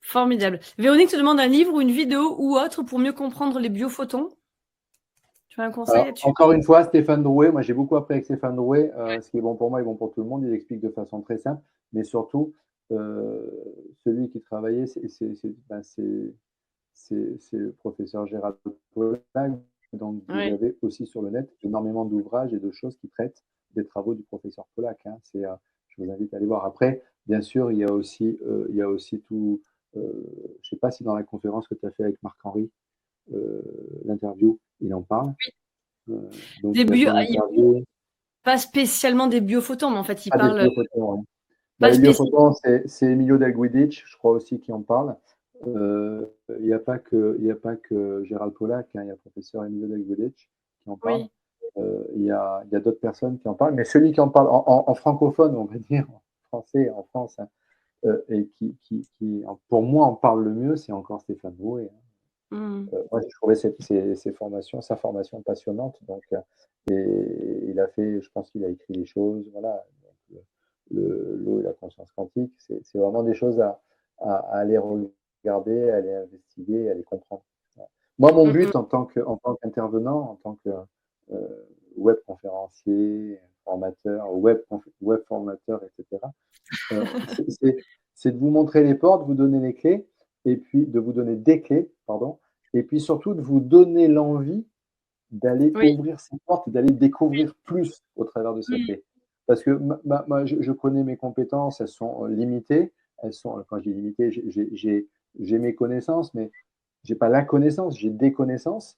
Formidable. Véronique te demande un livre ou une vidéo ou autre pour mieux comprendre les biophotons. Tu as un conseil là-dessus? Encore une fois, Stéphane Drouet, moi j'ai beaucoup appris avec Stéphane Drouet. Ce qui est bon pour moi est bon pour tout le monde. Il explique de façon très simple, mais surtout, celui qui travaillait, c'est le professeur Gérald Pollack. Donc, vous avez aussi sur le net énormément d'ouvrages et de choses qui traitent des travaux du professeur Pollack. Hein. Je vous invite à aller voir. Après, bien sûr, il y a aussi tout. Je ne sais pas si dans la conférence que tu as fait avec Marc-Henri, l'interview, il en parle. Donc, pas spécialement des biophotons, mais en fait, il parle. Des biophotons, ouais. Les biophotons, c'est Emilio Del Guidice, je crois aussi, qui en parle. Il n'y a pas que Gérald Pollack, hein, il y a le professeur Emilio Del Guidice qui en parle. Il y a d'autres personnes qui en parlent, mais celui qui en parle en francophone, on va dire, en français, en France, hein, et qui, pour moi, en parle le mieux, c'est encore Stéphane Drouet. Hein. Moi, je trouvais sa formation passionnante. Donc, et il a fait, je pense qu'il a écrit des choses, voilà. L'eau et la conscience quantique, c'est vraiment des choses à aller regarder, à aller investiguer, à aller comprendre. Voilà. Moi, mon but en tant qu'intervenant, en tant que web conférencier, formateur, web formateur, etc., c'est de vous montrer les portes, de vous donner les clés, et puis de vous donner des clés, pardon, et puis surtout de vous donner l'envie d'aller ouvrir ces portes et d'aller découvrir plus au travers de ces clés. Parce que je connais mes compétences, elles sont limitées. Quand je dis limitées, j'ai mes connaissances, mais je n'ai pas la connaissance, j'ai des connaissances.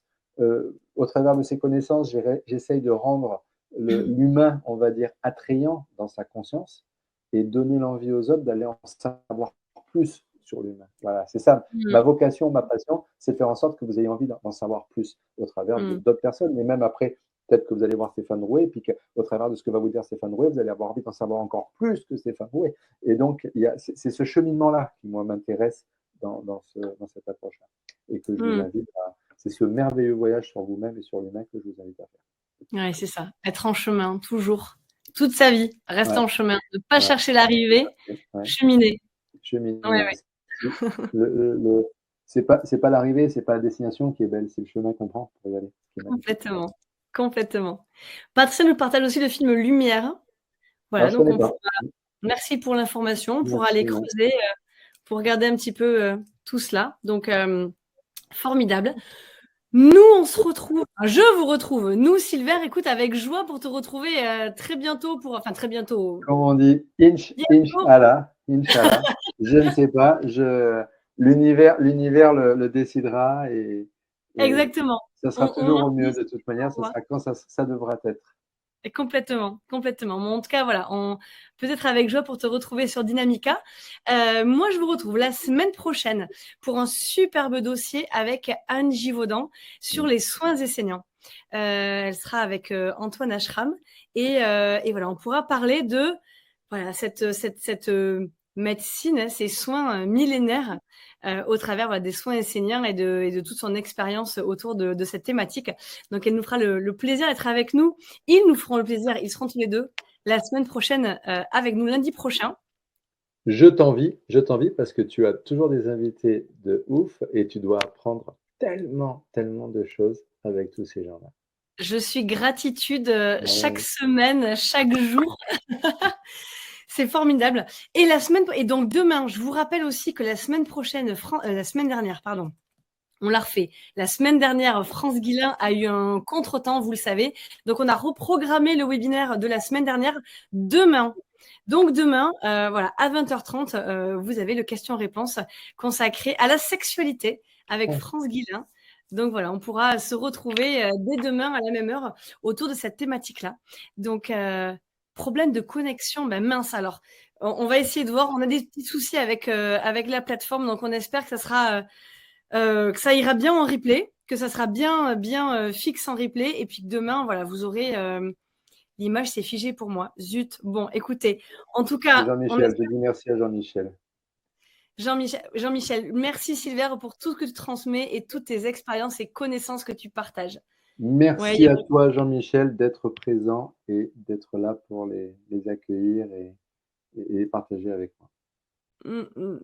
Au travers de ces connaissances, j'essaye de rendre l'humain, on va dire, attrayant dans sa conscience et donner l'envie aux autres d'aller en savoir plus sur l'humain. Voilà, c'est ça. Ma vocation, ma passion, c'est de faire en sorte que vous ayez envie d'en savoir plus au travers d'autres personnes, mais même après, peut-être que vous allez voir Stéphane Drouet, et puis qu'au travers de ce que va vous dire Stéphane Drouet, vous allez avoir envie d'en savoir encore plus que Stéphane Drouet. Et donc, c'est ce cheminement-là qui, moi, m'intéresse dans cette approche-là. Et que je vous invite à. C'est ce merveilleux voyage sur vous-même et sur l'humain que je vous invite à faire. Oui, c'est ça. Être en chemin, toujours. Toute sa vie, rester en chemin. Ne pas chercher l'arrivée, cheminer. Cheminer. C'est pas l'arrivée, c'est pas la destination qui est belle, c'est le chemin qu'on prend pour y aller. Complètement. Patricia nous partage aussi le film Lumière. Voilà, donc merci pour l'information, pour aller creuser, pour regarder un petit peu tout cela. Donc, formidable. Nous, on se retrouve, je vous retrouve, nous, Silver, écoute, avec joie pour te retrouver très bientôt, très bientôt. Comme on dit, Inch'Allah, je ne sais pas, l'univers le décidera et exactement. Ça sera toujours au mieux de toute manière, ça sera quand ça devra être. Et complètement, complètement. Mais en tout cas, voilà, peut-être avec joie pour te retrouver sur Dynamica. Moi, je vous retrouve la semaine prochaine pour un superbe dossier avec Anne Givaudan sur les soins et saignants. Elle sera avec Antoine Ashram et voilà, on pourra parler de voilà cette médecine, ces soins millénaires au travers voilà, des soins esséniens et de toute son expérience autour de cette thématique. Donc, elle nous fera le plaisir d'être avec nous. Ils nous feront le plaisir, ils seront tous les deux la semaine prochaine avec nous, lundi prochain. Je t'envie parce que tu as toujours des invités de ouf et tu dois apprendre tellement, tellement de choses avec tous ces gens-là. Je suis gratitude chaque Ouais. semaine, chaque jour. C'est formidable. Et donc demain, je vous rappelle aussi que la semaine dernière, pardon, on l'a refait. La semaine dernière, France Guillain a eu un contretemps, vous le savez. Donc, on a reprogrammé le webinaire de la semaine dernière demain. Donc, demain, voilà, à 20h30, vous avez le question-réponse consacré à la sexualité avec France Guillain. Donc, voilà, on pourra se retrouver dès demain à la même heure autour de cette thématique-là. Donc, problème de connexion, ben mince alors. On va essayer de voir. On a des petits soucis avec la plateforme, donc on espère que ça sera que ça ira bien en replay, que ça sera bien fixe en replay, et puis que demain, voilà, vous aurez l'image, c'est figé pour moi. Zut. Bon, écoutez, en tout cas, Jean-Michel, je dis merci à Jean-Michel. Jean-Michel, merci Silver pour tout ce que tu transmets et toutes tes expériences et connaissances que tu partages. Merci à toi, Jean-Michel, d'être présent et d'être là pour les accueillir et partager avec moi.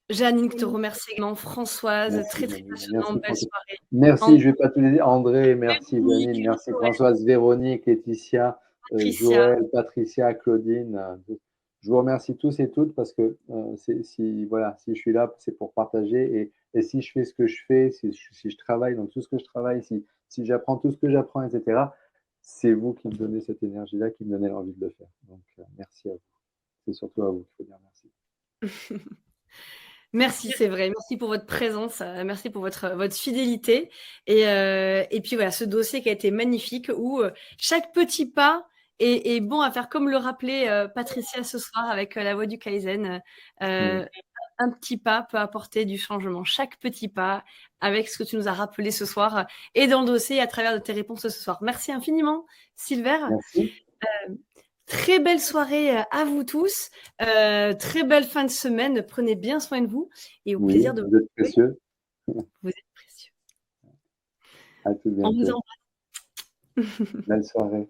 Janine, te remercie également. Françoise, Merci, très très passionnant, belle soirée. Merci, je ne vais pas tous les dire. André, merci, Véronique, Janine, merci, Françoise, Véronique, Laetitia, Joël, Patricia, Claudine. Je vous remercie tous et toutes parce que si je suis là, c'est pour partager. Et si je fais ce que je fais, si je travaille dans tout ce que je travaille, si j'apprends tout ce que j'apprends, etc., c'est vous qui me donnez cette énergie-là, qui me donnez l'envie de le faire. Donc, merci à vous. C'est surtout à vous qu'il faut dire merci. Merci, c'est vrai. Merci pour votre présence. Merci pour votre fidélité. Et puis voilà, ce dossier qui a été magnifique où chaque petit pas est bon à faire, comme le rappelait Patricia ce soir avec la voix du Kaizen. Un petit pas peut apporter du changement. Chaque petit pas avec ce que tu nous as rappelé ce soir et dans le dossier à travers de tes réponses ce soir. Merci infiniment, Silver. Merci. Très belle soirée à vous tous. Très belle fin de semaine. Prenez bien soin de vous et au plaisir de vous êtes précieux. Vous êtes précieux. À tout bientôt. On vous embrasse. Belle soirée.